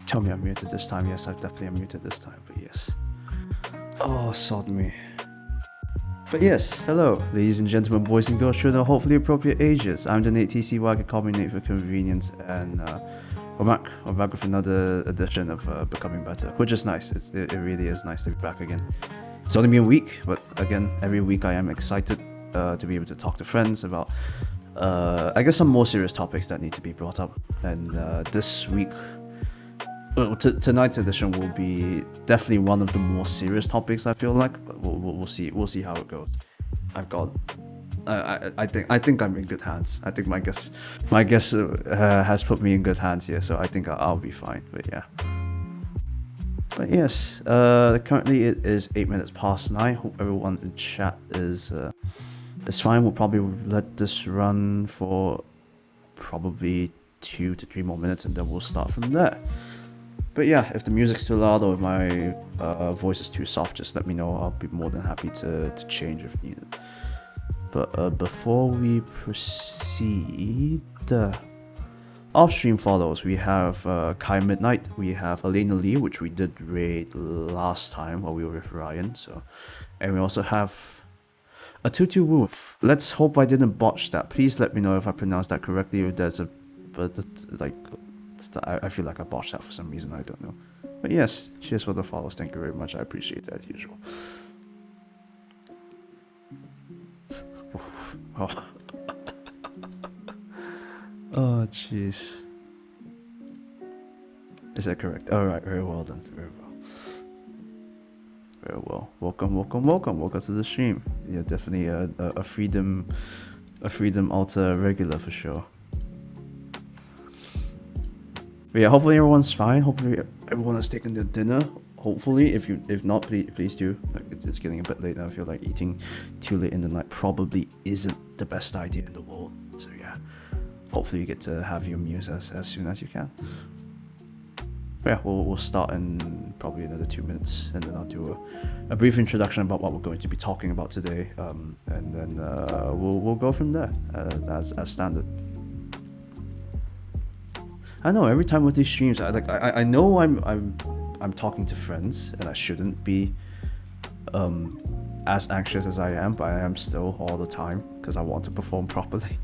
Tell me I'm muted this time. Yes, I've definitely unmuted this time, but yes. Oh, sod me. But yes, hello, ladies and gentlemen, boys and girls, children, hopefully appropriate ages. I'm TheNateTCY, I can call me Nate for convenience, and we're back with another edition of Becoming Better, which is nice. It really is nice to be back again. It's only been a week, but again, every week I am excited to be able to talk to friends about, I guess, some more serious topics that need to be brought up. And this week, tonight's edition will be definitely one of the more serious topics, I feel like, but we'll see how it goes. I've got I think I'm in good hands. I think my guess has put me in good hands here, so I think I'll be fine. But yeah. But yes, currently it is 8 minutes past 9. Hope everyone in chat is fine. We'll probably let this run for probably 2 to 3 more minutes, and then we'll start from there. But yeah, if the music's too loud or if my voice is too soft, just let me know. I'll be more than happy to change if needed. But before we proceed, off stream follows. We have Kai Midnight, we have Elena Lee, which we did raid last time while we were with Ryan. So, and we also have a Tutu Woof. Let's hope I didn't botch that. Please let me know if I pronounced that correctly. If there's a, but like, I feel like I botched that for some reason. I don't know. But yes, cheers for the follows. Thank you very much. I appreciate that as usual. Oh. Oh, jeez. Is that correct? Alright, very well done. Very well. Very well. Welcome to the stream. Yeah, definitely a Freedom Alta regular for sure. But yeah, hopefully everyone's fine. Hopefully everyone has taken their dinner. Hopefully, if not, please do. Like it's getting a bit late now. I feel like eating too late in the night probably isn't the best idea in the world. So yeah, hopefully you get to have your meals as soon as you can. But yeah, we'll start in probably another 2 minutes, and then I'll do a brief introduction about what we're going to be talking about today, and then we'll go from there as standard. I know every time with these streams, I know I'm talking to friends, and I shouldn't be as anxious as I am, but I am still all the time because I want to perform properly.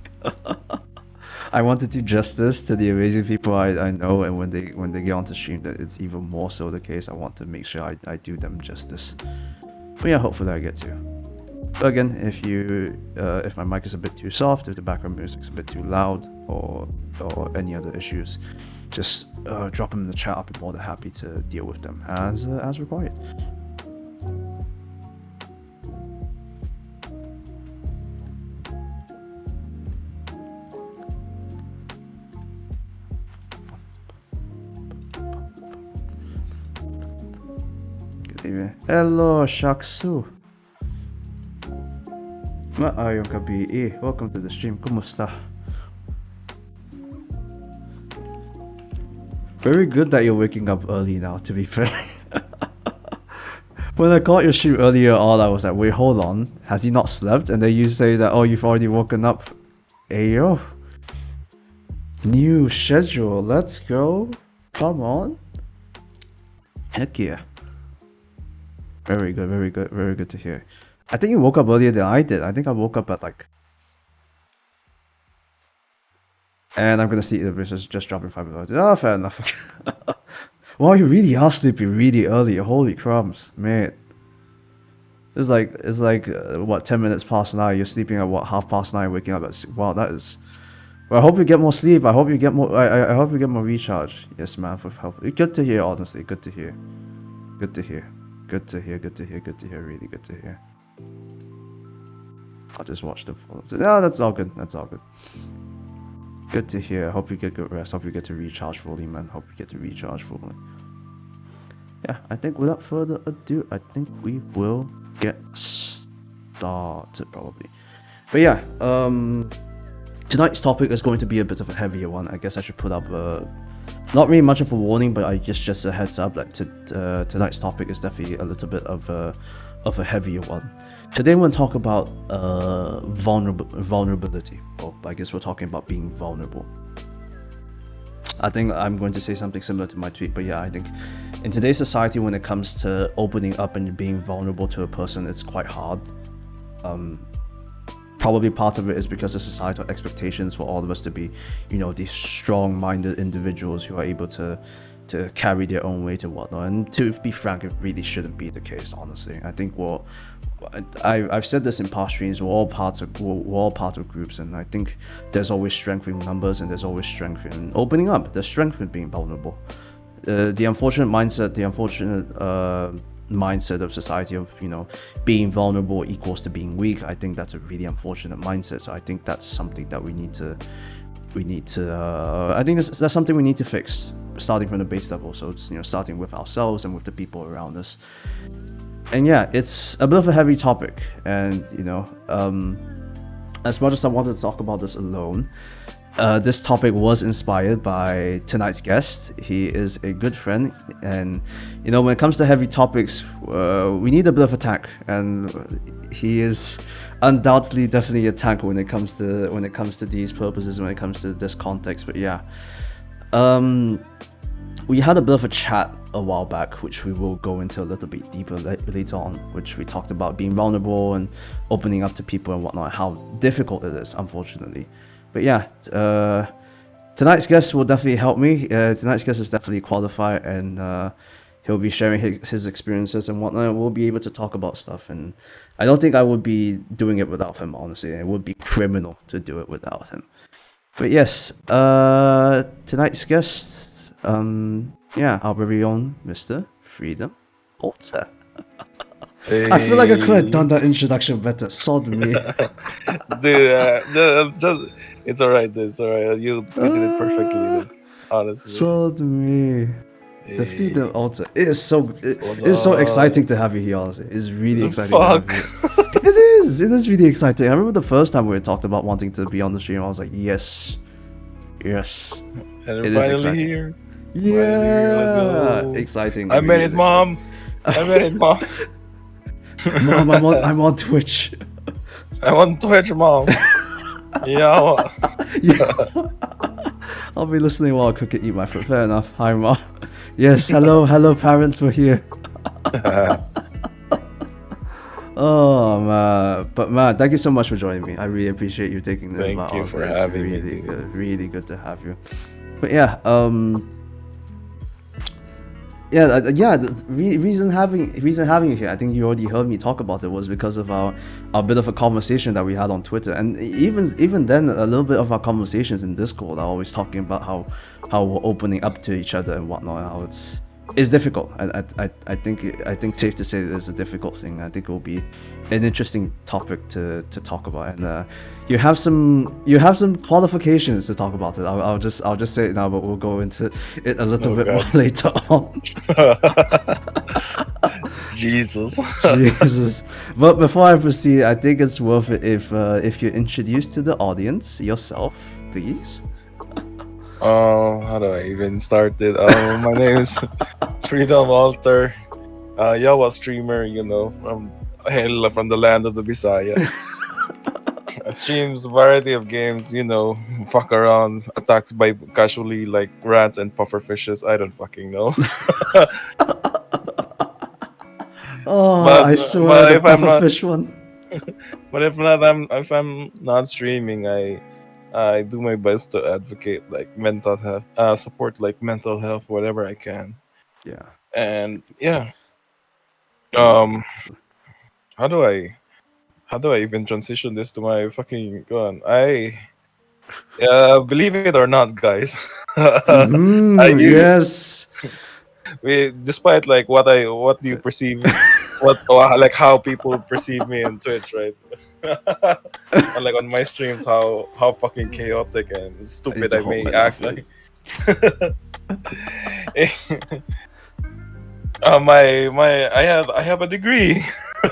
I want to do justice to the amazing people I know, and when they get onto stream, that it's even more so the case. I want to make sure I do them justice. But yeah, hopefully I get to. But again, if my mic is a bit too soft, if the background music's a bit too loud, or any other issues, just drop them in the chat. I'll be more than happy to deal with them as required. Good evening. Hello, Shaksu. Maayong gabi. Welcome to the stream. Kumusta? Very good that you're waking up early now, to be fair. When I caught your stream earlier on, I was like, wait, hold on. Has he not slept? And then you say that, oh, you've already woken up. Ayo. New schedule. Let's go. Come on. Heck yeah. Very good, very good, very good to hear. I think you woke up earlier than I did. I think I woke up at like... And I'm gonna see if it's just dropping 5 minutes. Oh, fair enough. Wow, you really are sleeping really early. Holy crumbs, man. It's like what, 10 minutes past 9. You're sleeping at what, 9:30, waking up at wow, that is. Well, I hope you get more sleep. I hope you get more. I hope you get more recharge. Yes, man. For help. Good to hear. Honestly, good to hear. Good to hear. Good to hear. Good to hear. Good to hear. Really good to hear. I'll just watch the follow. No, that's all good. That's all good. Good to hear. Hope you get good rest. Hope you get to recharge fully, man. Hope you get to recharge fully. Yeah, I think without further ado, I think we will get started probably. But yeah, tonight's topic is going to be a bit of a heavier one. I guess I should put up not really much of a warning, but I guess just a heads up that tonight's topic is definitely a little bit of a heavier one. Today we're going to talk about vulnerability. Well, I guess we're talking about being vulnerable. I think I'm going to say something similar to my tweet, but yeah, I think in today's society, when it comes to opening up and being vulnerable to a person, it's quite hard. Probably part of it is because of societal expectations for all of us to be, you know, these strong-minded individuals who are able to carry their own weight and whatnot. And to be frank, it really shouldn't be the case, honestly. I think I've said this in past streams, we're all part of groups, and I think there's always strength in numbers, and there's always strength in opening up. There's strength in being vulnerable. The unfortunate mindset of society of, you know, being vulnerable equals to being weak. I think that's a really unfortunate mindset. So I think that's something that we need to I think that's something we need to fix, starting from the base level. So it's, you know, starting with ourselves and with the people around us. And yeah, it's a bit of a heavy topic, and you know, as much as I wanted to talk about this alone, This topic was inspired by tonight's guest. He is a good friend, and when it comes to heavy topics, we need a bit of a tank, and he is undoubtedly definitely a tank when it comes to these purposes, when it comes to this context. But yeah, we had a bit of a chat a while back, which we will go into a little bit deeper later on, which we talked about being vulnerable and opening up to people and whatnot, how difficult it is, unfortunately. But yeah, tonight's guest will definitely help me. Tonight's guest is definitely qualified, and he'll be sharing his experiences and whatnot. We'll be able to talk about stuff, and I don't think I would be doing it without him, honestly. It would be criminal to do it without him. But yes, tonight's guest, our very own Mr. Freedom Alter. Hey. I feel like I could have done that introduction better. Sod me. Dude, just it's alright, dude. It's alright. You did it perfectly, dude. Honestly. Sod me. The Hey. Freedom Alter. It is so exciting to have you here, honestly. It's really exciting to have you. It is really exciting. I remember the first time we talked about wanting to be on the stream, I was like, yes. And It we're is finally exciting. here. Yeah, Let's go. exciting. I made it, Mom. I made it, Mom. Mom, I'm on Twitch. I'm on Twitch, Mom. Yeah. Yeah. I'll be listening while I cook and eat my food. Fair enough. Hi, Mom. Yes, hello, parents, we're here. Oh man, but man, thank you so much for joining me. I really appreciate you taking the Thank time you out. for It's having me, really dude. good, really good to have you. But yeah, the reason having you here, I think you already heard me talk about it, was because of our bit of a conversation that we had on Twitter, and even then, a little bit of our conversations in Discord are always talking about how we're opening up to each other and whatnot, and how it's difficult. I think safe to say that it's a difficult thing. I think it will be an interesting topic to talk about, and you have some qualifications to talk about it. I'll just say it now, but we'll go into it a little bit more later on. Jesus. Jesus. But before I proceed, I think it's worth it if you introduce to the audience yourself, please. How do I even start it? My name is Freedom Alter. Yawa streamer, from the land of the Bisaya. Streams variety of games, fuck around, attacked by casually like rats and puffer fishes. I don't fucking know. Oh, But- I swear but the if I'm not- pufferfish one. But if I'm not streaming, I do my best to advocate like mental health, support like mental health, whatever I can. Yeah. And yeah, how do I even transition this to my fucking gun? Believe it or not, guys. Yes. Despite like what you perceive, like how people perceive me on Twitch, right? And like on my streams, how fucking chaotic and stupid I may act like. I have a degree.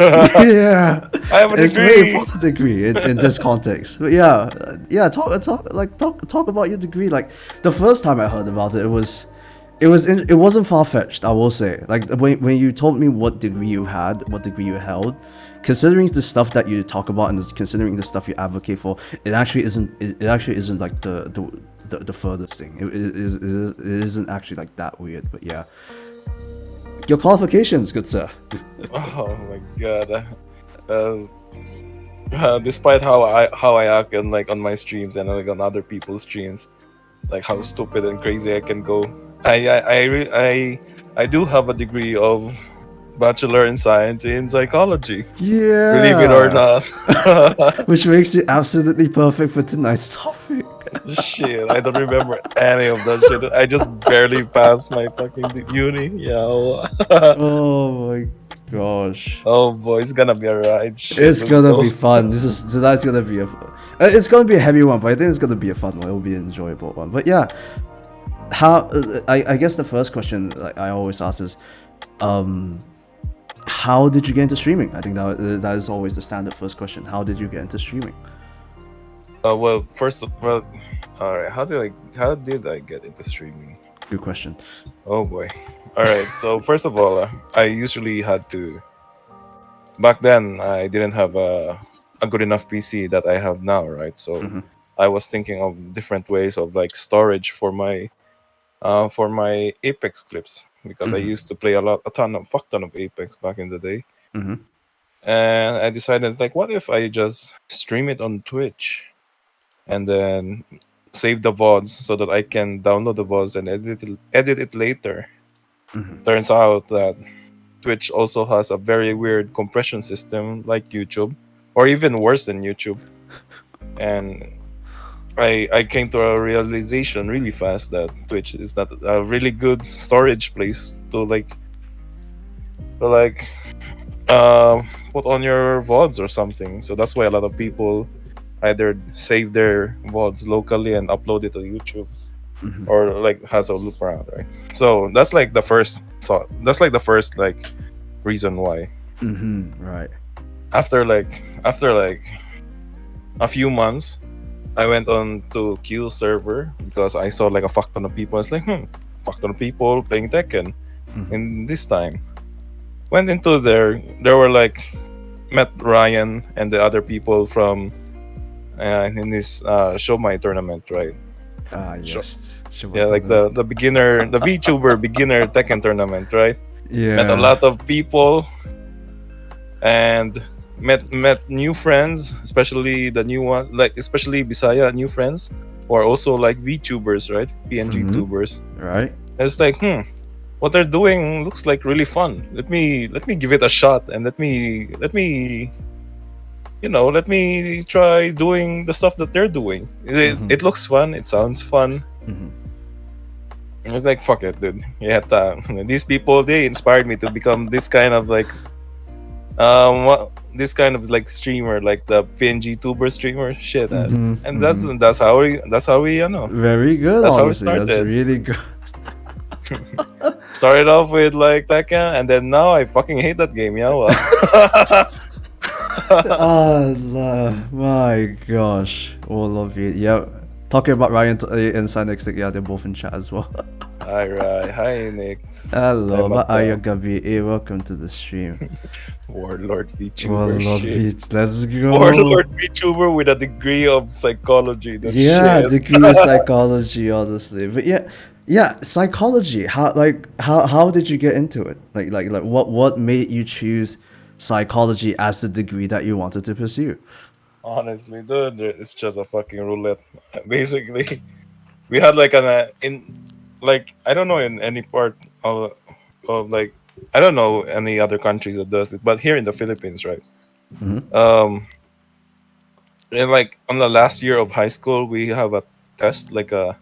Yeah. I have a It's a very degree. important degree in this context. But yeah, talk about your degree. Like the first time I heard about it, it wasn't far fetched. I will say, like when you told me what degree you held, considering the stuff that you talk about and considering the stuff you advocate for, it actually isn't like the furthest thing. It isn't actually like that weird. But yeah, your qualifications, good sir. Oh my god. Despite how I act on my streams and like on other people's streams, like how stupid and crazy I can go. I do have a degree of Bachelor in Science in Psychology. Yeah. Believe it or not. Which makes it absolutely perfect for tonight's topic. Shit, I don't remember any of that shit. I just barely passed my fucking uni. Yeah. Oh my gosh. Oh boy, it's gonna be a ride. Shit, It's let's gonna go. be fun. Tonight's gonna be it's gonna be a heavy one, but I think it's gonna be a fun one. It'll be an enjoyable one. But yeah, I guess the first question like I always ask is, how did you get into streaming? I think that is always the standard first question. How did you get into streaming? Well, well, all right. How did I get into streaming? Good question. Oh boy. All right. So first of all, I usually had to. Back then, I didn't have a good enough PC that I have now, right? So Mm-hmm. I was thinking of different ways of like storage for my Apex clips because I Mm-hmm. used to play a fuck ton of Apex back in the day, Mm-hmm. and I decided like, what if I just stream it on Twitch and then save the VODs so that I can download the VODs and edit it later. Mm-hmm. Turns out that Twitch also has a very weird compression system like YouTube, or even worse than YouTube. And I came to a realization really fast that Twitch is not a really good storage place to like put on your VODs or something. So that's why a lot of people either save their VODs locally and upload it to YouTube, Mm-hmm. or like has a loop around, right? So that's like the first thought. That's like the first like reason why. Mm-hmm. Right. After like a few months, I went on to Q server because I saw like a fuck ton of people. It's like, fuck ton of people playing Tekken. Mm-hmm. In this time, went into there. There were like met Ryan and the other people from in this show my tournament, right? Ah, Show, yes. Sure. yeah, like the beginner, the VTuber beginner Tekken tournament, right? Met a Yeah. lot of people and met new friends, especially the new one, like especially Bisaya new friends, who are also like VTubers, right? PNG Mm-hmm. tubers. Right. And it's like, what they're doing looks like really fun. Let me give it a shot and let me try doing the stuff that they're doing. Mm-hmm. It looks fun. It sounds fun. Mm-hmm. I was like, fuck it, dude. Yeah, these people they inspired me to become this kind of like this kind of like streamer, like the PNG tuber streamer shit. Mm-hmm. And Mm-hmm. that's how we Very good, that's how we honestly. That's started. really good. Started off with like Tekken, and then now I fucking hate that game. Yeah, well. My gosh. All of it. Yeah. Talking about Ryan and Sinex, yeah, they're both in chat as well. All right, hi Nick. Hello, I'm Maaya Gabi. Hey, welcome to the stream. Warlord VTuber Well, shit. let's go. Warlord VTuber with a degree of psychology. That Yeah, shit. degree of psychology, honestly. But yeah, psychology. How did you get into it? Like what made you choose psychology as the degree that you wanted to pursue? Honestly, dude, it's just a fucking roulette. Basically, we had like in like I don't know in any part of like I don't know any other countries that does it, but here in the Philippines, right? Mm-hmm. Um, and like on the last year of high school, we have a test, like a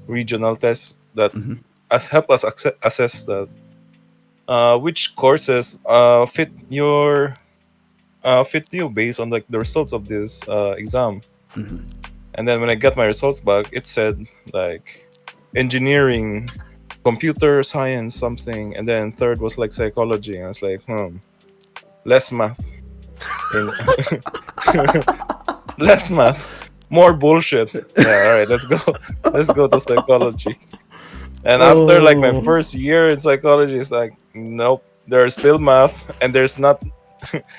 regional test that Mm-hmm. help us assess the which courses fit you based on like the results of this exam. Mm-hmm. And then when I got my results back, it said like engineering, computer science, something, and then third was like psychology. And I was like, less math, in less math, more bullshit. Yeah, all right, let's go to psychology. And after like my Oh. first year in psychology, it's like, nope, there's still math, and there's not,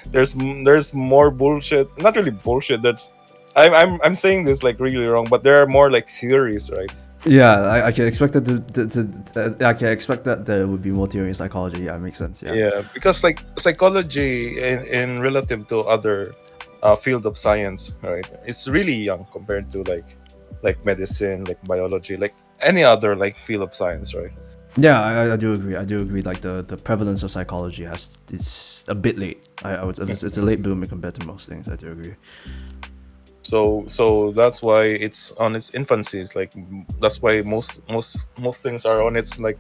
there's more bullshit. Not really bullshit. That's I'm saying this like really wrong, but there are more like theories, right? Yeah, I can expect that I can expect that there would be more theory in psychology. Yeah, it makes sense. Yeah. Yeah, because like psychology in relative to other field of science, right? It's really young compared to like medicine, like biology, like any other like field of science, right? Yeah, I do agree. I do agree. Like the prevalence of psychology it's a bit late. I would it's a late bloomer compared to most things. I do agree. So that's why it's on its infancy. It's like that's why most things are on its like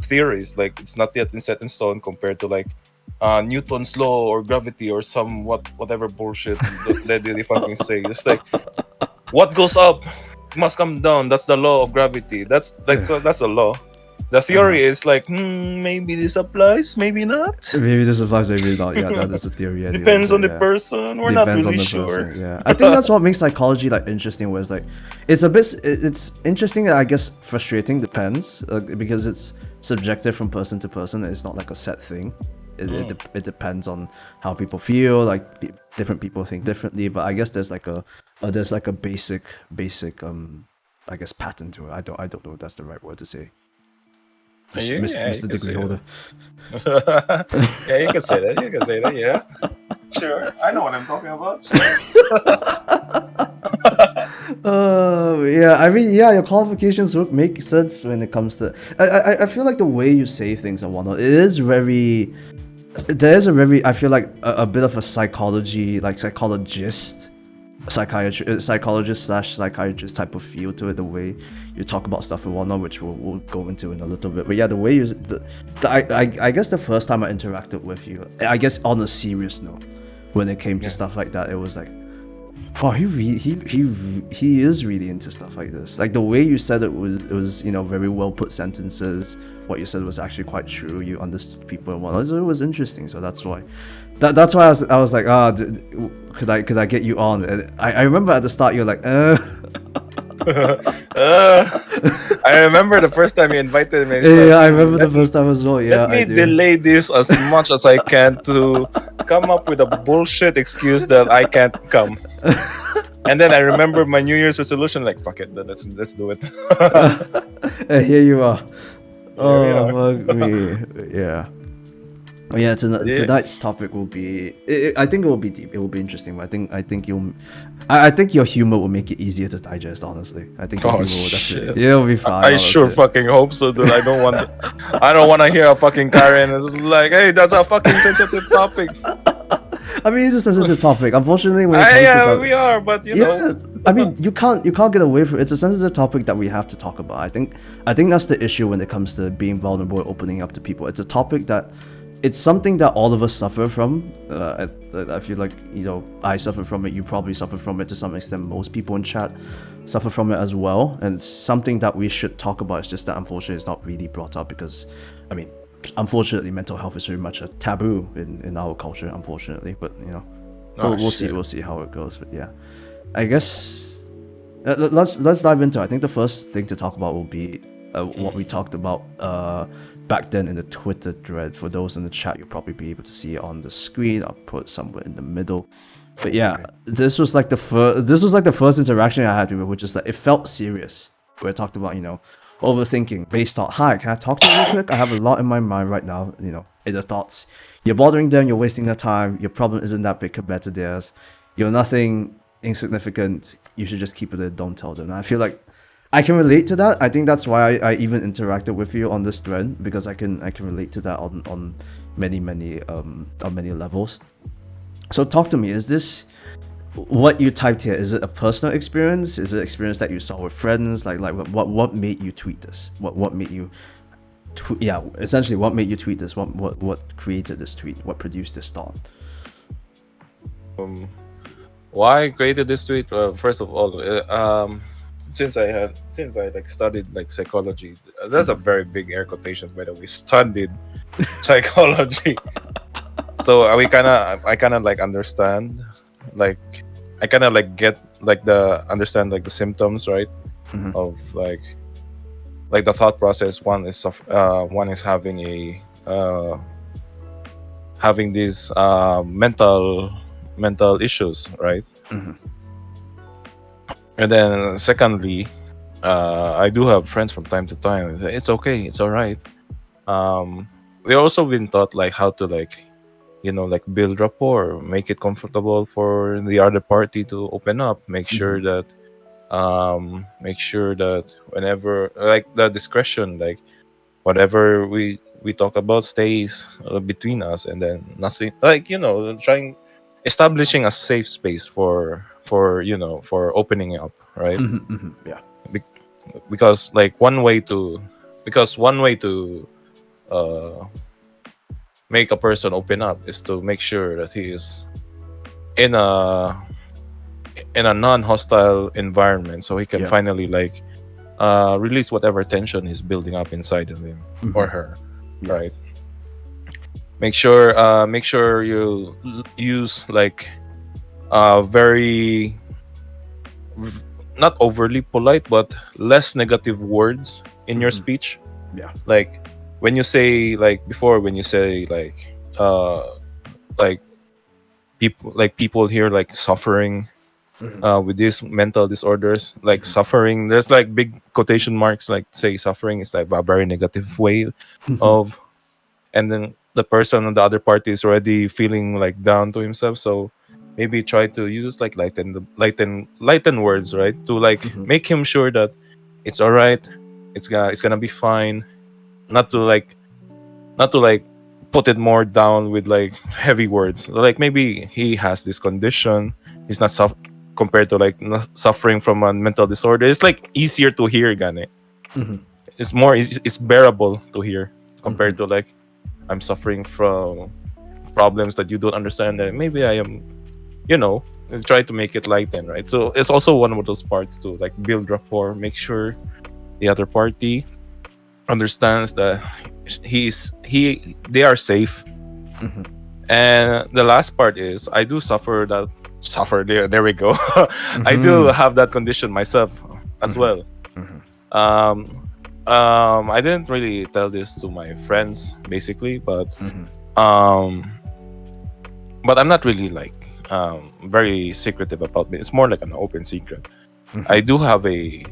theories. Like it's not yet set in stone compared to like Newton's law or gravity or some whatever bullshit that they fucking say. It's like what goes up must come down. That's the law of gravity. That's a law. the theory is like, maybe this applies, maybe not. Maybe this applies, maybe not. Yeah, that is a theory anyway. Depends but on the yeah. person. We're not Depends on really the sure. person. Yeah, I think that's what makes psychology like interesting. Was like, it's a bit, it's interesting. I guess frustrating depends because it's subjective from person to person. It's not like a set thing. It depends on how people feel. Like different people think differently. But I guess there's like a basic I guess pattern to it. I don't know if that's the right word to say. Yeah, Mr. Degree holder. Yeah, you can say that. You can say that. Yeah, sure. I know what I'm talking about. Yeah, I mean, yeah, your qualifications would make sense when it comes to. I feel like the way you say things and whatnot, it is very. There is a very, I feel like a bit of a psychology, like psychologist slash psychiatrist type of feel to it, the way you talk about stuff and whatnot, which we'll go into in a little bit. But yeah, the way I guess the first time I interacted with you, I guess on a serious note, when it came to stuff like that, it was like, oh, he is really into stuff like this. Like the way you said it was very well put sentences. What you said was actually quite true. You understood people and whatnot. So it was interesting. So that's why I was like, could I get you on? And I remember at the start you're like, I remember the first time you invited me. Yeah, I remember the first time as well. Yeah, let me delay this as much as I can to come up with a bullshit excuse that I can't come. And then I remember my New Year's resolution, like fuck it, then let's do it. And here you are. Here we Oh, fuck me. Yeah. Yeah, tonight's topic will be. I think it will be deep. It will be interesting. But I think your humor will make it easier to digest. Honestly, I think your humor will definitely. It'll be fine. I sure fucking hope so, dude. I don't want to hear a fucking Karen. It's like, hey, that's a fucking sensitive topic. I mean, it's a sensitive topic. Unfortunately, when it comes to we are, but you know. I mean, you can't get away from it. It's a sensitive topic that we have to talk about. I think that's the issue when it comes to being vulnerable and opening up to people. It's a topic that. It's something that all of us suffer from. I feel like, I suffer from it. You probably suffer from it to some extent. Most people in chat suffer from it as well. And it's something that we should talk about. It's just that unfortunately it's not really brought up because, I mean, unfortunately mental health is very much a taboo in our culture, unfortunately. But, we'll see how it goes. But yeah, I guess let's dive into it. I think the first thing to talk about will be what we talked about back then in the Twitter thread. For those in the chat, you'll probably be able to see it on the screen. I'll put it somewhere in the middle. But yeah, this was like the first interaction I had with it, which is that it felt serious. Where I talked about, overthinking based on, hi, can I talk to you real quick? I have a lot in my mind right now, in the thoughts. You're bothering them, you're wasting their time, your problem isn't that big compared to theirs. You're nothing insignificant, you should just keep it there, don't tell them. And I feel like I can relate to that. I think that's why I even interacted with you on this thread, because I can relate to that on many levels. So talk to me. Is this what you typed here? Is it a personal experience? Is it an experience that you saw with friends? Like what made you tweet this? What made you essentially what made you tweet this? What created this tweet? What produced this thought? Why I created this tweet? First of all, since I studied psychology, that's a very big air quotations, by the way, studied psychology. So I kind of understand, I kind of get understand the symptoms, right? Mm-hmm. Of the thought process. One is having these mental issues, right? Mm-hmm. And then secondly, I do have friends from time to time. It's okay, it's all right. We also been taught how to build rapport, make it comfortable for the other party to open up, make sure that whenever the discretion, whatever we talk about stays between us, and then nothing trying establishing a safe space for opening up, right? Mm-hmm. Mm-hmm. Yeah. Because one way to make a person open up is to make sure that he is in a non-hostile environment, so he can finally release whatever tension is building up inside of him or her, Yeah. right? Make sure you use like very v- not overly polite but less negative words in your speech. Yeah. Like when you say like before, when you say like people here like suffering with these mental disorders, like suffering, there's like big quotation marks, like say suffering is like a very negative way of, and then the person on the other party is already feeling like down to himself. So maybe try to use like lighten words, right, to like make him sure that it's all right, it's gonna be fine, not to like not to like put it more down with like heavy words, like maybe he has this condition, he's not compared to like suffering from a mental disorder. It's like easier to hear, gane. It's bearable to hear compared to like I'm suffering from problems that you don't understand, that maybe I am, and try to make it lighten, right? So it's also one of those parts to like build rapport, make sure the other party understands that they are safe. And the last part is I do suffer there we go. I do have that condition myself as well. um I didn't really tell this to my friends basically, um but I'm not really like very secretive about it. It's more like an open secret. I do have a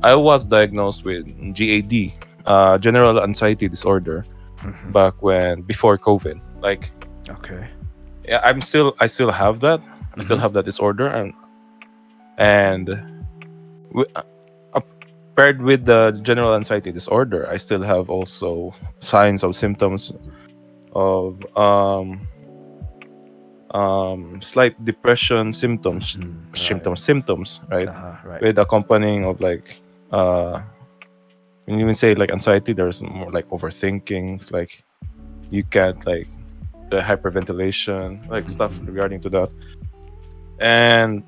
I was diagnosed with GAD, general anxiety disorder, back when before COVID. Like, Okay. yeah, I still have that. I still have that disorder, and w- uh, paired with the general anxiety disorder, I still have also signs or symptoms of slight depression symptoms, symptoms, right? Right. With accompanying of like when you even say like anxiety, there's more like overthinking. It's like you can't like the hyperventilation, like stuff regarding to that. And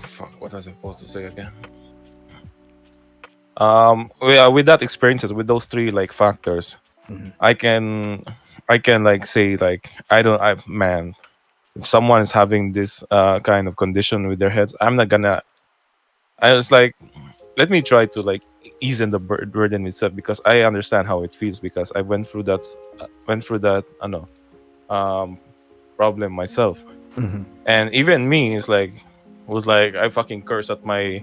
fuck, what was I supposed to say again? Yeah, with that experiences, with those three like factors, I can like say like man, if someone is having this kind of condition with their heads, I'm not gonna. I was like, let me try to like ease in the burden itself, because I understand how it feels, because I went through that I know um problem myself. And even me is like was like I fucking curse at my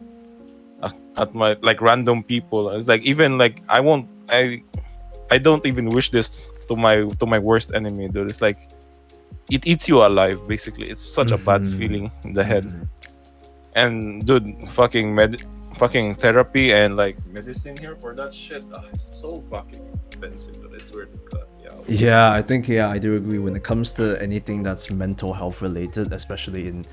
like random people. It's like even like I don't even wish this to my worst enemy, dude. It's like it eats you alive basically. It's such a bad feeling in the head. And dude, fucking therapy and like medicine here for that shit, it's so fucking expensive, dude. I swear to God. Yeah, I think I do agree when it comes to anything that's mental health related, especially in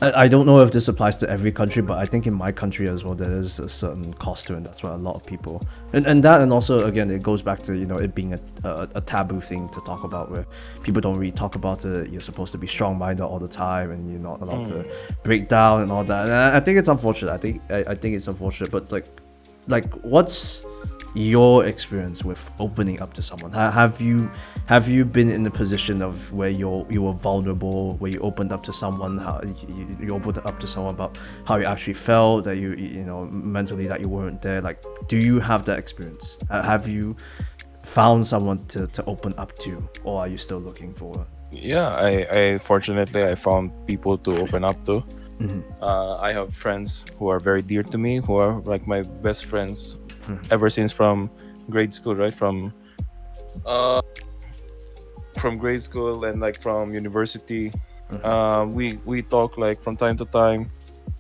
I don't know if this applies to every country, but I think in my country as well, there is a certain cost to it, and that's why a lot of people, and that, and also again, it goes back to it being a taboo thing to talk about, where people don't really talk about it. You're supposed to be strong-minded all the time, and you're not allowed to break down and all that. And I think it's unfortunate. I think it's unfortunate, but like what's your experience with opening up to someone? Have you been in a position of where you were vulnerable, where you opened up to someone, how you opened up to someone about how you actually felt, that you know mentally, that you weren't there? Like, do you have that experience? Have you found someone to open up to, or are you still looking for? Yeah, I fortunately I found people to open up to. I have friends who are very dear to me, who are like my best friends ever since from grade school, right? Uh from grade school and like from university. We talk like from time to time.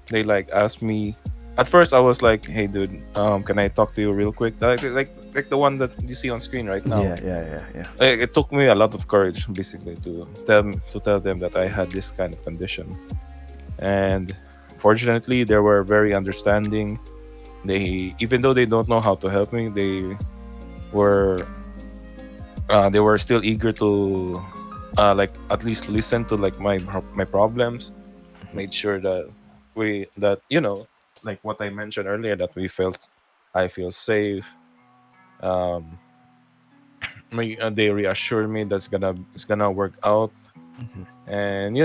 They like ask me. At first, I was like, "Hey, dude, can I talk to you real quick?" Like the one that you see on screen right now. Yeah. Like, it took me a lot of courage, basically, to tell them that I had this kind of condition. And fortunately, they were very understanding. They, even though they don't know how to help me, were they were still eager to like at least listen to like my problems. Made sure that we that like what I mentioned earlier, that I feel safe. Um, they reassure me that's gonna it's gonna work out, Mhm. and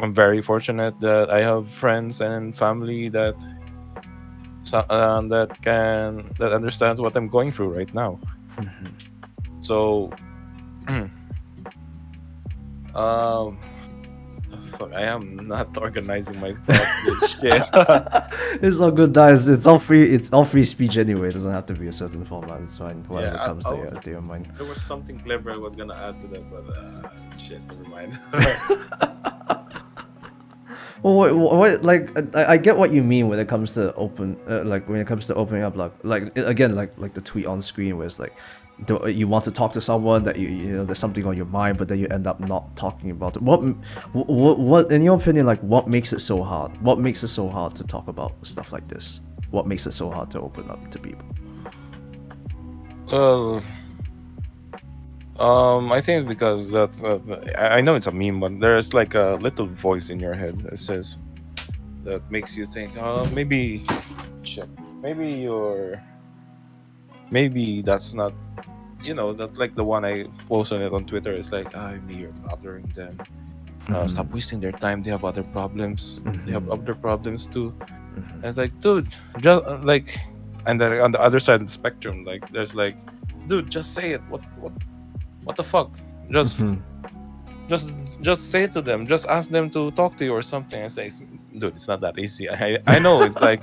I'm very fortunate that I have friends and family that understands what I'm going through right now. Mhm. So, um, fuck, I am not organizing my thoughts. This shit. It's all good, guys. It's all free. It's all free speech anyway. It doesn't have to be a certain format. It's fine. Yeah, Whatever comes to your mind. there was something clever I was gonna add to that, but shit, never mind. Well, what like I get what you mean when it comes to like when it comes to opening up, like again, like the tweet on screen where it's like you want to talk to someone that you know there's something on your mind, but then you end up not talking about it. What in your opinion, like what makes it so hard? What makes it so hard to talk about stuff like this? What makes it so hard to open up to people? Well, I think because I know it's a meme, but there's like a little voice in your head that says that makes you think, maybe shit, maybe you're maybe that's not that, like the one I posted it on Twitter. It's like, maybe you're bothering them. Stop wasting their time. They have other problems. They have other problems too. Mhm. And it's like, dude, just like, and then on the other side of the spectrum, like, there's like, dude, just say it. What the fuck? Just, Mhm. just, just say it to them. Just ask them to talk to you or something. And say, dude, it's not that easy. I know it's like,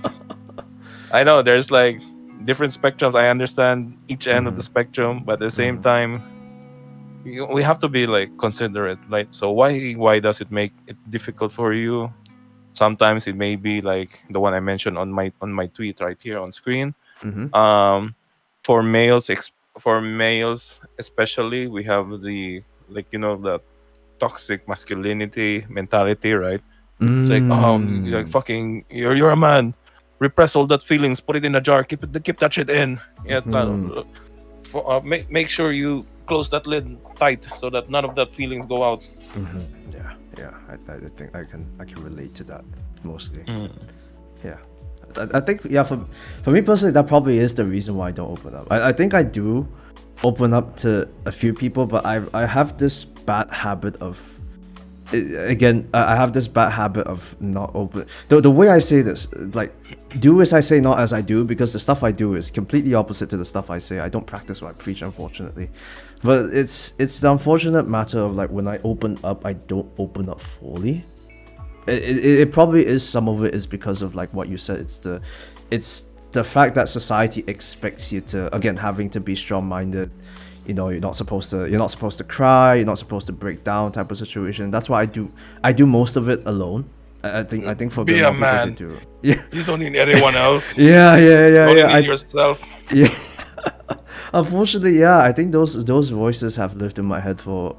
I know there's like different spectrums. I understand each end of the Mhm. spectrum, but at the same Mhm. time, we have to be like considerate. Like, so why does it make it difficult for you? Sometimes it may be like the one I mentioned on my tweet right here on screen. Mhm. Um, for for males especially, we have the, like, the toxic masculinity mentality, right? It's like, you're like, Mm. fucking, you're a man. Repress all that feelings. Put it in a jar. Keep that shit in. Yeah, Mhm. make sure you close that lid tight so that none of that feelings go out. Yeah, yeah. I think I can relate to that mostly. Mm. Yeah, I think yeah for me personally that probably is the reason why I don't open up. I think I do open up to a few people, but I have this bad habit of again I have this bad habit of not open the way I say this, like do as I say not as I do, because the stuff I do is completely opposite to the stuff I say. I don't practice what I preach, unfortunately, but it's the unfortunate matter of like when I open up I don't open up fully. It probably is, some of it is because of like what you said. It's the fact that society expects you to, again, having to be strong-minded. You're not supposed to cry, you're not supposed to break down type of situation. That's why I do most of it alone. I think for a bit Be a more people to man. do. Yeah. You don't need anyone else. Yeah, yeah, You yeah, only yeah. need yourself. Yeah. Unfortunately, yeah, I think those voices have lived in my head for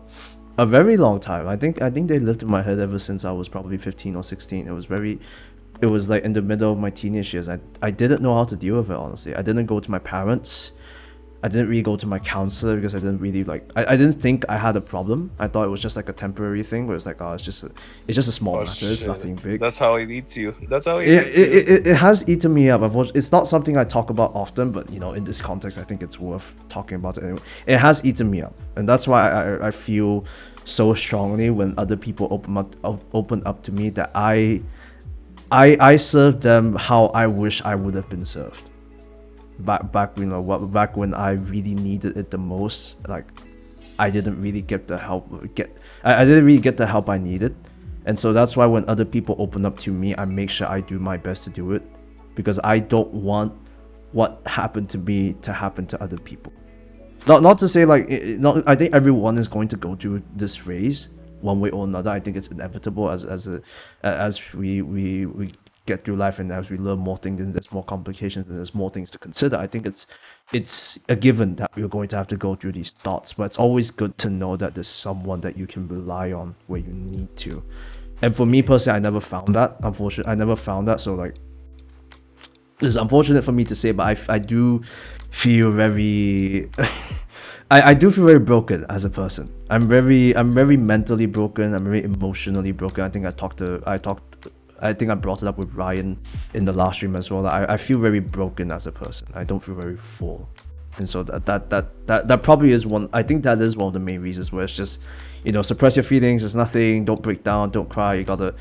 a very long time. I think they lived in my head ever since I was probably 15 or 16. It was like in the middle of my teenage years. I didn't know how to deal with it, honestly. I didn't go to my parents. I didn't really go to my counselor because I didn't really like. I didn't think I had a problem. I thought it was just like a temporary thing where it's like, oh, it's just a small Oh matter. It's shit. nothing big. That's how it eats you. That's how it Yeah, eats you. it has eaten me up. Unfortunately, it's not something I talk about often, but in this context, I think it's worth talking about it anyway. It has eaten me up, and that's why I feel so strongly when other people open up to me that I serve them how I wish I would have been served. Back when I really needed it the most. Like I didn't really get the help. I didn't really get the help I needed, and so that's why when other people open up to me, I make sure I do my best to do it, because I don't want what happened to me to happen to other people. Not to say like not. I think everyone is going to go through this phase one way or another. I think it's inevitable as we get through life, and as we learn more things, and there's more complications and there's more things to consider. I think it's a given that we're going to have to go through these thoughts, but it's always good to know that there's someone that you can rely on where you need to. And for me personally, I never found that. Unfortunately, I never found that. So like, it's unfortunate for me to say, but I do feel very I do feel very broken as a person. I'm very mentally broken. I'm very emotionally broken. I think I talked I think I brought it up with Ryan in the last stream as well. I feel very broken as a person. I don't feel very full, and so that probably is one. I think that is one of the main reasons where it's just, suppress your feelings. There's nothing. Don't break down. Don't cry. You gotta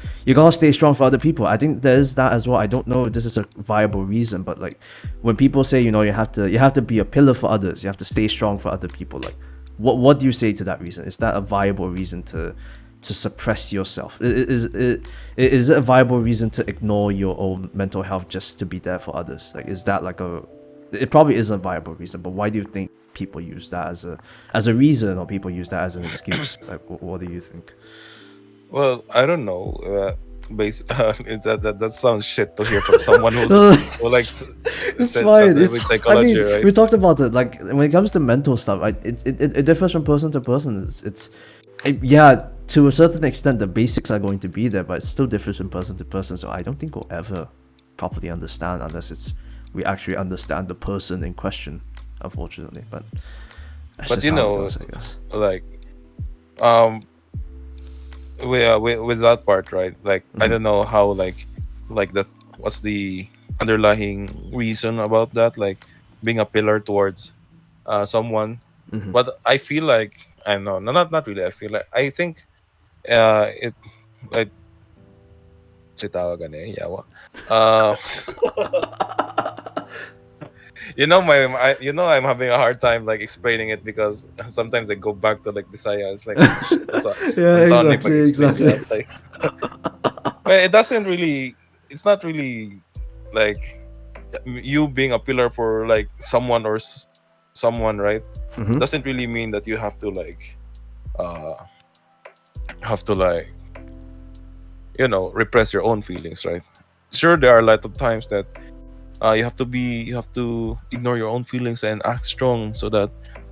stay strong for other people. I think there is that as well. I don't know if this is a viable reason, but like when people say, you have to be a pillar for others. You have to stay strong for other people. Like, what do you say to that reason? Is that a viable reason to suppress yourself? Is it a viable reason to ignore your own mental health just to be there for others? Like, is that like it probably is a viable reason, but why do you think people use that as a reason, or people use that as an excuse? Like, what do you think? Well, I don't know. That sounds shit to hear from someone who It's said fine. something with psychology, right? We talked about it. Like, when it comes to mental stuff, it differs from person to person. Yeah, to a certain extent, the basics are going to be there, but it still differs from person to person. So I don't think we'll ever properly understand unless we actually understand the person in question, unfortunately. But that's But just how it goes, I guess. like with that part, right? Like, I don't know how like that. What's the underlying reason about that? Like, being a pillar towards someone. But I feel like, I don't know, not really. I think it like si tawagan eh yawa. I'm having a hard time like explaining it, because sometimes I go back to like Bisaya. It's like, Yeah, ang sound like exactly, pag-explain exactly. niya. It's like, but it doesn't really. It's not really like you being a pillar for like someone or someone, right? Doesn't really mean that you have to like repress your own feelings, right? Sure, there are a lot of times that you have to ignore your own feelings and act strong, so that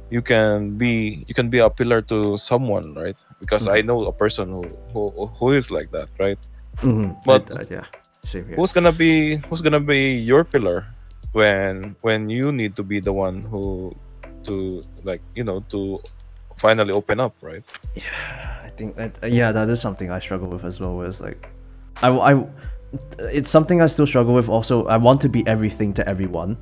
you can be a pillar to someone, right? Because I know a person who is like that, right? But Yeah, same here. who's gonna be your pillar when you need to be the one who to to finally open up, right? I think that is something I struggle with as well. Where it's like, I it's something I still struggle with. Also, I want to be everything to everyone.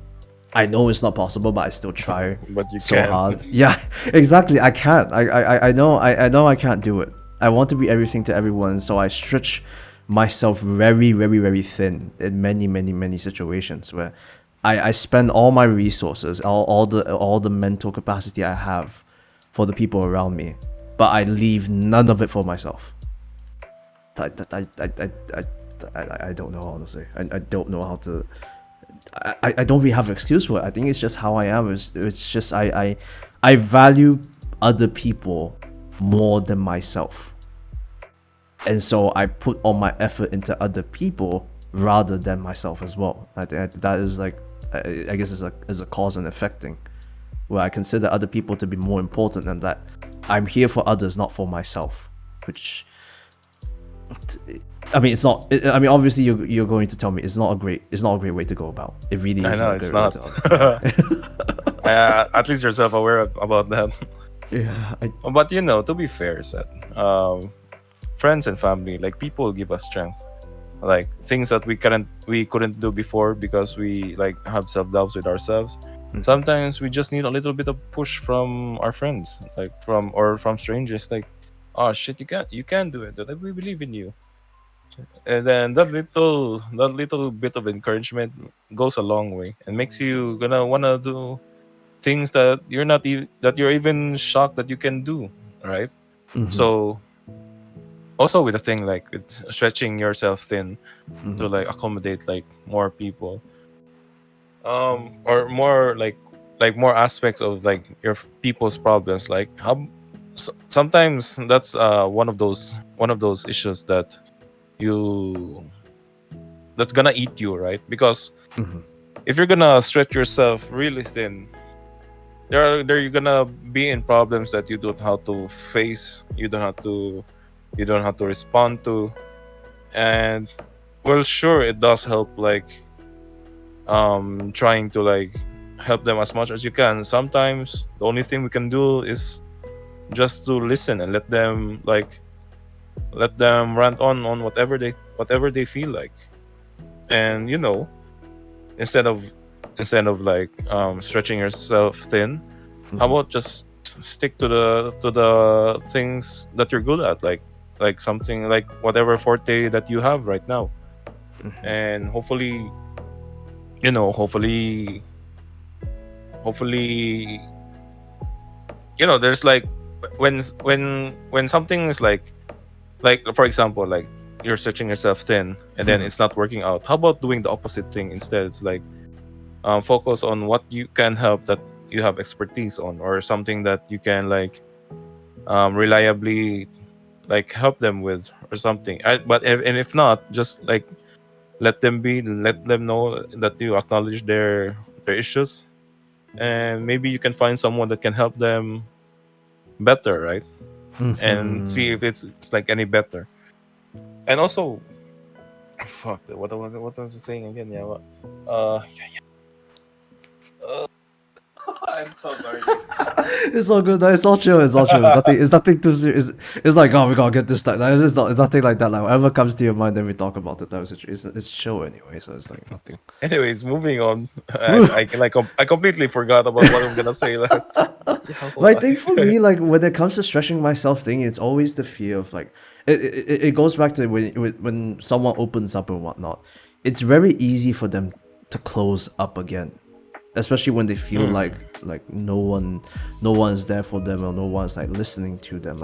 I know it's not possible, but I still try But you so can't. hard. Yeah, exactly. I can't. I know. I know I can't do it. I want to be everything to everyone, so I stretch myself very, very, very thin in many, many, many situations where I spend all my resources, all the mental capacity I have for the people around me, but I leave none of it for myself. I don't know, honestly. I don't know how to. I don't really have an excuse for it. I think it's just how I am. It's just I value other people more than myself, and so I put all my effort into other people rather than myself as well. I think that is like, I guess is a cause and effect thing, where I consider other people to be more important than that. I'm here for others, not for myself. Which, I mean, it's not. I mean, obviously, you're going to tell me it's not a great way to go about. It really I is know not a it's great way not. At least you're self-aware about that. Yeah, But to be fair, Seth, friends and family, like, people give us strength, like things that we couldn't do before because we like have self-doubts with ourselves. Sometimes we just need a little bit of push from our friends, like from strangers, like, oh shit, you can do it, like, we believe in you. And then that little bit of encouragement goes a long way and makes you gonna wanna do things that you're even shocked that you can do, right? So also with the thing like it's stretching yourself thin to like accommodate like more people, or more like more aspects of like your people's problems, like how sometimes that's one of those issues you that's gonna eat you, right? Because if you're gonna stretch yourself really thin, there you're gonna be in problems that you don't have to face, you don't have to respond to. And well, sure, it does help, like trying to like help them as much as you can. Sometimes the only thing we can do is just to listen and let them rant on whatever whatever they feel like. And instead of like stretching yourself thin, how about just stick to the things that you're good at, like something like whatever forte that you have right now. And hopefully, hopefully, hopefully, there's like when something is like for example, like you're stretching yourself thin and then it's not working out. How about doing the opposite thing instead? It's like focus on what you can help, that you have expertise on, or something that you can like reliably like help them with, or something. And if not, just like let them be, let them know that you acknowledge their issues, and maybe you can find someone that can help them better, right? And see if it's like any better. And also, fuck, what was it saying again? Yeah, uh, I'm so sorry. It's all good. No, it's all chill. It's all chill. It's nothing. It's nothing too serious. It's like, oh, we gotta get this done. No, it's not. It's nothing like that. Like whatever comes to your mind, then we talk about it. That was it's chill anyway. So it's like nothing. Anyways, moving on. I completely forgot about what I'm gonna say last. Yeah, But I think for me, like when it comes to stretching myself thing, it's always the fear of like it goes back to when someone opens up and whatnot. It's very easy for them to close up again, especially when they feel like no one's there for them, or no one's like listening to them.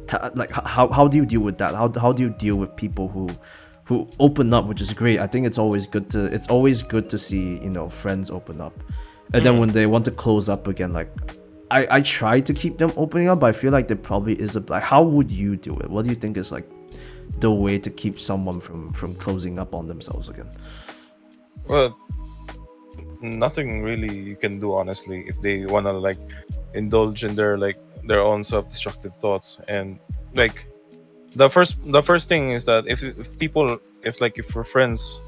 How do you deal with that? How do you deal with people who open up, which is great. I think it's always good to see friends open up, and then when they want to close up again, like I try to keep them opening up, but I feel like there probably is like, how would you do it? What do you think is like the way to keep someone from closing up on themselves again? Well, nothing really you can do, honestly, if they wanna like indulge in their own self-destructive thoughts. And like the first thing is that if your friends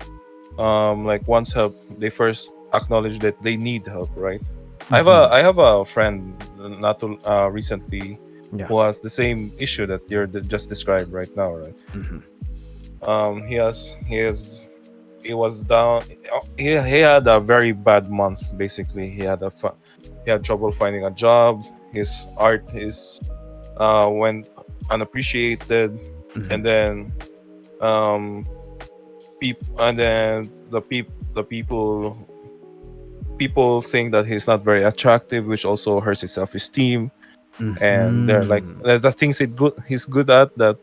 like wants help, they first acknowledge that they need help, right? I have a friend not too recently Yeah. who has the same issue that you're just described right now, right? He was down. He had a very bad month. Basically, he had trouble finding a job. His art is went unappreciated, and then um the people think that he's not very attractive, which also hurts his self-esteem. And they're like the things he's good at, that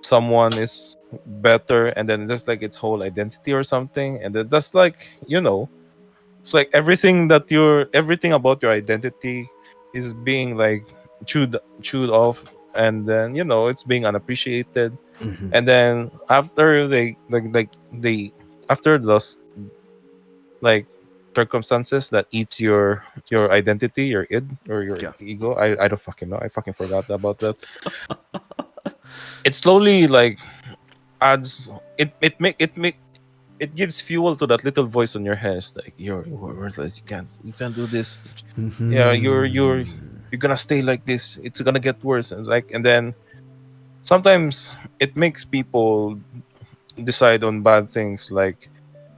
someone is better, and then that's like its whole identity or something. And then that's like, it's like everything about your identity is being like chewed off, and then it's being unappreciated. And then after they after those like circumstances that eats your identity, your id, or your Yeah. ego, I don't fucking know, I fucking forgot about that. It slowly like adds it gives fuel to that little voice on your head. It's like, you're worthless, you can't do this. Yeah, you're gonna stay like this, it's gonna get worse. And then sometimes it makes people decide on bad things, like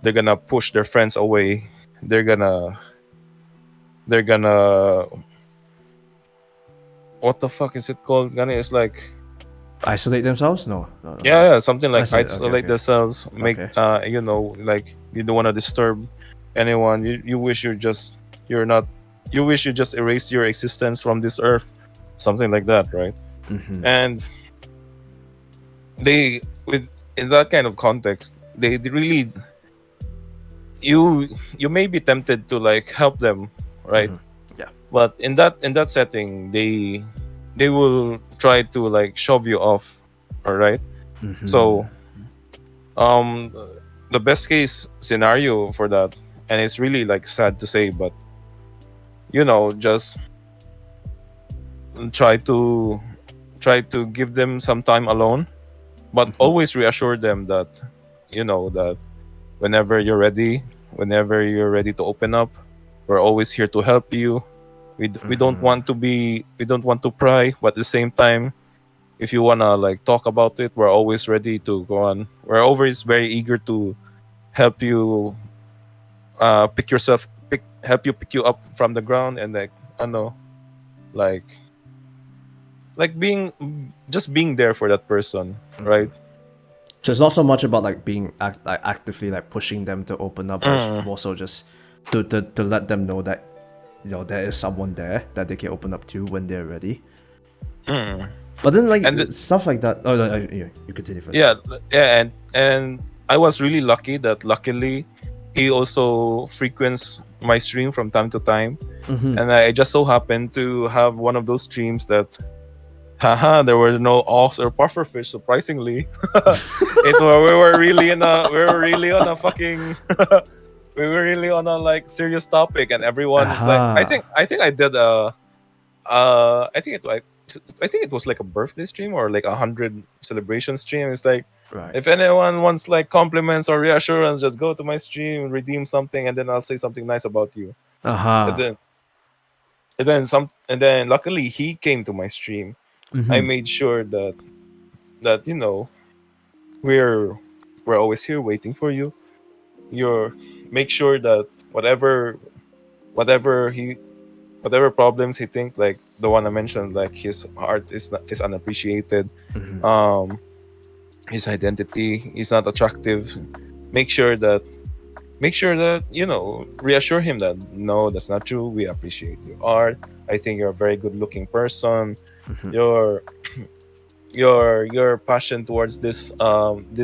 they're gonna push their friends away. They're gonna what the fuck is it called? Gonna It's like, Isolate themselves? No. yeah, something like Isolate. isolate Okay. themselves, make Okay. like you don't want to disturb anyone. You wish you're not you wish you just erased your existence from this earth, something like that, right? And they with in that kind of context, they really, you may be tempted to like help them, right? Yeah. But in that setting, they will try to like shove you off, all right? So um the best case scenario for that, and it's really like sad to say, but just try to give them some time alone, but always reassure them that that whenever you're ready, to open up, we're always here to help you. We don't want to pry, but at the same time, if you wanna like talk about it, we're always ready to go on. We're always very eager to help you help you pick you up from the ground, and like I know, like being just being there for that person, right? So it's not so much about like being actively like pushing them to open up, but it's more so just to let them know that there is someone there that they can open up to when they're ready. But then like stuff like that. Oh no, you continue first. Yeah, and I was really lucky that luckily he also frequents my stream from time to time, and I just so happened to have one of those streams that, there were no auks or pufferfish. Surprisingly, we were really on a fucking we were really on a like serious topic, and everyone is like, I think I did I think it was like a birthday stream or like 100 celebration stream. It's like, if anyone wants like compliments or reassurance, just go to my stream, redeem something, and then I'll say something nice about you. And then luckily he came to my stream. I made sure that we're always here waiting for you. Make sure that whatever problems he think, like the one I mentioned, like his art is unappreciated, his identity is not attractive. Make sure that reassure him that no, that's not true. We appreciate your art. I think you're a very good looking person. Your passion towards this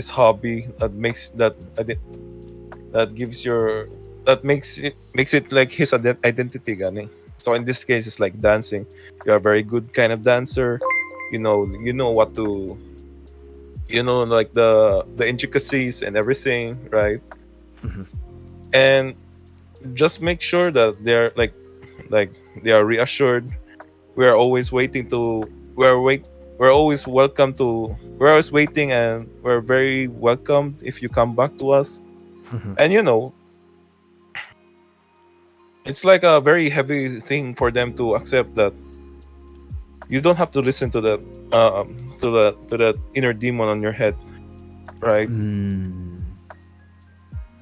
hobby that makes it like his identity, gani. So in this case, it's like dancing. You're a very good kind of dancer. You know what to, like the intricacies and everything, right? And just make sure that they're like they are reassured. We're always waiting to. We're always welcome to. We're always waiting, and we're very welcomed if you come back to us. And it's like a very heavy thing for them to accept that you don't have to listen to that inner demon on your head, right?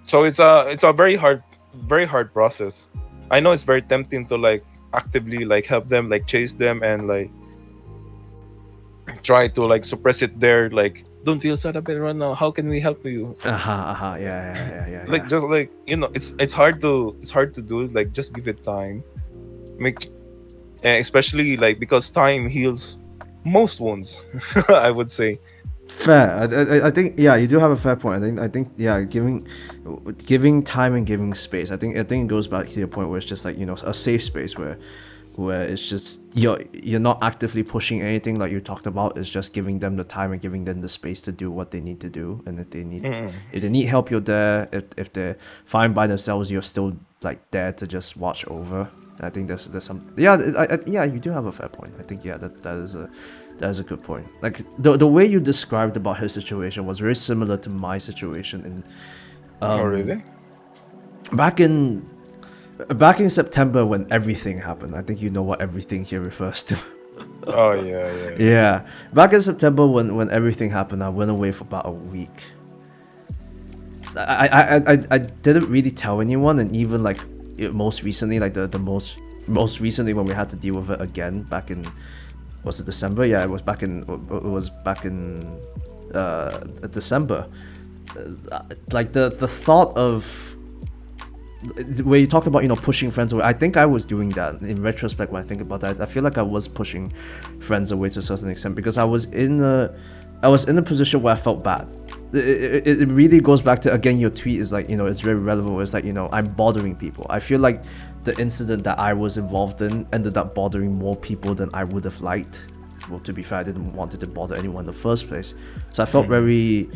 So it's a very hard process. I know it's very tempting to like actively like help them, like chase them, and like try to like suppress it there, like, don't feel sad about it right now, how can we help you? Yeah. Like just like it's hard to do it. Like just give it time, especially like because time heals most wounds. I would say. Fair. I think you do have a fair point. I think giving time and giving space. I think it goes back to your point where it's just like a safe space where it's just you're not actively pushing anything like you talked about. It's just giving them the time and giving them the space to do what they need to do. And if they need help, you're there. If they're fine by themselves, you're still like there to just watch over. I think there's some you do have a fair point. I think that is a good point. Like the way you described about his situation was very similar to my situation in oh really? Back in September when everything happened. I think you know what everything here refers to. Oh yeah. Yeah. Back in September when everything happened, I went away for about a week. I didn't really tell anyone, and even like most recently, like the most recently when we had to deal with it again back in, was it December? Yeah, it was back in December. Like the thought of where you talked about pushing friends away. I think I was doing that in retrospect. When I think about that, I feel like I was pushing friends away to a certain extent because I was in a position where I felt bad. It really goes back to, again, your tweet is like, it's very relevant where it's like, I'm bothering people. I feel like the incident that I was involved in ended up bothering more people than I would have liked. Well, to be fair, I didn't want it to bother anyone in the first place. So I felt very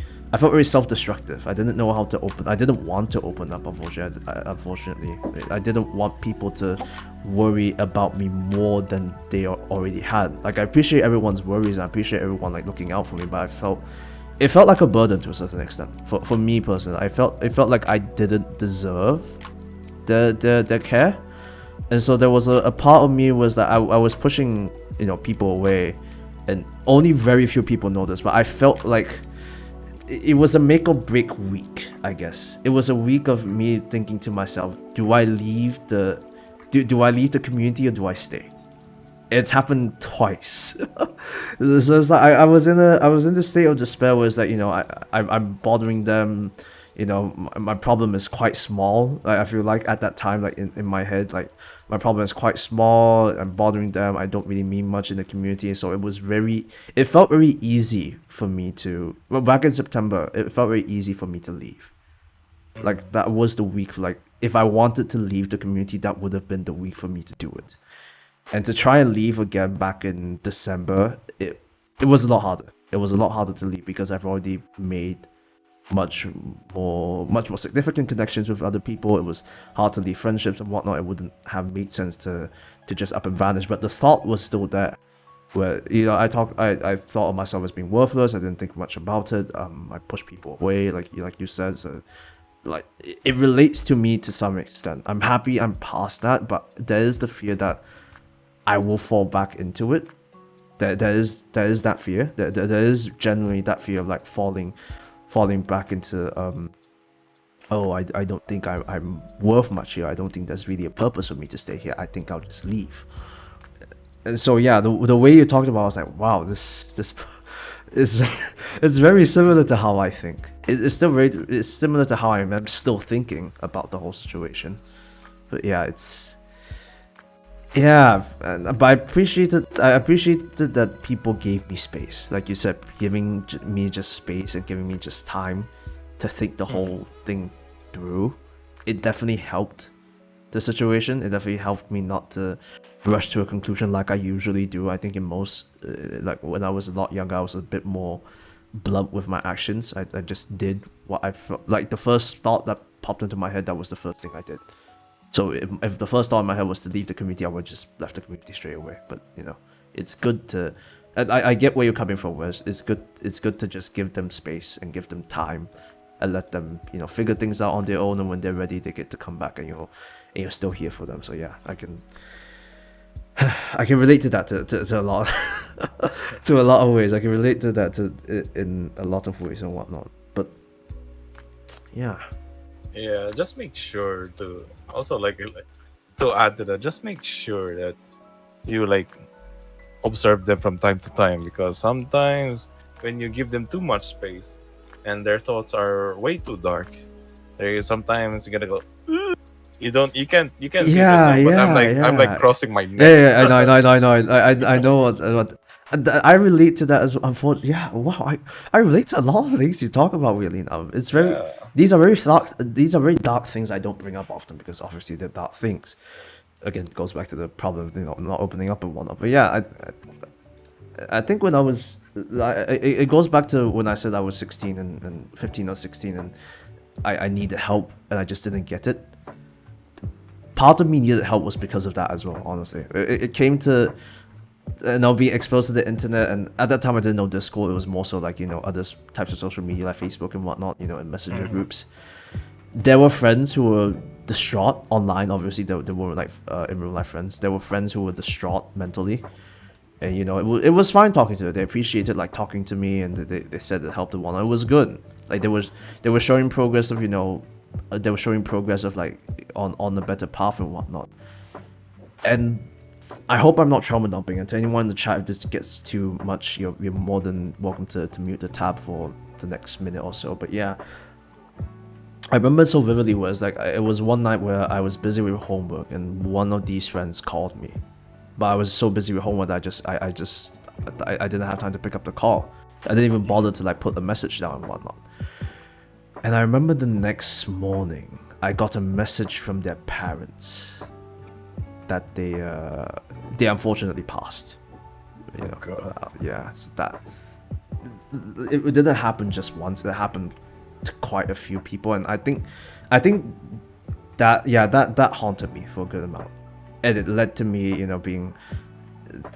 self-destructive. I didn't know how to open. I didn't want to open up, unfortunately. I didn't want people to worry about me more than they already had. Like, I appreciate everyone's worries. I appreciate everyone like looking out for me, but it felt like a burden to a certain extent. For me personally, it felt like I didn't deserve their care. And so there was a part of me was that I was pushing people away and only very few people know this, but I felt like it was a make or break week, I guess. It was a week of me thinking to myself, do I leave the community or do I stay? It's happened twice. So it's like I was in the state of despair where it's like, I'm bothering them. My problem is quite small. Like, I feel like at that time, like in my head, like my problem is quite small. I'm bothering them. I don't really mean much in the community. So it felt very easy for me to, well, back in September, it felt very easy for me to leave. Like that was the week, like if I wanted to leave the community, that would have been the week for me to do it. And to try and leave again back in December, it was a lot harder. It was a lot harder to leave because I've already made much more significant connections with other people. It was hard to leave friendships and whatnot. It wouldn't have made sense to just up and vanish. But the thought was still there, where I thought of myself as being worthless. I didn't think much about it. I pushed people away, like you said. So like it relates to me to some extent. I'm happy I'm past that, but there is the fear that I will fall back into it. There is that fear. There is generally that fear of like falling back into I don't think I'm worth much here. I don't think there's really a purpose for me to stay here. I think I'll just leave. And so yeah, the way you talked about, I was like, wow, this is it's very similar to how I think. It's similar to how I'm still thinking about the whole situation. But yeah, but I appreciated that people gave me space, like you said, giving me just space and giving me just time to think the whole thing through. It definitely helped the situation. It definitely helped me not to rush to a conclusion like I usually do. I think in most, like when I was a lot younger, I was a bit more blunt with my actions. I just did what I felt like. The first thought that popped into my head, that was the first thing I did. So if the first thought in my head was to leave the community, I would just left the community straight away. But it's good to, and I get where you're coming from. Where it's good to just give them space and give them time, and let them figure things out on their own. And when they're ready, they get to come back, and you're still here for them. So yeah, I can relate to that to a lot to a lot of ways. I can relate to that in a lot of ways and whatnot. But yeah. Yeah, just make sure to also like to add to that, just make sure that you like observe them from time to time, because sometimes when you give them too much space and their thoughts are way too dark, they sometimes you gotta go. You can't see them, but I'm like crossing my neck. Yeah, I know. I know what I relate to that as well. Unfortunately, yeah. Wow, I relate to a lot of things you talk about, really. It's very these are very dark things I don't bring up often because obviously they're dark things. Again, it goes back to the problem of not opening up and whatnot. But yeah, I think when I was it goes back to when I said I was 16 and 15 or 16 and I needed help and I just didn't get it. Part of me needed help was because of that as well, honestly. It came to, and I'll be exposed to the internet, and at that time I didn't know Discord. It was more so like, other types of social media like Facebook and whatnot, in messenger groups. There were friends who were distraught online. Obviously, they weren't like in real life friends. There were friends who were distraught mentally. And, it was fine talking to them. They appreciated like talking to me, and they said it helped them. It was good. Like they were showing progress of, they were showing progress of like on the better path and whatnot. And I hope I'm not trauma dumping. And to anyone in the chat, if this gets too much, you're more than welcome to mute the tab for the next minute or so. But yeah, I remember so vividly was like it was one night where I was busy with homework and one of these friends called me, but I was so busy with homework that I didn't have time to pick up the call. I didn't even bother to like put the message down and whatnot. And I remember the next morning, I got a message from their parents that they unfortunately passed. So that it didn't happen just once. It happened to quite a few people, and I think that haunted me for a good amount, and it led to me, being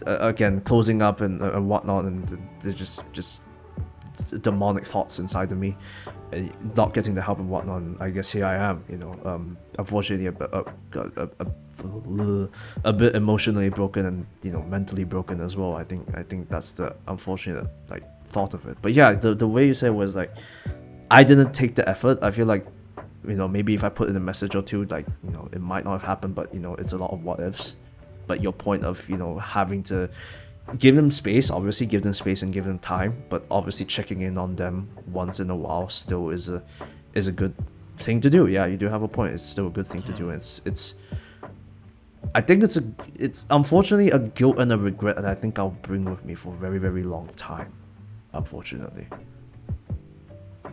again closing up and whatnot, and they just demonic thoughts inside of me, not getting the help and whatnot. And I guess here I am, unfortunately a bit emotionally broken and mentally broken as well. I think that's the unfortunate like thought of it. But yeah, the way you said was like, I didn't take the effort. I feel like, maybe if I put in a message or two, like, it might not have happened, but it's a lot of what ifs. But your point of, having to give them space, obviously give them space and give them time, but obviously checking in on them once in a while still is a good thing to do. Yeah, you do have a point. It's still a good thing to do. It's I think it's unfortunately a guilt and a regret that I think I'll bring with me for a very, very long time. Unfortunately.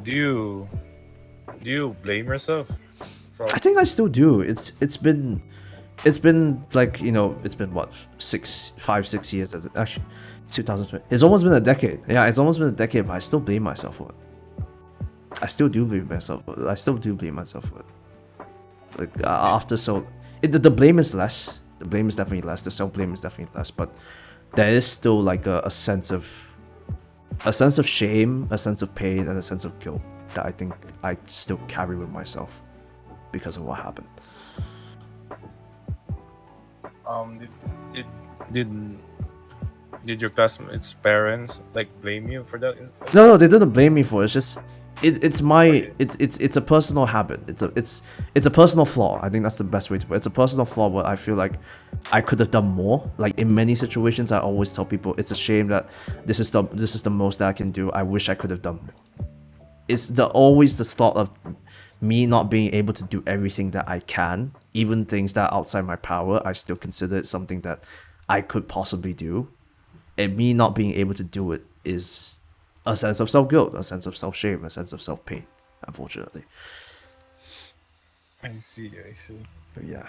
Do you blame yourself? I think I still do. It's been like, it's been what, 5-6 years. Actually, 2020. It's almost been a decade. Yeah, it's almost been a decade, but I still blame myself for it. I still do blame myself for it. Like, after so, the blame is less. The blame is definitely less. The self-blame is definitely less. But there is still like a sense of shame, a sense of pain, and a sense of guilt that I think I still carry with myself because of what happened. Did your classmates' parents like blame you for that? No, they didn't blame me for it. It's just it's a personal habit. It's a personal flaw. I think that's the best way to put it. It's a personal flaw, but I feel like I could have done more. Like in many situations, I always tell people it's a shame that this is the most that I can do. I wish I could have done more. It's always the thought of me not being able to do everything that I can, even things that are outside my power. I still consider it something that I could possibly do, and me not being able to do it is a sense of self-guilt, a sense of self-shame, a sense of self-pain, unfortunately. I see. But yeah,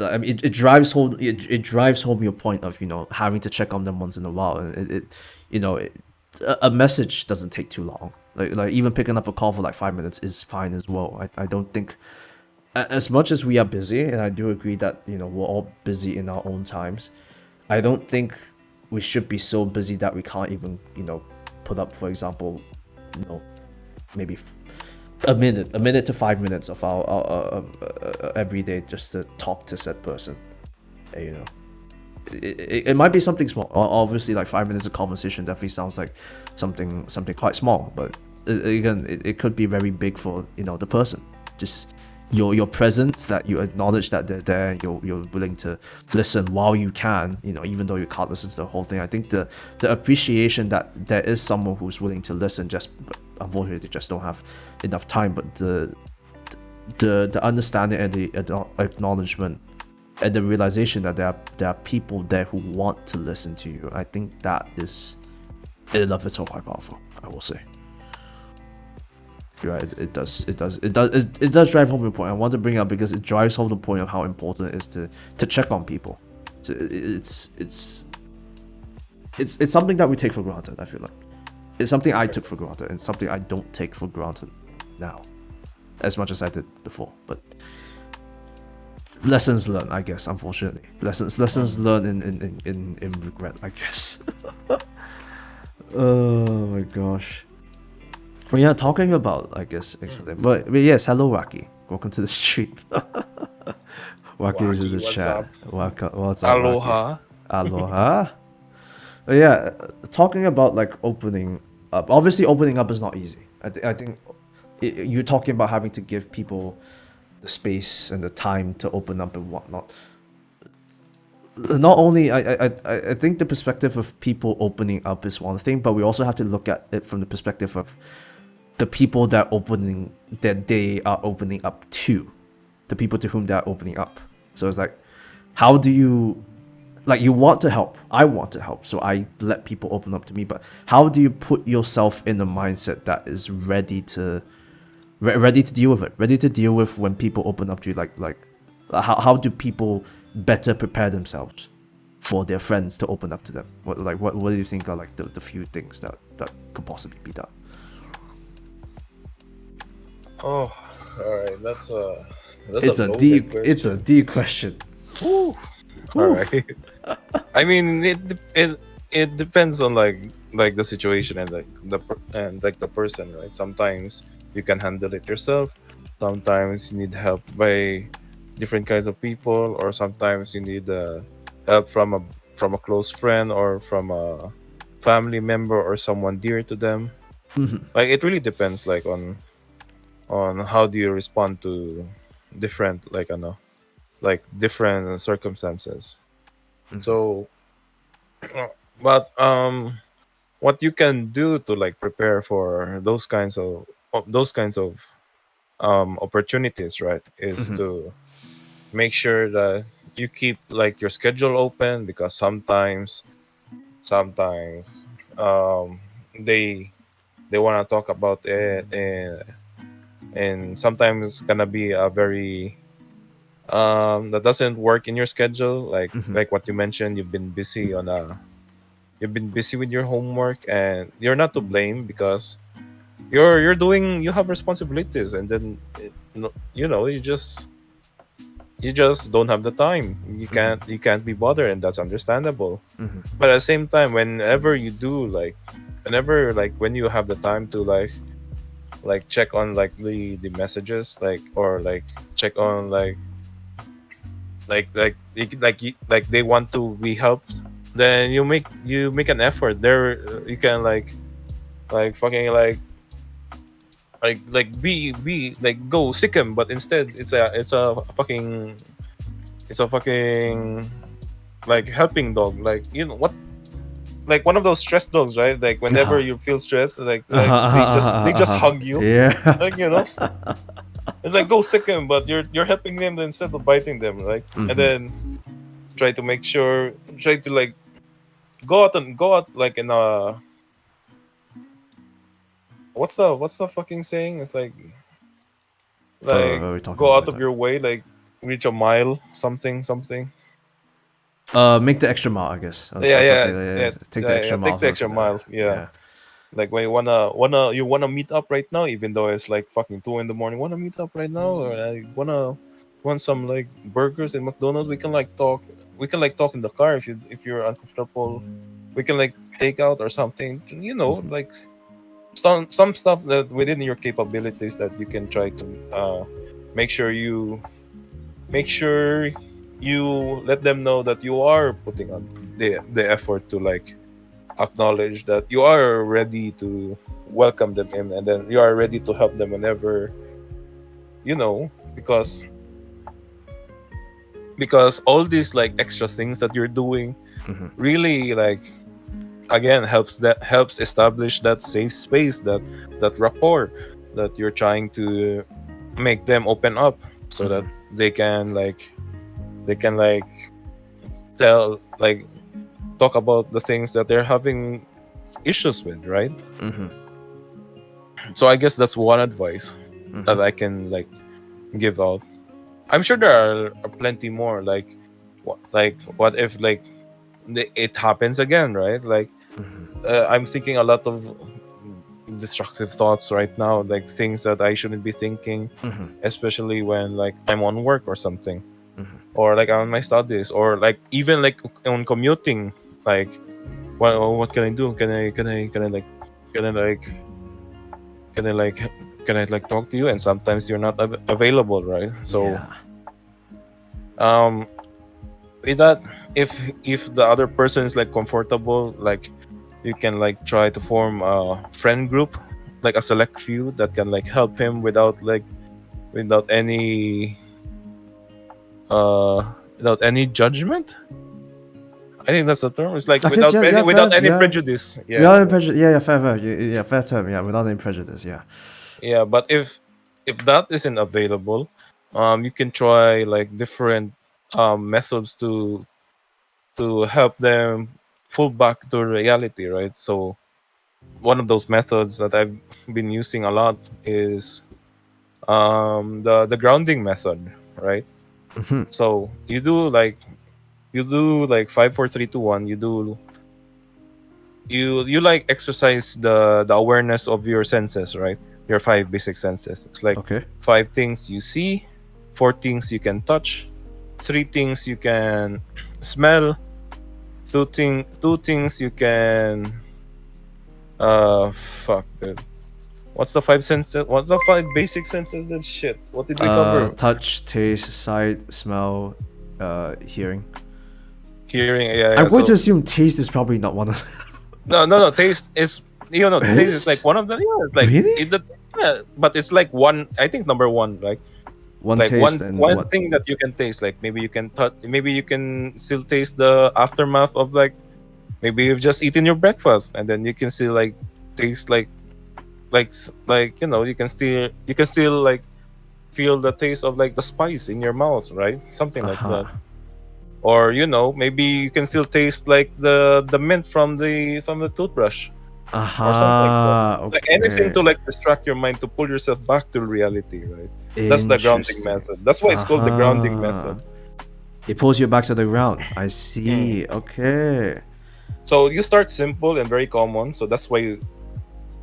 I mean, it drives home your point of having to check on them once in a while, and a message doesn't take too long. Like even picking up a call for like 5 minutes is fine as well. I don't think, as much as we are busy, and I do agree that we're all busy in our own times, I don't think we should be so busy that we can't even put up, for example, maybe a minute to 5 minutes of our every day just to talk to said person. It might be something small. Obviously, like 5 minutes of conversation definitely sounds like something quite small, but again, it could be very big for the person. Just your presence, that you acknowledge that they're there, you're willing to listen while you can, even though you can't listen to the whole thing. I think the appreciation that there is someone who's willing to listen, just unfortunately they just don't have enough time, but the understanding and the acknowledgement and the realization that there are people there who want to listen to you, I think that is in and of itself quite powerful, I will say. Right, it does drive home the point. I want to bring up because it drives home the point of how important it is to check on people. So it's something that we take for granted. I feel like it's something I took for granted, and something I don't take for granted now, as much as I did before. But lessons learned, I guess. Unfortunately, lessons learned in regret, I guess. Oh my gosh. But yeah, talking about, I guess, but yes, hello Waki. Welcome to the stream. Waki is in the what's chat. up? What's up? Aloha. Waki? Aloha. But yeah, talking about like opening up. Obviously, opening up is not easy. I think you're talking about having to give people the space and the time to open up and whatnot. Not only I think the perspective of people opening up is one thing, but we also have to look at it from the perspective of the people that they are opening up to, the people to whom they are opening up. So it's like, how do you, like, you want to help, I want to help, so I let people open up to me, but how do you put yourself in a mindset that is ready to deal with it, ready to deal with when people open up to you? Like how do people better prepare themselves for their friends to open up to them? What do you think are like the few things that could possibly be done? Oh, all right. That's it's a deep question. All right. I mean, it depends on like like the situation and like the person, right? Sometimes you can handle it yourself. Sometimes you need help by different kinds of people, or sometimes you need help from a close friend or from a family member or someone dear to them. Like it really depends, like on how do you respond to different, like I know, like different circumstances. So, but what you can do to like prepare for those kinds of opportunities, right, is to make sure that you keep like your schedule open, because sometimes they want to talk about it, and sometimes it's gonna be a very that doesn't work in your schedule, like what you mentioned. You've been busy with your homework, and you're not to blame, because you have responsibilities, and then you just don't have the time. You can't be bothered, and that's understandable. But at the same time, when you have the time to like check on like the messages, like, or like check on like they want to be helped, then you make an effort there. You can like fucking be like go sick him, but instead it's a fucking like helping dog, like what, like one of those stress dogs, right? Like whenever Uh-huh. you feel stressed, like Uh-huh, like they uh-huh, just they uh-huh, just uh-huh. hug you, Yeah. like it's like go sick him, but you're helping them instead of biting them, like. And then try to like go out like in a, what's the fucking saying? It's like What are we talking go about? out of your way, like reach a mile, something. Make the extra mile, I guess, Yeah, or yeah, something. yeah, Take the yeah, extra yeah. mile Take the for extra the. mile. Yeah. Yeah. Like when you wanna meet up right now, even though it's like fucking 2 in the morning. Wanna meet up right now, or I want some like burgers at McDonald's. We can like talk. We can like talk in the car if you're uncomfortable. We can like take out or something. Like some stuff that within your capabilities that you can try to make sure you make sure you let them know that you are putting on the effort to like acknowledge that you are ready to welcome them in, and then you are ready to help them whenever, because all these like extra things that you're doing really like, again, helps establish that safe space, that rapport, that you're trying to make them open up, so that they can like tell, like, talk about the things that they're having issues with, right? So I guess that's one advice that I can like give out. I'm sure there are plenty more, what if like it happens again, right? Like I'm thinking a lot of destructive thoughts right now, like things that I shouldn't be thinking, especially when like I'm on work or something, or like on my studies, or like even like on commuting. Like, what can I do? Can I like can I like can I like talk to you? And sometimes you're not available, right? So Yeah. um with that, if the other person is like comfortable, like you can like try to form a friend group, like a select few that can like help him uh without any judgment. I think that's the term. It's like I guess yeah, yeah, without fair, any yeah. prejudice. Yeah, Without any prejudice, yeah, yeah, fair, fair, yeah, yeah, fair term, yeah, without any prejudice, yeah. yeah. But if that isn't available, you can try like different methods to help them pull back to reality, right? So one of those methods that I've been using a lot is the grounding method, right? So you do like 5 4 3 2 1. You like exercise the awareness of your senses, right? Your five basic senses. It's like Okay. five things you see, four things you can touch, three things you can smell, two things you can Fuck, dude. What's the five senses? What's the five basic senses? That shit. What did we cover? Touch, taste, sight, smell, hearing. Hearing. Yeah, I'm yeah. going to So assume taste is probably not one of. no. Taste is taste is Is? like one of the it's like Really? yeah, but it's like one. I think number one, One like taste and one what? thing that you can taste. Like maybe you can touch. Maybe you can still taste the aftermath of like maybe you've just eaten your breakfast and then you can still like taste you can still like feel the taste of like the spice in your mouth, right? Something like that. Or maybe you can still taste like the mint from the toothbrush or something like that. Like anything Okay. to like distract your mind to pull yourself back to reality, right? That's the grounding Interesting. method. That's why it's called the grounding method. It pulls you back to the ground. I Mm. see. Okay. So you start simple and very common. So that's why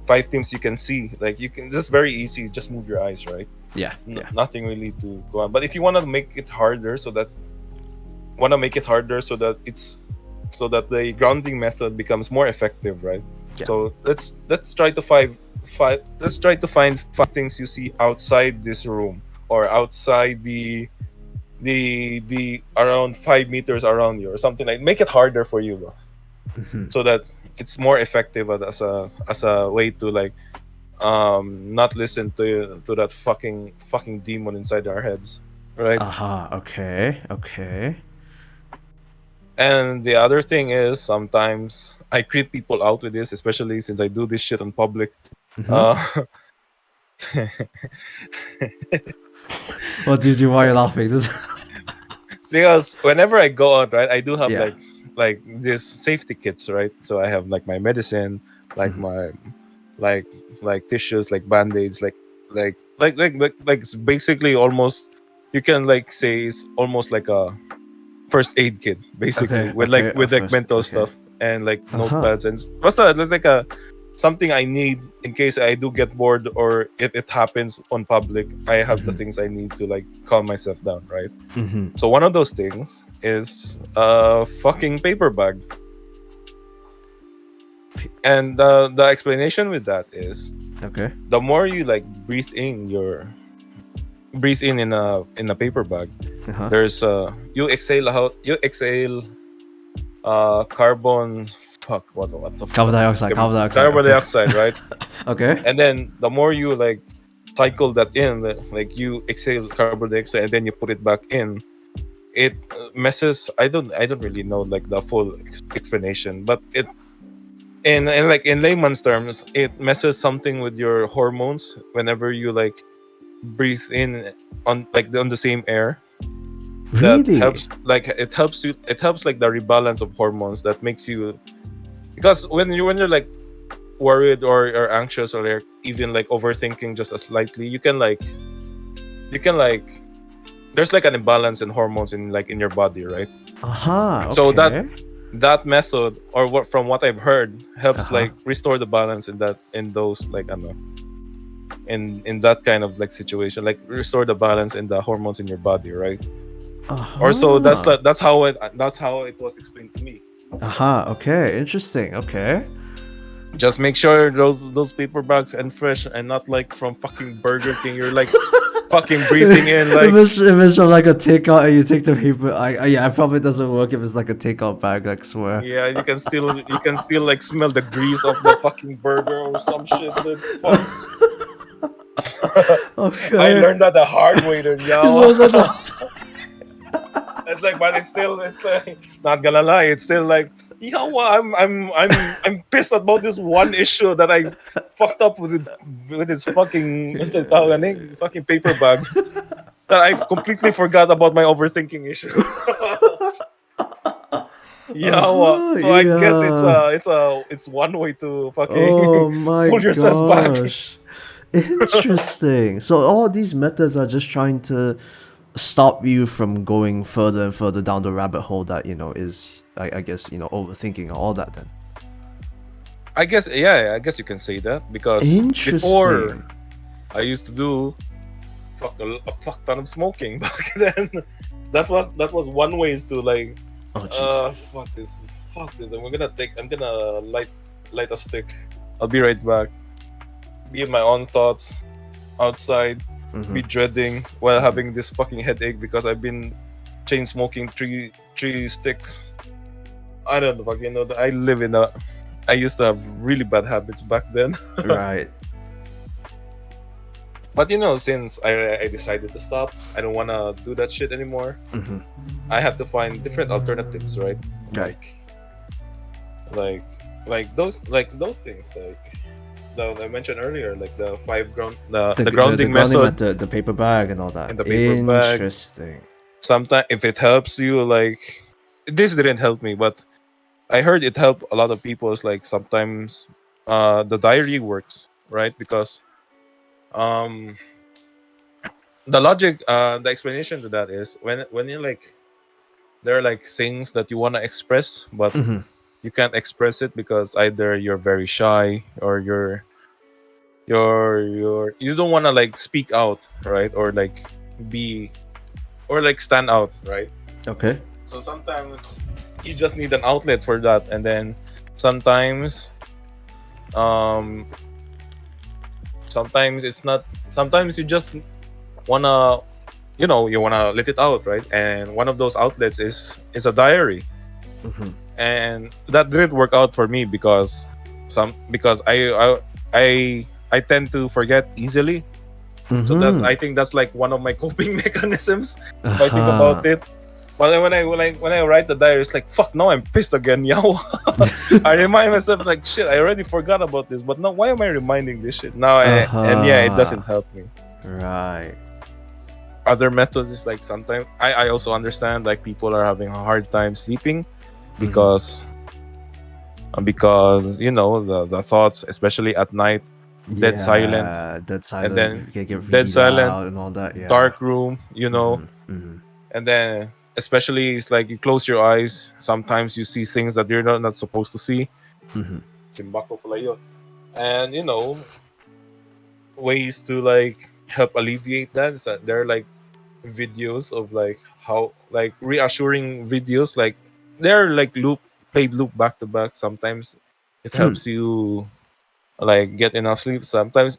five things you can see. Like you can, this is very easy. Just move your eyes, right? Yeah. Yeah. Nothing really to go on. But if you want to make it harder, so that the grounding method becomes more effective, right? Yeah. So let's try to find five things you see outside this room or outside the around 5 meters around you or something like. Make it harder for you, bro, Mhm. so that it's more effective as a way to like not listen to that fucking demon inside our heads, right? Aha. Okay. Okay. And the other thing is sometimes I creep people out with this, especially since I do this shit in public. Mhm. Uh, What did you? Why are you laughing? because whenever I go out, right, I do have Yeah. like these safety kits, right? So I have like my medicine, like Mhm. my like tissues, like band-aids, like it's basically almost, you can like say it's almost like a first aid kit, basically, Okay. with Okay. First. mental Okay. stuff and like Uh-huh. notepads and what's that? It's like a something I need in case I do get bored or if it happens on public. I have the Mhm. things I need to like calm myself down, right? Mhm. So one of those things is a fucking paper bag. And the explanation with that is Okay. the more you like breathe in a paper bag, Uh-huh. there's you exhale carbon, fuck, what the Carbon fuck is this dioxide. Carbon dioxide. carbon Okay. dioxide, right? Okay. And then the more you like cycle that in, like you exhale carbon dioxide and then you put it back in, it messes. I don't really know like the full explanation, but it in like in layman's terms, it messes something with your hormones whenever you like breathe in on the same air. That Really? helps, like it helps like the rebalance of hormones that makes you, because when you're like worried or anxious or like even like overthinking just a slightly, you can like there's like an imbalance in hormones in your body, right? Aha. So that Okay. that method, or from what I've heard, helps Uh-huh. like restore the balance in those like I don't know, in that kind of like situation, like restore the balance in the hormones in your body, right? Or so Aha. that's how it was explained to me. Aha. Okay. Interesting. Okay. Just make sure those paper bags and fresh and not like from fucking Burger King. You're like fucking breathing in like, If it's from like a takeout and you take the paper, yeah, it probably doesn't work if it's like a takeout bag. Like swear. yeah, you can still like smell the grease of the fucking burger or some shit, dude. Fuck. I Okay. learned that the hard way, dude. No, Yo. no, no. It's like, but it's like, not gonna lie, it's still like, what? I'm pissed about this one issue that I fucked up with this fucking what's it tawag ani? Fucking paper bag that I completely forgot about my overthinking issue. So I guess Yeah. it's one way to fucking Oh my pull yourself back. gosh. Interesting. So all these methods are just trying to stop you from going further and further down the rabbit hole that, is, I guess, overthinking all that then. I guess, yeah, I guess you can say that, because before Interesting. I used to do a fuck ton of smoking back then. That was one way is to like, Oh jeez. fuck this, I'm gonna light a stick. I'll be right back. Be in my own thoughts outside. Be dreading while having this fucking headache because I've been chain smoking three sticks. I don't fucking know. I live in a. I used to have really bad habits back then. Right. But since I decided to stop, I don't want to do that shit anymore. I have to find different alternatives, right? Right. Like those things that I mentioned earlier, like the grounding method, the paper bag and all that. and the paper bag. Interesting. Sometimes if it helps you, like this didn't help me, but I heard it helped a lot of people. It's like sometimes the diary works, right? Because um the logic, the explanation to that is when you're like there are like things that you want to express, but you can't express it because either you're very shy or you don't want to like speak out, right? Or like be or like stand out, right? Okay. So sometimes you just need an outlet for that, and then sometimes um sometimes it's not. Sometimes you just wanna you wanna let it out, right? And one of those outlets is a diary. And that didn't work out for me because I tend to forget easily. So I think that's like one of my coping mechanisms if I think about it. But then when I write the diary, it's like fuck. Now I'm pissed again, yo. I remind myself like shit. I already forgot about this, but now why am I reminding this shit now? And yeah, it doesn't help me. Right. Other methods is like sometimes I also understand like people are having a hard time sleeping because the thoughts, especially at night, dead silent, and then you can get dead really silent, loud and all that. Yeah. dark room, and then especially it's like you close your eyes. Sometimes you see things that you're not supposed to see. Simbako pala yun. And ways to like help alleviate that is that there are like videos of like how like reassuring videos, like they're like played loop back to back. Sometimes it helps you like get enough sleep. Sometimes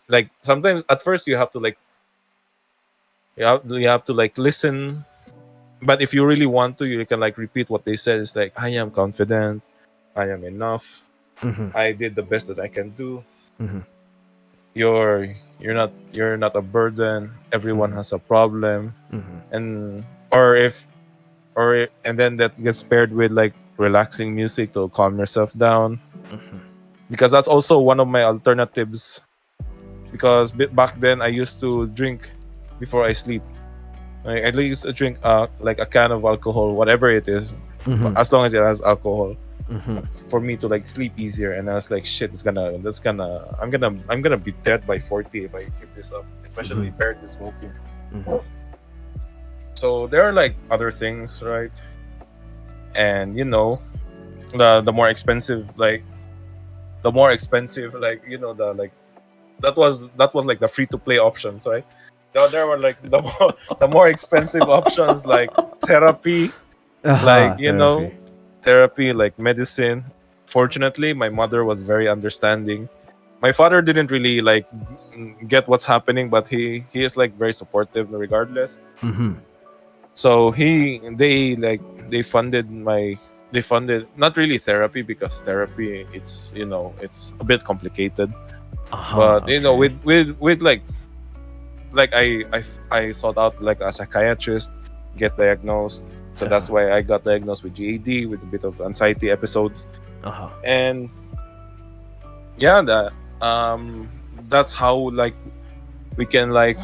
at first you have to like you have to like listen, but if you really want to, you can like repeat what they said. It's like, I am confident, I am enough, I did the best that I can do. You're not a burden. Everyone has a problem. And and then that gets paired with like relaxing music to calm yourself down, because that's also one of my alternatives. Because back then I used to drink before I sleep. I used to drink like a can of alcohol, whatever it is, as long as it has alcohol, for me to like sleep easier. And I was like, shit, I'm gonna be dead by 40 if I keep this up, especially paired with smoking. So there are like other things, right? And the more expensive, like the like that was like the free to play options, right? There were like the more expensive options, like therapy, like therapy, like medicine. Fortunately, my mother was very understanding. My father didn't really like get what's happening, but he is like very supportive regardless. So they funded not really therapy, because therapy it's a bit complicated. But with like I sought out like a psychiatrist, get diagnosed. So that's why I got diagnosed with GAD with a bit of anxiety episodes. And yeah, that's how like we can like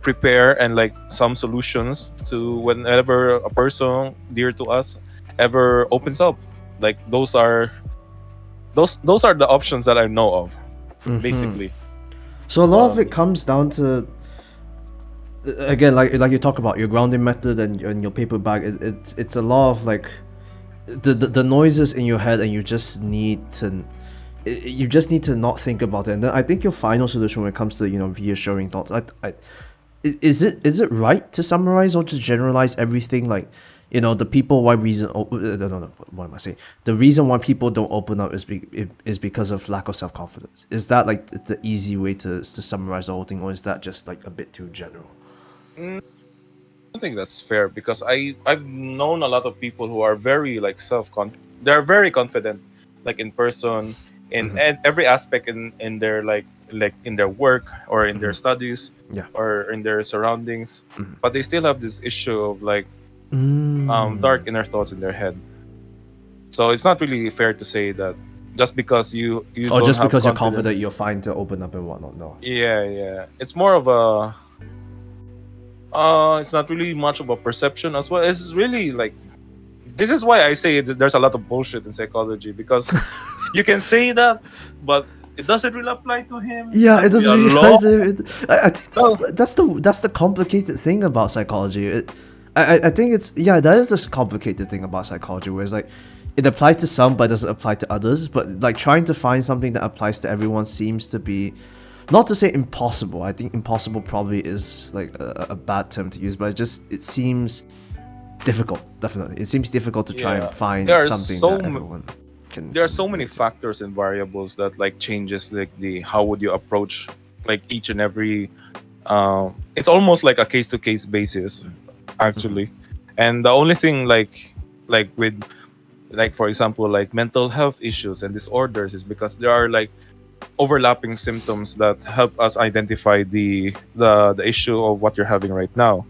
prepare and like some solutions to whenever a person dear to us ever opens up. Like those are the options that I know of, basically. So a lot of it comes down to, again, like you talk about your grounding method and your paper bag. It's a lot of like the noises in your head, and you just need to not think about it. And then I think your final solution when it comes to reassuring thoughts, is it right to summarize or just generalize everything? Like you know, the people why reason no, what am I saying? The reason why people don't open up is because of lack of self-confidence. Is that like the easy way to summarize the whole thing, or is that just like a bit too general? Mm, I think that's fair because I've known a lot of people who are very like they're very confident, like in person, in Mhm. and every aspect in their like in their work or in their Mhm. studies Yeah. or in their surroundings, Mhm. but they still have this issue of like Mm. dark inner thoughts in their head. So it's not really fair to say that just because you Or don't just have because you're confident, confidence. you're fine to open up and whatnot. No. Yeah. It's more of a it's not really much of a perception as well. It's really like this is why I say there's a lot of bullshit in psychology because you can say that, but it doesn't really apply to him. Yeah, it That would be doesn't a really law. I think No. that's the complicated thing about psychology. I think it's yeah, that is the complicated thing about psychology, where it's like it applies to some but it doesn't apply to others. But like trying to find something that applies to everyone seems to be, not to say impossible. I think impossible probably is like a bad term to use, but it seems difficult. Definitely, it seems difficult to try and Yeah, find something that everyone there are can so many relate to. factors and variables that like changes like the how would you approach like each and every. It's almost like a case to case basis, Mhm. actually, and the only thing like with like for example like mental health issues and disorders is because there are like overlapping symptoms that help us identify the issue of what you're having right now.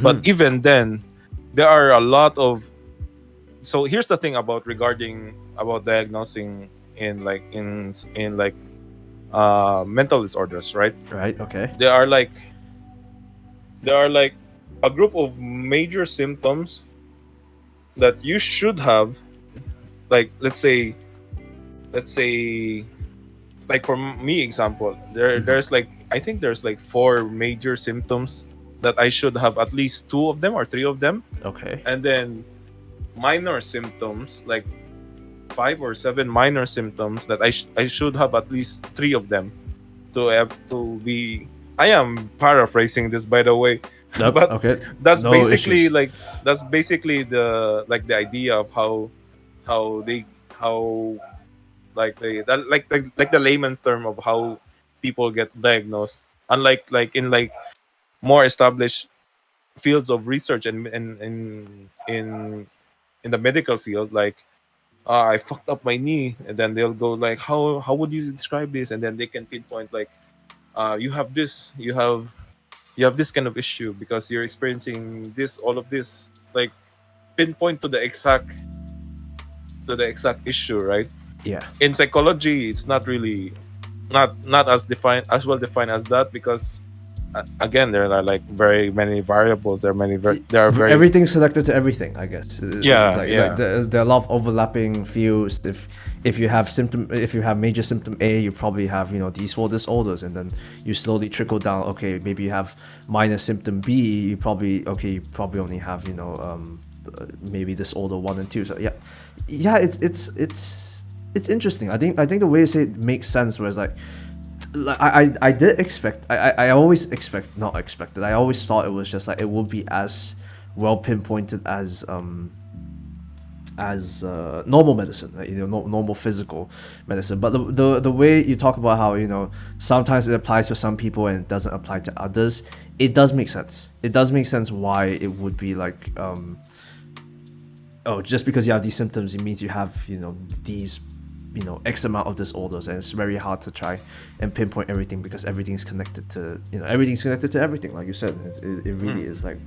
But Mhm. even then, there are a lot of so here's the thing about regarding about diagnosing in like mental disorders, right? Right. Okay. There are like there are like a group of major symptoms that you should have, like let's say like for me example, Mhm. there's like I think there's like four major symptoms that I should have at least two of them or three of them, Okay. and then minor symptoms like five or seven minor symptoms that I should have at least three of them to have to be. I am paraphrasing this by the way, Nope. but Okay. that's No basically issues. like that's basically the idea of how they how like like the layman's term of how people get diagnosed. Unlike like in like more established fields of research and in the medical field, like I fucked up my knee, and then they'll go like, how would you describe this? And then they can pinpoint like, you have this, you have this kind of issue because you're experiencing this, all of this, like pinpoint to the exact issue, right? Yeah. In psychology, it's not really not as defined as well defined as that because again there are like very many variables. There are there are very Everything's connected to everything, I guess. It's yeah like yeah there are a lot of overlapping fields. If you have if you have major symptom A, you probably have, you know, these four disorders, and then you slowly trickle down. Okay, maybe you have minor symptom B. You probably only have, you know, maybe disorder 1 and 2. So yeah, yeah, it's interesting. I think the way you say it makes sense. Whereas like I did expect, I always expect, not expected, I always thought it was just like it would be as well pinpointed as normal medicine, right? You know, normal physical medicine. But the way you talk about how, you know, sometimes it applies to some people and it doesn't apply to others, it does make sense. It does make sense why it would be like oh, just because you have these symptoms, it means you have, you know, these, you know, X amount of disorders, and it's very hard to try and pinpoint everything because everything's connected to, you know, everything's connected to everything, like you said. It really is like,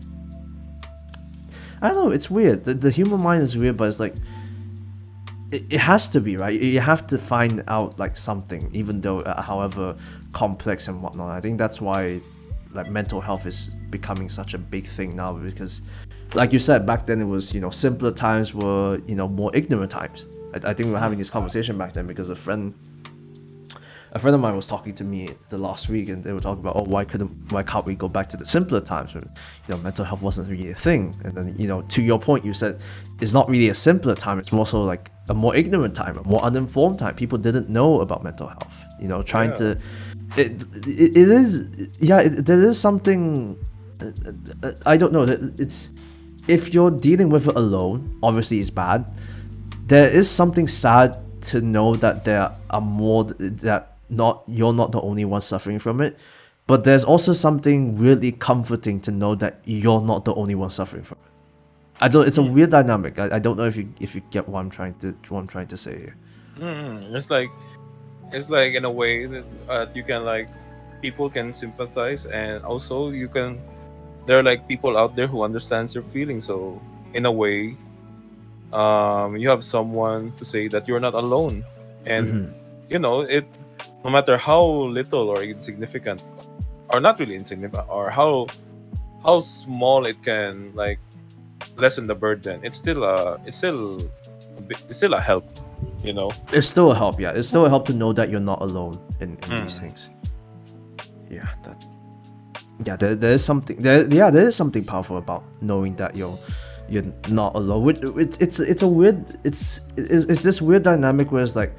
I don't know, it's weird. The human mind is weird, but it's like it has to be, right? You have to find out like something, even though however complex and whatnot. I think that's why like mental health is becoming such a big thing now, because like you said, back then it was, you know, simpler times were, you know, more ignorant times. I think we were having this conversation back then because a friend of mine was talking to me the last week, and they were talking about, oh, why can't we go back to the simpler times when, you know, mental health wasn't really a thing. And then, you know, to your point, you said it's not really a simpler time, it's more so like a more ignorant time, a more uninformed time. People didn't know about mental health, you know, trying yeah. to it is, yeah, there is something, I don't know, if you're dealing with it alone, obviously it's bad. There is something sad to know that there are more that not you're not the only one suffering from it, but there's also something really comforting to know that you're not the only one suffering from it. I don't. It's a weird dynamic. I don't know if you get what I'm trying to say here. It's like in a way that you can like people can sympathize, and also you can there are like people out there who understands your feelings. So in a way, you have someone to say that you're not alone, and it no matter how little or insignificant, or not really insignificant, or how small it can like lessen the burden, it's still a help, you know. It's still a help, yeah. It's still a help to know that you're not alone in these things. Yeah, there is something there is something powerful about knowing that you're not alone. It's a weird it's this weird dynamic where it's like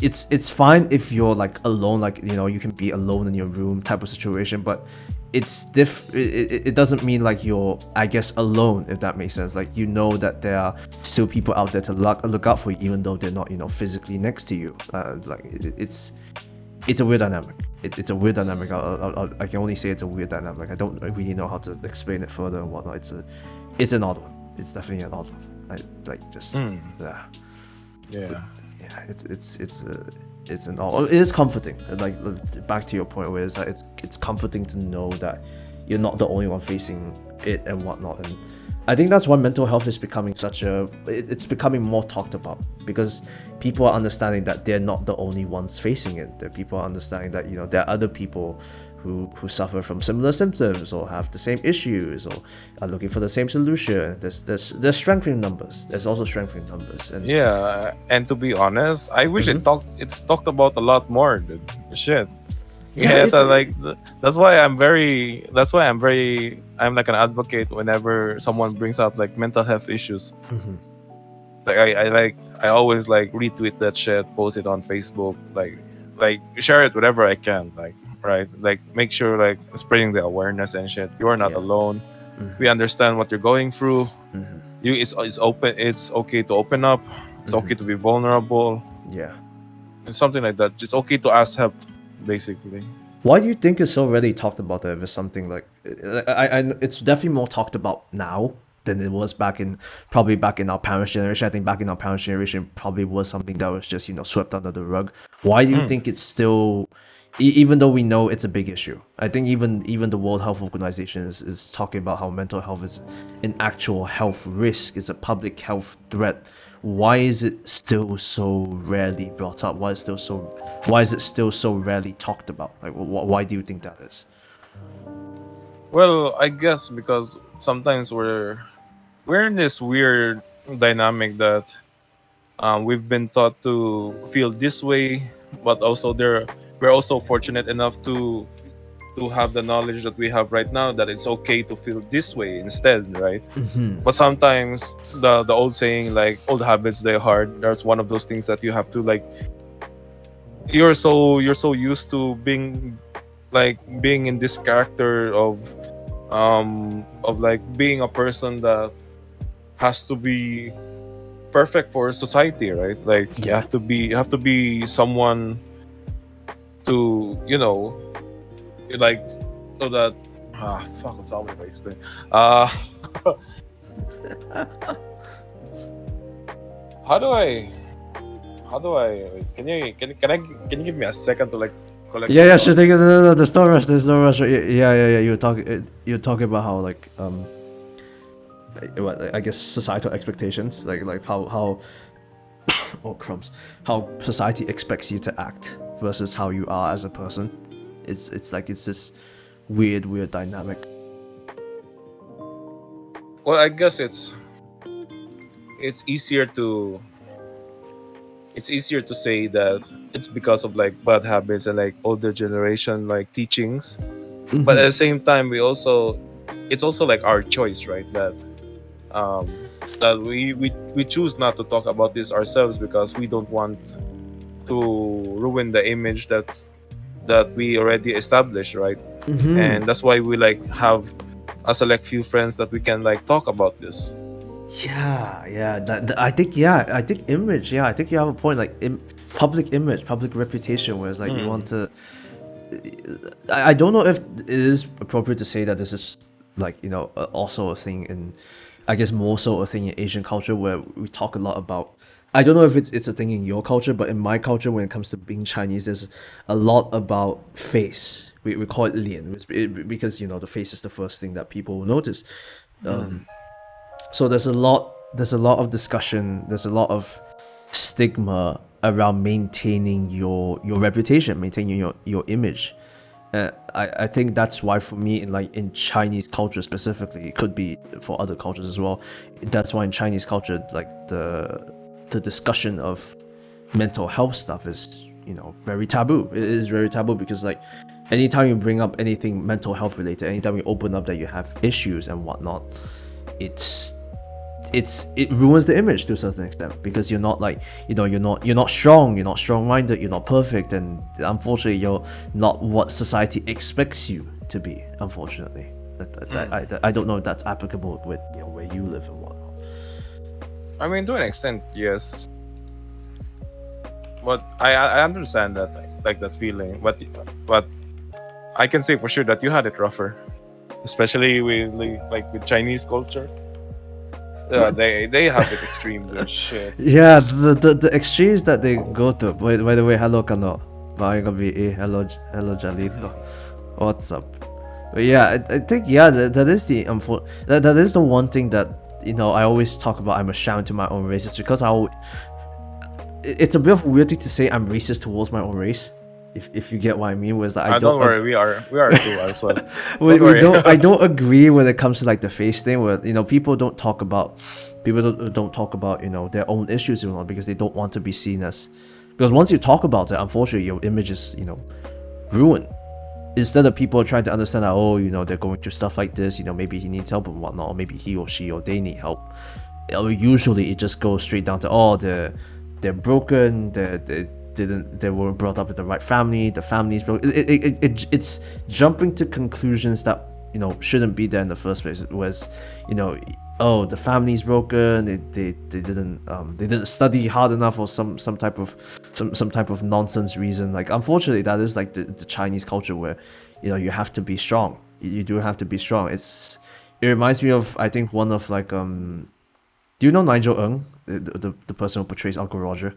it's fine if you're like alone, like you can be alone in your room type of situation, but it doesn't mean like you're, I guess, alone, if that makes sense. Like, that there are still people out there to look out for you, even though they're not physically next to you. It's a weird dynamic. It's a weird dynamic. I can only say it's a weird dynamic. I don't really know how to explain it further and whatnot. It's an odd one. It's definitely an odd one. Yeah. Yeah. Yeah, it's an all. It is comforting. Like, back to your point, where it's like it's comforting to know that you're not the only one facing it and whatnot. And I think that's why mental health is becoming it's becoming more talked about, because people are understanding that they're not the only ones facing it. That people are understanding that there are other people who suffer from similar symptoms or have the same issues or are looking for the same solution. There's strength in numbers. There's also strength in numbers. And yeah, and to be honest, I wish it's talked about a lot more, dude. Shit. Yeah, that's why I'm like an advocate whenever someone brings up like mental health issues. Like I always like retweet that shit, post it on Facebook, like share it whatever I can, like, right, like make sure like spreading the awareness and shit. You are not alone. We understand what you're going through. It's okay to open up. It's okay to be vulnerable. Yeah, and something like that. It's okay to ask help, basically. Why do you think it's so rarely talked about? That if it's something like, it's definitely more talked about now than it was back in our parents' generation. I think back in our parents' generation probably was something that was just swept under the rug. Why do you think it's still, even though we know it's a big issue? I think even the World Health Organization is talking about how mental health is an actual health risk, it's a public health threat. Why is it still so rarely brought up? Why is it still so rarely talked about? Like, why do you think that is? Well, I guess because sometimes we're in this weird dynamic that we've been taught to feel this way, but also we're also fortunate enough to have the knowledge that we have right now that it's okay to feel this way instead, right? But sometimes the old saying, like, old habits die hard. That's one of those things that you have to, like, you're so used to being in this character of like being a person that has to be perfect for society, right? Like, you have to be someone to like, so that fuck, it's always explain. How do I can you give me a second to like collect? Yeah, sure. No, there's no rush. There's no rush. Yeah. You're talking about how, like, I guess societal expectations, like how oh crumbs, how society expects you to act versus how you are as a person. It's this weird dynamic. Well, I guess it's easier to say that it's because of like bad habits and like older generation like teachings, but at the same time it's also like our choice, right? That that we choose not to talk about this ourselves because we don't want to ruin the image that we already established, right? And that's why we like have a select few friends that we can like talk about this. Yeah. I think I think image. Yeah, I think you have a point. Like public image, public reputation, where it's like you want to. I don't know if it is appropriate to say that this is like also a thing in, I guess more so a thing in Asian culture where we talk a lot about. I don't know if it's a thing in your culture, but in my culture, when it comes to being Chinese, there's a lot about face. We call it lian, because the face is the first thing that people will notice. So there's a lot of discussion, there's a lot of stigma around maintaining your reputation, maintaining your image. I think that's why for me in Chinese culture specifically, it could be for other cultures as well. That's why in Chinese culture, like the discussion of mental health stuff is very taboo. It is very taboo because like anytime you bring up anything mental health related, anytime you open up that you have issues and whatnot, it ruins the image to a certain extent because you're not like you're not strong-minded, you're not perfect, and unfortunately you're not what society expects you to be. Unfortunately, I don't know if that's applicable with where you live and whatnot. I mean, to an extent, yes. But I understand that like that feeling. But I can say for sure that you had it rougher, especially with with Chinese culture. Yeah, they have it extreme good shit. Yeah, the extremes that they go to. By the way, hello Kano. Hello Jalito. What's up? But yeah, I think that is the that is the one thing that I always talk about. I'm ashamed to my own race. It's because it's a bit of a weird thing to say I'm racist towards my own race. If you get what I mean, was that I don't worry, we are too as well. I don't agree when it comes to like the face thing, where people don't talk about their own issues because they don't want to be seen as, because once you talk about it, unfortunately your image is ruined. Instead of people trying to understand that they're going through stuff like this, maybe he needs help and whatnot, or maybe he or she or they need help, usually it just goes straight down to they're broken, they weren't brought up in the right family, the family's broken. It's jumping to conclusions that shouldn't be there in the first place. It was the family's broken, they didn't study hard enough, or some type of nonsense reason. Like unfortunately that is like the Chinese culture where you have to be strong. You do have to be strong. It reminds me of, I think, one of like do you know Nigel Ng, the person who portrays Uncle Roger?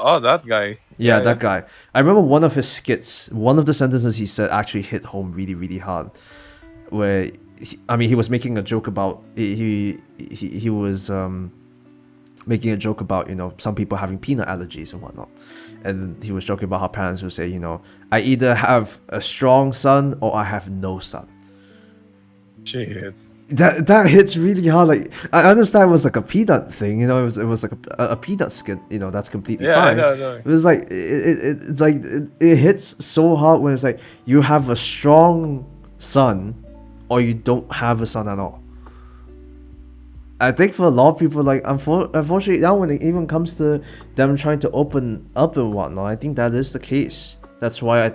Oh, that guy. Yeah, that guy. I remember one of his skits, one of the sentences he said actually hit home really, really hard. Where, he was making a joke about, he was making a joke about, some people having peanut allergies and whatnot. And he was joking about how parents would say, I either have a strong son or I have no son. Shit. That hits really hard. Like I understand it was like a peanut thing, it was like a peanut skit, that's completely fine. I know. It was like it hits so hard when it's like you have a strong son or you don't have a son at all. I think for a lot of people, like unfortunately now when it even comes to them trying to open up and whatnot, I think that is the case. That's why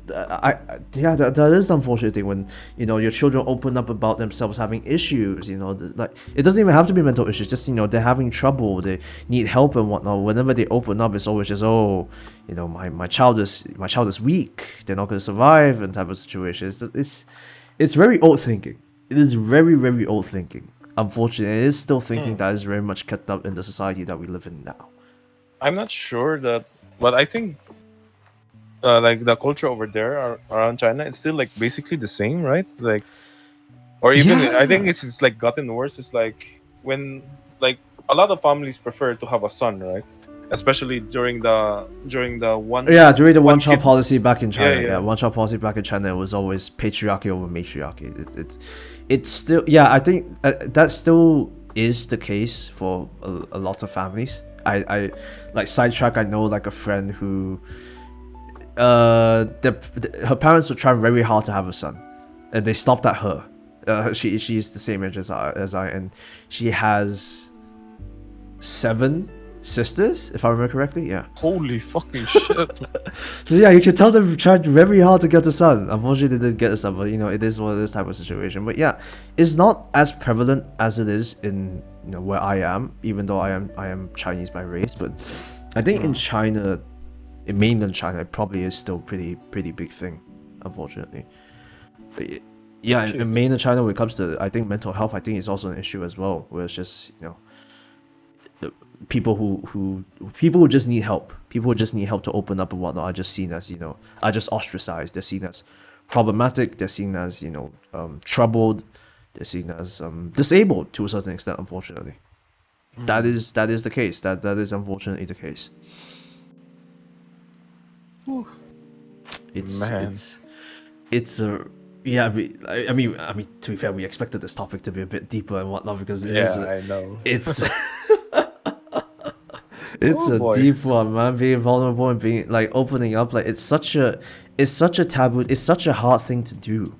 that is the unfortunate thing when your children open up about themselves having issues. Like it doesn't even have to be mental issues, just they're having trouble, they need help and whatnot. Whenever they open up, it's always just my child is weak, they're not going to survive, and type of situation. It's very old thinking. It is very, very old thinking. Unfortunately, it is still thinking that is very much kept up in the society that we live in now. I'm not sure that, but I think like the culture over there around China, it's still like basically the same, right? Like, or even I think it's like gotten worse. It's like when like a lot of families prefer to have a son, right? Especially during the one child kid policy back in China. Yeah. One child policy back in China, it was always patriarchy over matriarchy. It's still, I think that still is the case for a lot of families. I like sidetrack. I know like a friend who her parents were trying very hard to have a son, and they stopped at her. She's the same age as I, and she has 7 sisters, if I remember correctly. Yeah. Holy fucking shit. So yeah, you can tell them tried very hard to get the son. Unfortunately, they didn't get the son, but it is one of this type of situation. But yeah, it's not as prevalent as it is in where I am, even though I am Chinese by race. But I think in China, in mainland China, it probably is still pretty big thing, unfortunately. But yeah, in mainland China, when it comes to I think mental health, I think it's also an issue as well, where it's just people who just need help. People who just need help to open up and whatnot are just seen as are just ostracized. They're seen as problematic. They're seen as troubled. They're seen as disabled to a certain extent. Unfortunately, that is the case. That is unfortunately the case. Whew. Man. It's a yeah. I mean, to be fair, we expected this topic to be a bit deeper and whatnot because I know. It's it's a deep one, man. Being vulnerable and being opening up, it's such a taboo. It's such a hard thing to do.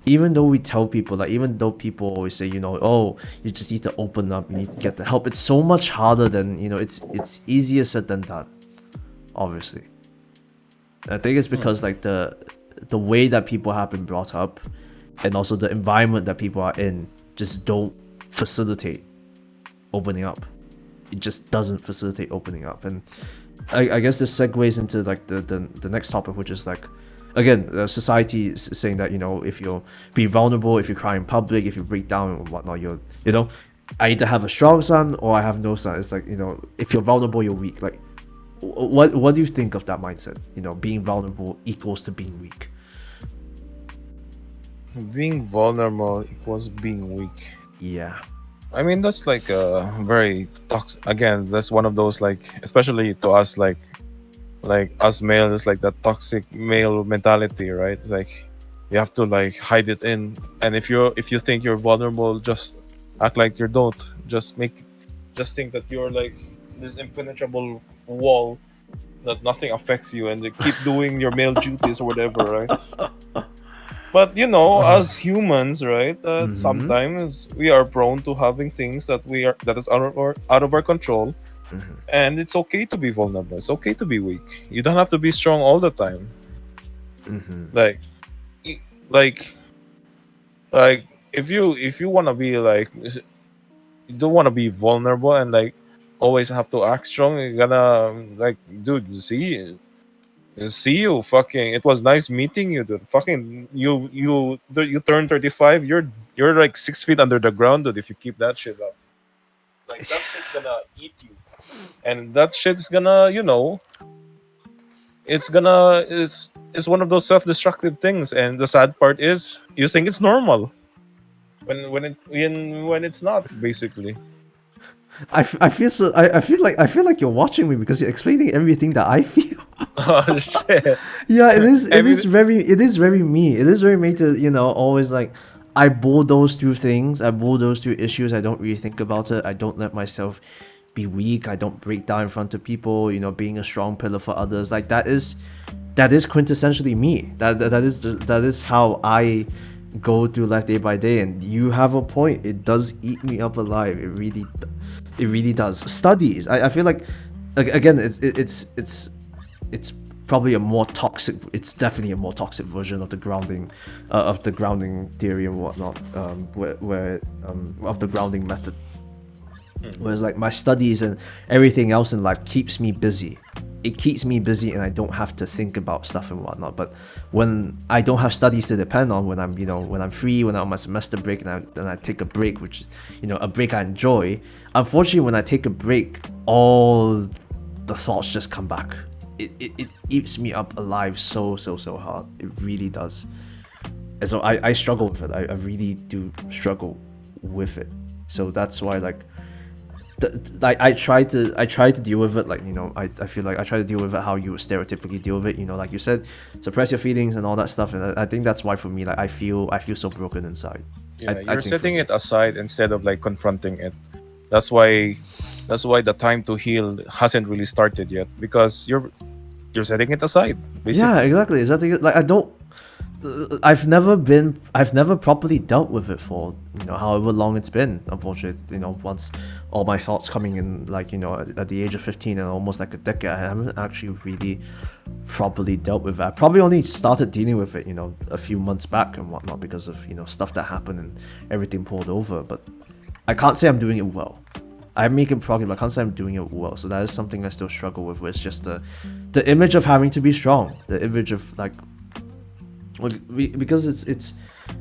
Even though we tell people, even though people always say, oh, you just need to open up, you need to get the help. It's so much harder than it's easier said than done. Obviously, I think it's because the way that people have been brought up, and also the environment that people are in, just don't facilitate opening up. It just doesn't facilitate opening up, and I guess this segues into the next topic, which is again, society is saying that if you're be vulnerable, if you cry in public, if you break down and whatnot, I either have a strong son or I have no son. It's if you're vulnerable, you're weak. What do you think of that mindset? Being vulnerable equals to being weak. Being vulnerable equals being weak. Yeah. I mean, that's a very toxic. Again, that's one of those especially to us us males, that toxic male mentality, right? It's you have to hide it in, and if you think you're vulnerable, just act like you don't. Just think that you're this impenetrable wall that nothing affects you, and you keep doing your male duties or whatever, right? But as humans, right, sometimes we are prone to having things that is out of our control, and it's okay to be vulnerable. It's okay to be weak. You don't have to be strong all the time. If you want to be you don't want to be vulnerable and always have to act strong. You gotta dude, see you fucking. It was nice meeting you, dude. Fucking you turned 35. You're 6 feet under the ground, dude. If you keep that shit up, that shit's gonna eat you, and that shit's gonna it's one of those self-destructive things. And the sad part is you think it's normal when it's not, basically. I feel like you're watching me because you're explaining everything that I feel. Oh shit. Yeah, it is very me. It is very me to always I bulldoze through things. I bulldoze through issues. I don't really think about it. I don't let myself be weak. I don't break down in front of people. Being a strong pillar for others. That is quintessentially me. That is how I go through life day by day. And you have a point. It does eat me up alive. It really does. Studies. I feel again it's probably a more toxic. It's definitely a more toxic version of the grounding theory and whatnot. Where of the grounding method. Whereas my studies and everything else in life keeps me busy. It keeps me busy, and I don't have to think about stuff and whatnot. But when I don't have studies to depend on, when I'm free, when I'm on my semester break, and I take a break, which is a break I enjoy. Unfortunately, when I take a break, all the thoughts just come back. It eats me up alive so hard. It really does. And so I struggle with it. I really do struggle with it. So that's why I try to deal with it. I feel I try to deal with it how you would stereotypically deal with it. Like you said, suppress your feelings and all that stuff. And I think that's why for me, I feel so broken inside. Yeah, you're setting it aside instead of confronting it. That's why the time to heal hasn't really started yet, because you're setting it aside, basically. Yeah, exactly. I don't. I've never properly dealt with it for, however long it's been. Unfortunately, once all my thoughts coming in, like, at the age of 15 and almost like a decade, I haven't actually really properly dealt with it. I probably only started dealing with it, a few months back and whatnot, because of, stuff that happened and everything poured over. But I can't say I'm doing it well. I'm making progress, but I can't say I'm doing it well. So that is something I still struggle with. Where it's just the image of having to be strong, the image of like, well, because it's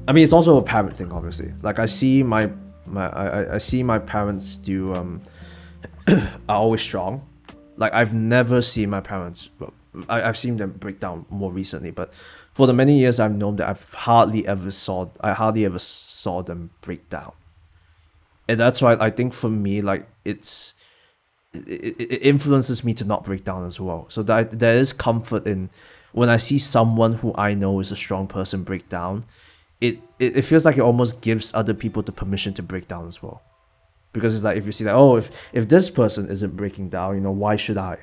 I mean, it's also a parent thing, obviously. Like, I see I see my parents do are always strong. Like, I've never seen my parents, well, I've seen them break down more recently, but for the many years I've known that, I hardly ever saw them break down. And that's why I think for me, like, it influences me to not break down as well. So that there is comfort in when I see someone who I know is a strong person break down. It feels like it almost gives other people the permission to break down as well, because it's like, if you see that, oh, if this person isn't breaking down, why should I?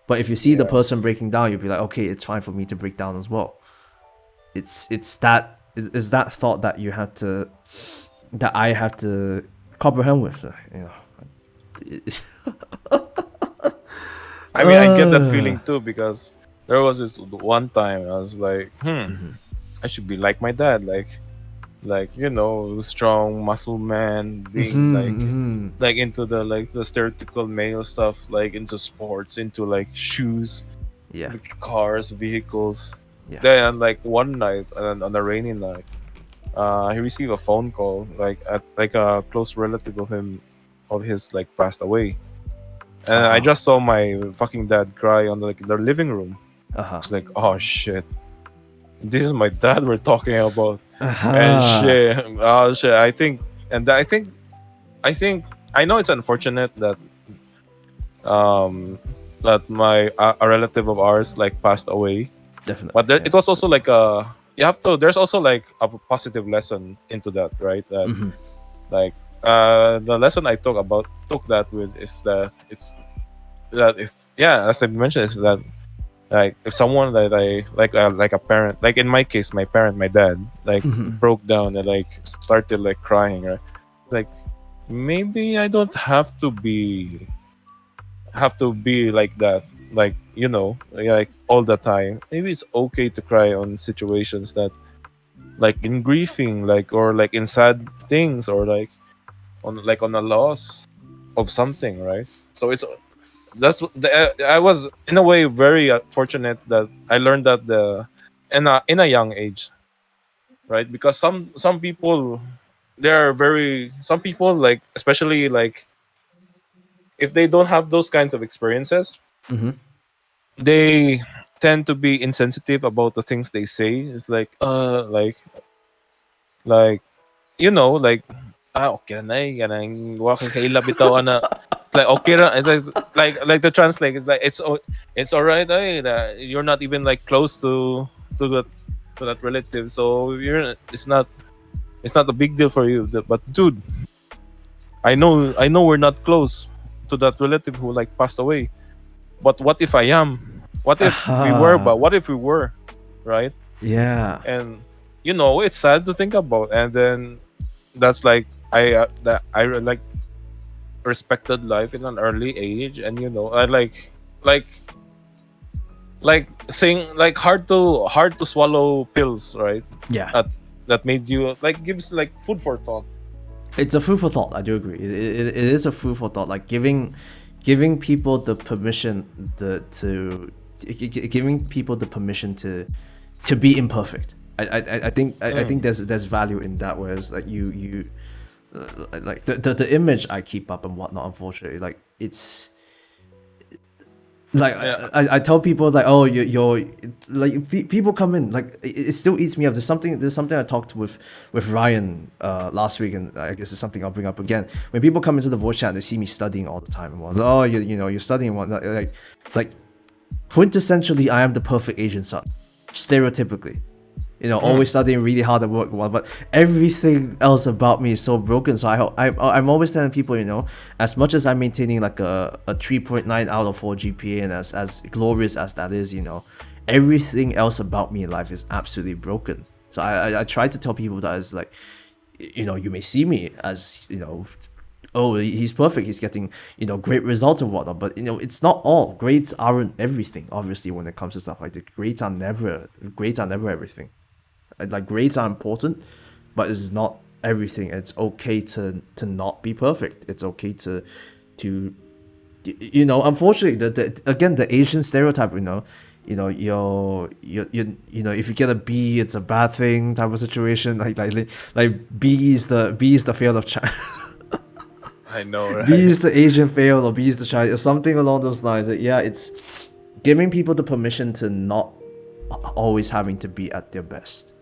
But if you see the person breaking down, you'll be like, okay, it's fine for me to break down as well. It's that thought that I have to comprehend with, I mean, I get that feeling too, because there was this one time I was like, I should be like my dad, like strong muscle man, being like into the stereotypical male stuff, like into sports, into like shoes, Yeah. like cars, vehicles. Yeah. Then like one night, on a rainy night, he received a phone call, like a close relative of his like passed away, and I just saw my fucking dad cry on like their living room. It's like, oh shit, this is my dad we're talking about. And shit, oh shit. I think I know it's unfortunate that my a relative of ours like passed away, Definitely. but it was also like there's also like a positive lesson into that, right? That like the lesson I took that with is that it's that if as I mentioned, is that like if someone that I like a parent, like in my case my dad, like broke down and like started like crying, right? Like, maybe I don't have to be like that, like like all the time. Maybe it's okay to cry on situations that, like in grieving, like, or like in sad things, or like on a loss of something, right? So I was in a way very fortunate that I learned that in a young age, right? Because some people, some people, like, especially like if they don't have those kinds of experiences, they tend to be insensitive about the things they say. It's like like like, okay na walking kaila bitaw na, like okay it's like the translate is like, it's all right, that you're not even like close to that relative, so it's not a big deal for you. But dude, I know we're not close to that relative who like passed away, but what if I am? What if we were? But what if we were, right? Yeah. And it's sad to think about. And then that's like I like respected life in an early age, and I like saying like hard to swallow pills, right? Yeah. That made you like, gives like food for thought. It's a food for thought. I do agree. It is a food for thought. Like, giving people the permission giving people the permission to be imperfect. I think there's value in that. Whereas like you like the image I keep up and whatnot, unfortunately, like, it's like, I tell people like, oh, you're like, people come in, like, it still eats me up. There's something I talked with Ryan last week, and I guess it's something I'll bring up again. When people come into the voice chat, they see me studying all the time and whatnot. Oh, you're studying and whatnot. Like quintessentially, I am the perfect Asian son, stereotypically. Always studying really hard at work, but everything else about me is so broken. So I'm always telling people, as much as I'm maintaining like a 3.9 out of 4 GPA, and as glorious as that is, everything else about me in life is absolutely broken. So I try to tell people that it's like, you may see me as, oh, he's perfect, he's getting, great results and whatnot, but it's not all. Grades aren't everything, obviously, when it comes to stuff like that. Grades are never everything. Like, grades are important, but it's not everything. It's okay to not be perfect. It's okay to unfortunately, again, the Asian stereotype, if you get a B, it's a bad thing type of situation. Like B is the fail of China. I know, B right? is the Asian fail, or B is the Chinese, or something along those lines. Yeah, it's giving people the permission to not always having to be at their best.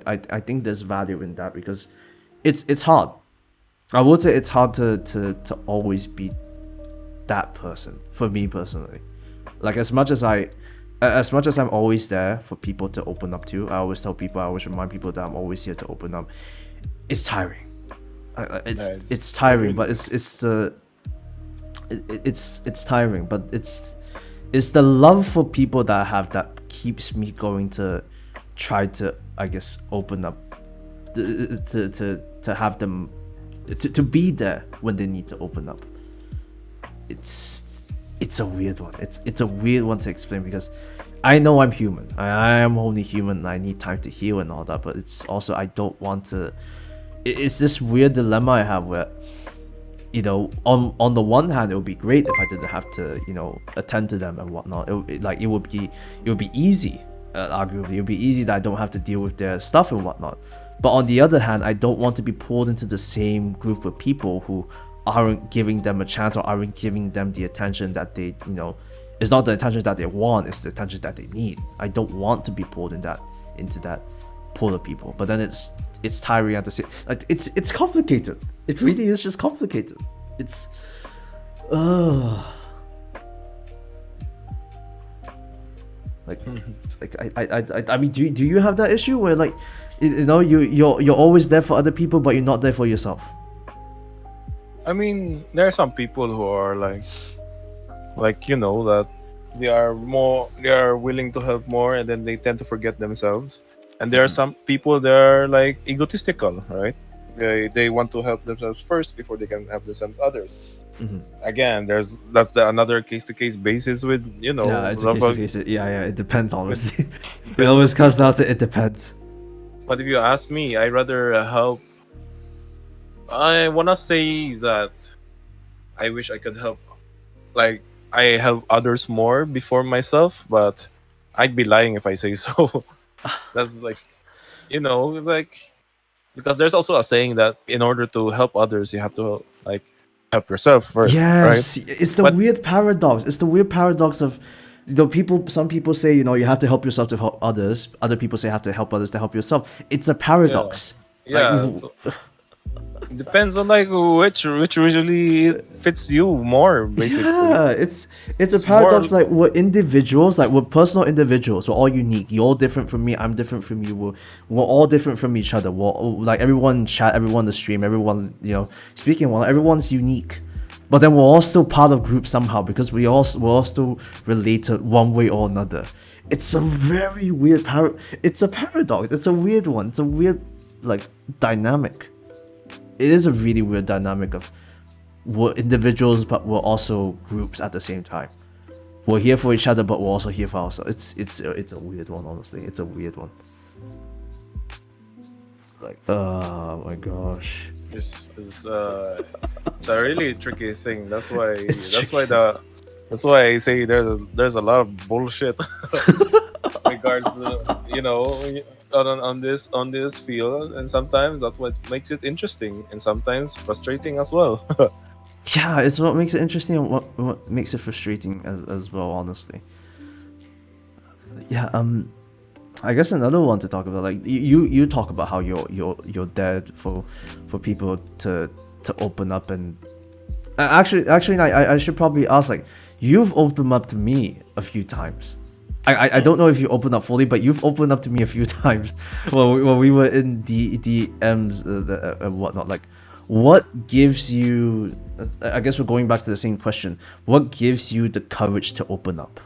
I think there's value in that, because it's hard. I would say it's hard to always be that person, for me personally. Like, as much as I'm always there for people to open up to, I always remind people that I'm always here to open up. It's tiring. Yeah, It's it tiring, really but is. it's tiring, but it's the love for people that I have that keeps me going to try to, I guess, open up, to have them to be there when they need to open up. It's it's a weird one. It's a weird one to explain, because I know I'm human. I am only human, and I need time to heal and all that. But it's also, I don't want to. It's this weird dilemma I have where, on the one hand, it would be great if I didn't have to, attend to them and whatnot. It would be easy. Arguably, it would be easy that I don't have to deal with their stuff and whatnot. But on the other hand, I don't want to be pulled into the same group of people who aren't giving them a chance, or aren't giving them the attention that they, it's not the attention that they want, it's the attention that they need. I don't want to be pulled into that pool of people. But then it's tiring at the same. Like, it's complicated. It really is just complicated. It's like I mean, do you have that issue where, like, you're always there for other people, but you're not there for yourself? I mean, there are some people who are like that they are willing to help more, and then they tend to forget themselves. And there are some people that are like egotistical, right? They want to help themselves first before they can help themselves others. Again, that's the another case to case basis with Yeah, it's a love case to of- case. Yeah, it depends, honestly. It depends always on comes people. down to, it depends. But if you ask me, I rather help. I wanna say that I wish I could help. Like, I help others more before myself, but I'd be lying if I say so. That's like, like, because there's also a saying that in order to help others, you have to like help yourself first, right? Yes, it's the But weird paradox. It's the weird paradox of, people. Some people say, you have to help yourself to help others. Other people say you have to help others to help yourself. It's a yeah, paradox. Like, yeah. So it depends on like which usually fits you more, basically. yeah, it's a It's more. paradox. Like, we're individuals, like, we're personal individuals. We're all unique. You're all different from me. I'm different from you. We're all different from each other. We're all, like, everyone in chat, everyone in the stream, everyone, speaking one. Everyone's unique, but then we're all still part of groups somehow, because we're all still related one way or another. It's a very weird It's a paradox. It's a weird one. It's a weird, like, dynamic. It is a really weird dynamic of, we're individuals, but we're also groups at the same time. We're here for each other, but we're also here for ourselves. It's a weird one, honestly. It's a weird one. Like, oh my gosh. It's a really tricky thing. That's why It's that's why tricky. that's why I say there's a lot of bullshit regards to on this field, and sometimes that's what makes it interesting, and sometimes frustrating as well. Yeah, it's what makes it interesting, and what makes it frustrating as well, honestly. Yeah, I guess another one to talk about, like, you talk about how you're there for people to open up. And actually I should probably ask, like, you've opened up to me a few times. I don't know if you opened up fully, but you've opened up to me a few times when we were in the DMs and whatnot. Like, what gives you? I guess we're going back to the same question. What gives you the courage to open up?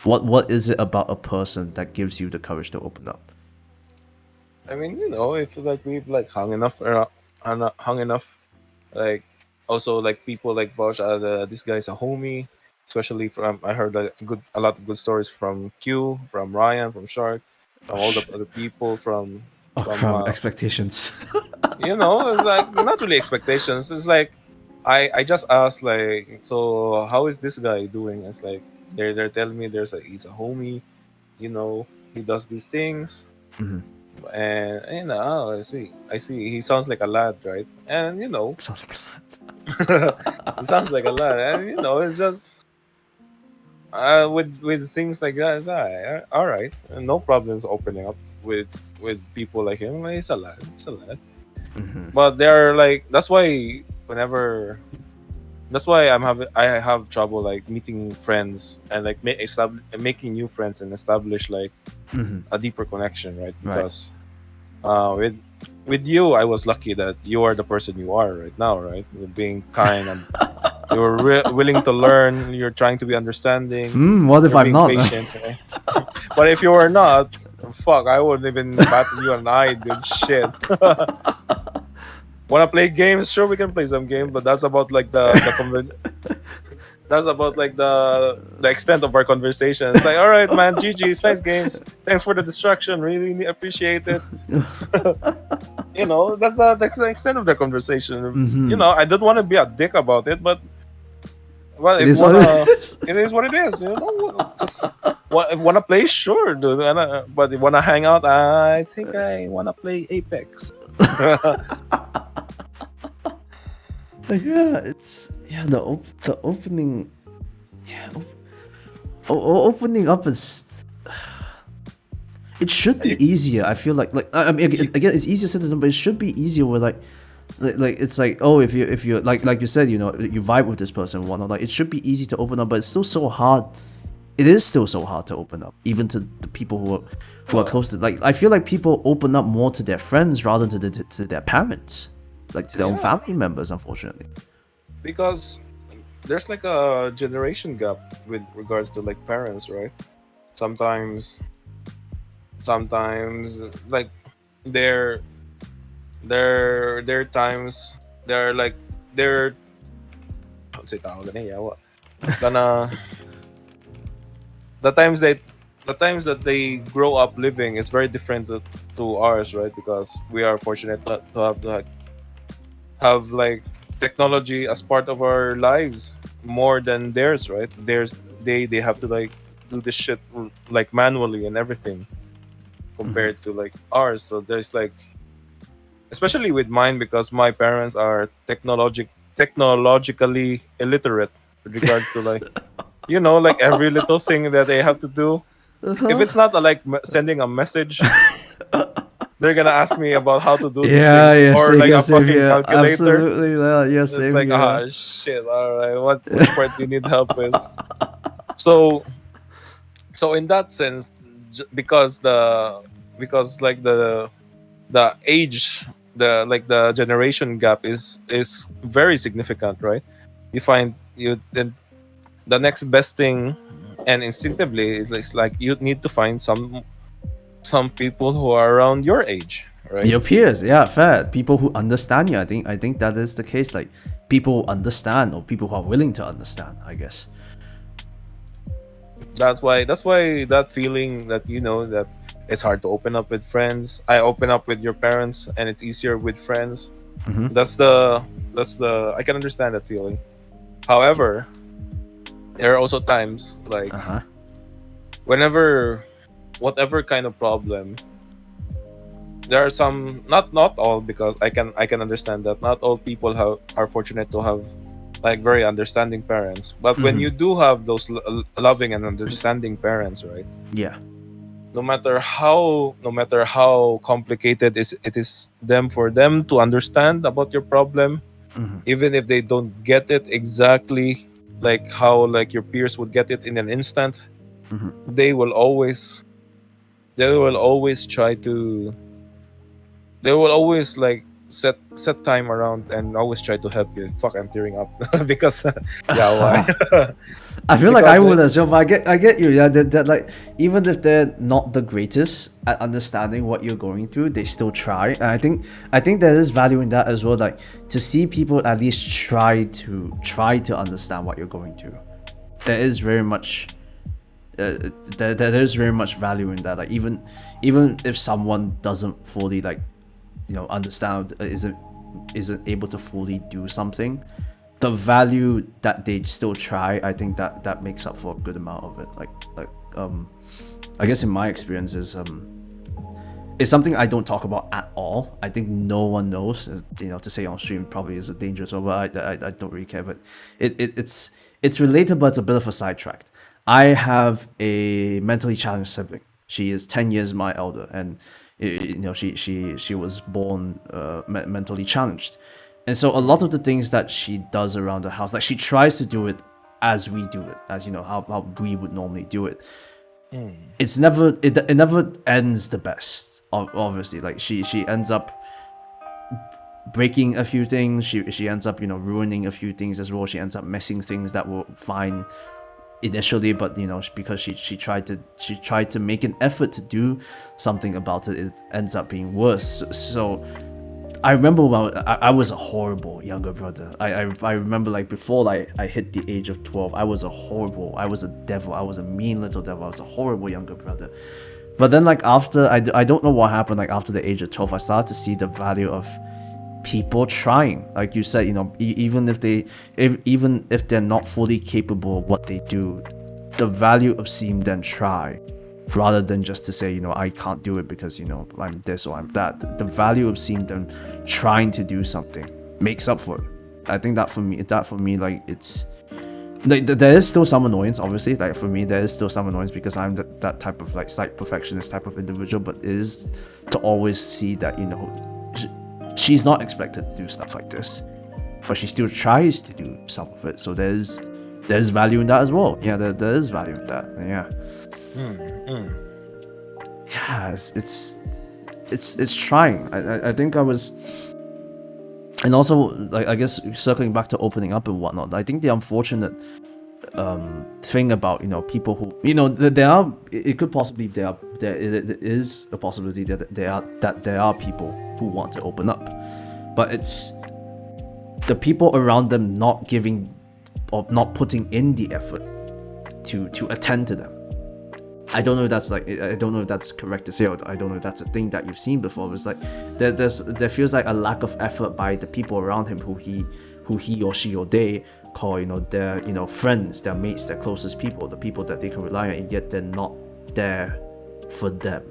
What is it about a person that gives you the courage to open up? I mean, if like we've like hung enough, like also like people like Vosh, this guy's a homie. Especially from I heard a lot of good stories from Q, from Ryan, from Shark, Oh, from all the other people, from oh, from from expectations. it's like not really expectations. It's like I just asked like, so how is this guy doing? It's like they're telling me he's a homie, he does these things, Mhm. and oh, I see he sounds like a lad, right? And Sounds like it sounds like a lad, and it's just with things like that, it's all right, no problems opening up with people like him. He's a lad, Mhm. but they're like whenever that's why I have trouble like meeting friends and like making new friends and establish like Mhm. a deeper connection, right? Right. Because with you, I was lucky that you are the person you are right now, right? You're being kind and you're willing to learn. You're trying to be understanding. What if You're I'm being not? patient, right? But if you were not, fuck, I wouldn't even bat you an eye, dude. Shit. Wanna play games? Sure, we can play some game, but that's about like that's about like the extent of our conversation. It's like, all right, man, GG's, nice games. Thanks for the distraction. Really appreciate it. That's the extent of the conversation. Mhm. I don't want to be a dick about it, but well, It if you is what it wanna, is. it is what it is. Just if you wanna play, sure, dude. But if you wanna hang out, I think I wanna play Apex. Yeah, it's yeah the opening. Yeah, opening up is. It should be You, easier. I feel like I mean you, again it's easier said than done, but it should be easier where like it's like, oh, if you like you said, you vibe with this person and whatnot, like it should be easy to open up, but it's still so hard. It is still so hard to open up, even to the people who are uh, close to, like, I feel like people open up more to their friends rather than to their parents, like to their own yeah, family members, unfortunately. because there's like a generation gap with regards to like parents, right? Sometimes, sometimes like there, there are times they're like they're say tao ganun, yawa. Kana the times they the times that they grow up living is very different to ours, right? Because we are fortunate to have like technology as part of our lives more than theirs, right? They have to like do this shit like manually and everything Hmm. compared to like ours. So there's like, especially with mine, because my parents are technologically illiterate with regards to like like every little thing that they have to do. If Uh-huh. it's not like sending a message, they're gonna ask me about how to do these Yeah, things, yeah, or same like here, a same fucking here. calculator. Absolutely, yeah, It's same like, here. shit, all right, which part do you need help with? So so in that sense, because like the age, the generation gap is very significant, right? You find you then the next best thing, and instinctively it's like you need to find some people who are around your age, right? Your peers, yeah, fair. People who understand you. I think that is the case. Like people who understand, or people who are willing to understand, I guess. That's why that feeling that that it's hard to open up with friends. I open up with your parents and it's easier with friends. Mm-hmm. That's the I can understand that feeling. However, there are also times like Uh-huh. whenever whatever kind of problem, there are some, not all, because I can understand that not all people are fortunate to have like very understanding parents, but when Mm-hmm. you do have those loving and understanding parents, right? Yeah. No matter how complicated it is them for them to understand about your problem, Mm-hmm. even if they don't get it exactly like how like your peers would get it in an instant, Mm-hmm. they will always try to they will always like set time around and always try to help you. Fuck, I'm tearing up because yeah, why? I feel like I Because would as well, but I get you. Yeah, that like even if they're not the greatest at understanding what you're going through, they still try. And I think there is value in that as well. Like to see people at least try to understand what you're going through. There is very much there is very much value in that. Like even if someone doesn't fully like understand, isn't able to fully do something, the value that they still try, I think that makes up for a good amount of it. I guess in my experience is it's something I don't talk about at all. I think no one knows. To say on stream probably is a dangerous one, but I don't really care. But it's related, but it's a bit of a sidetrack. I have a mentally challenged sibling. She is 10 years my elder, and she was born mentally challenged. And so a lot of the things that she does around the house, like she tries to do it as we do it, as how we would normally do it. It never ends the best. Obviously, like she ends up breaking a few things. She ends up ruining a few things as well. She ends up messing things that were fine initially, but because she tried to make an effort to do something about it, it ends up being worse. So I remember when I was a horrible younger brother. I remember like before like I hit the age of 12, I was a devil. I was a mean little devil. I was a horrible younger brother. But then like after I don't know what happened, like after the age of 12, I started to see the value of people trying. Like you said, even if they're not fully capable of what they do, the value of seeing them try, rather than just to say, I can't do it because I'm this or I'm that. The value of seeing them trying to do something makes up for it. I think that for me like it's like there is still some annoyance, obviously. Like for me there is still some annoyance because I'm that type of like slight perfectionist type of individual, but it is to always see that she's not expected to do stuff like this, but she still tries to do some of it. So there's value in that as well. Yeah, there is value in that. Yeah. Yeah, it's trying. I think I was, and also like I guess circling back to opening up and whatnot. I think the unfortunate thing about people who there are, it could possibly there is a possibility that there are people who want to open up, but it's the people around them not giving or not putting in the effort to attend to them. I don't know if that's correct to say, or I don't know if that's a thing that you've seen before. It's like there feels like a lack of effort by the people around him who he or she or they call their friends, their mates, their closest people, the people that they can rely on, and yet they're not there for them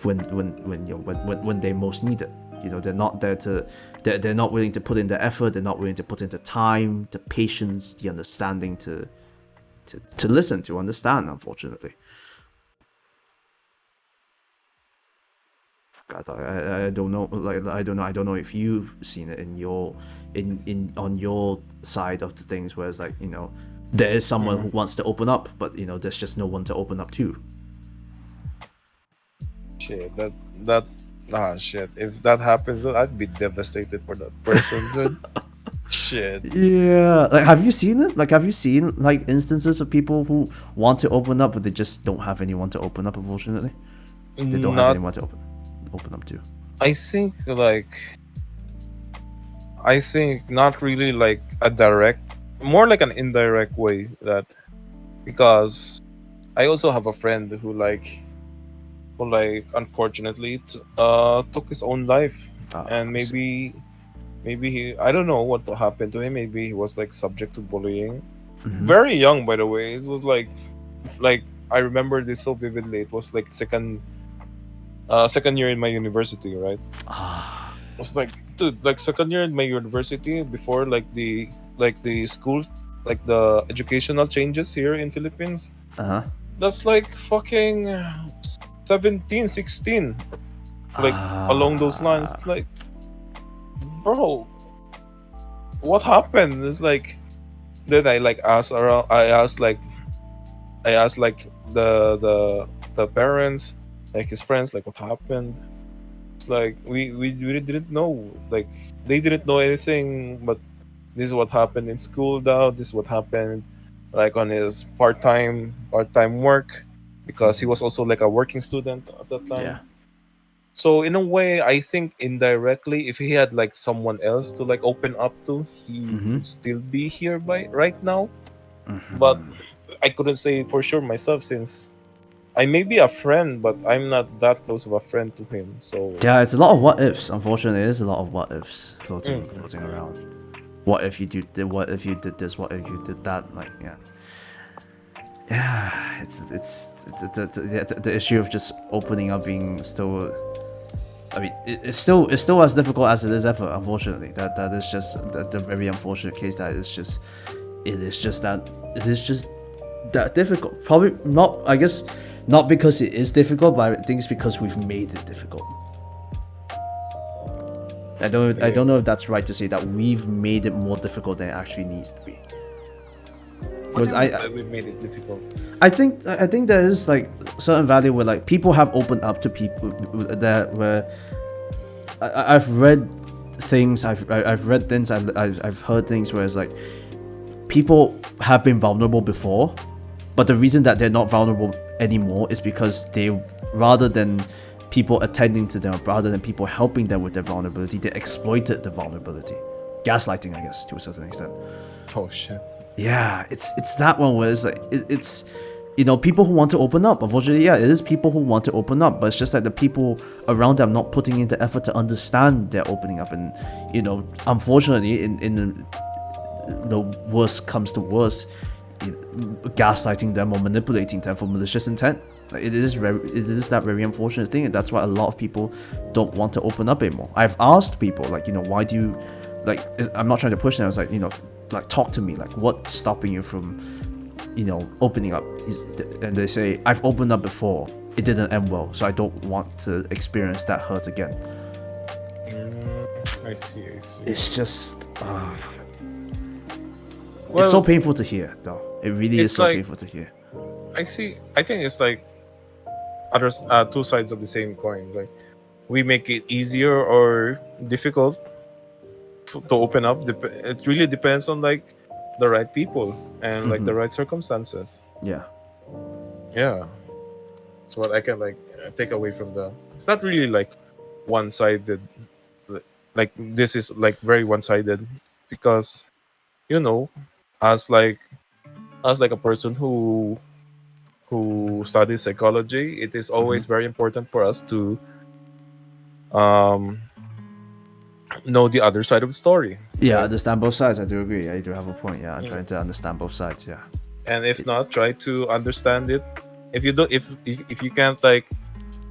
when they most need it. They're not there they're not willing to put in the effort, they're not willing to put in the time, the patience, the understanding to listen, to understand, unfortunately. God, I don't know, like I don't know if you've seen it on your side of the things, where it's like there is someone who wants to open up, but there's just no one to open up to. Shit, shit. If that happens, I'd be devastated for that person, dude. Shit. Yeah, like have you seen it? Like have you seen like instances of people who want to open up but they just don't have anyone to open up? Unfortunately, they don't have anyone to open up to. I think not really like a direct, more like an indirect way, that because I also have a friend who unfortunately took his own life, and maybe he, I don't know what happened to him. Maybe he was like subject to bullying. Very young, by the way. It was like I remember this so vividly. It was like second year in my university, right? It was like, dude, like second year in my university, before like the school, like the educational changes here in Philippines. That's like fucking 17, 16, like along those lines. It's like, bro, what happened? It's like, then I like asked around. I asked like the parents, like his friends, like what happened. It's like we really didn't know. Like they didn't know anything, but this is what happened in school now. This is what happened, like on his part time work, because he was also like a working student at that Yeah. time. So in a way, I think indirectly, if he had like someone else to like open up to, he Mm-hmm. would still be here by right now. But Mm-hmm. I couldn't say for sure myself, since I may be a friend, but I'm not that close of a friend to him. So Yeah, it's a lot of what ifs. Unfortunately, it is a lot of what ifs mm, floating around. What if you did? What if you did this? What if you did that? Like, yeah, yeah. The issue of just opening up being still. I mean, it's still as difficult as it is ever. Unfortunately, that is just the very unfortunate case. That is just it is just that difficult. Probably not. I guess not because it is difficult, but I think it's because we've made it difficult. I yeah, don't know if that's right to say that we've made it more difficult than it actually needs to be. what do Because you mean by we made it difficult? I think there is like certain value where like people have opened up to people that where I've read things I've read things I've heard things where it's like people have been vulnerable before, but the reason that they're not vulnerable anymore is because they, rather than people attending to them, rather than people helping them with their vulnerability, they exploited the vulnerability. Gaslighting, I guess, to a certain extent. Oh shit. Yeah, it's that one where it's like it's you know, people who want to open up. Unfortunately, yeah, it is people who want to open up, but it's just that the people around them not putting in the effort to understand they're opening up, and you know, unfortunately, in the worst comes to worst, gaslighting them or manipulating them for malicious intent. Like, it is that very unfortunate thing, and that's why a lot of people don't want to open up anymore. I've asked people, like, you know, why do you, like, I'm not trying to push them. I was like, you know, like, talk to me, like, what's stopping you from, you know, opening up? And they say, I've opened up before, it didn't end well, so I don't want to experience that hurt again. I see. It's just Well, it's so painful to hear, though. It really is it's so like, painful to hear. I see. I think it's like others, two sides of the same coin. Like we make it easier or difficult to open up. It really depends on like the right people and like the right circumstances. Yeah. Yeah, that's what I can like take away from the. It's not really like one-sided. Like this is like very one-sided, because you know, as like a person who studies psychology, it is always very important for us to um know the other side of the story. Yeah, Right? understand both sides. I do agree. Yeah, you do have a point. Yeah, I'm trying to understand both sides. Yeah. And if not, try to understand it. If you don't, if you can't like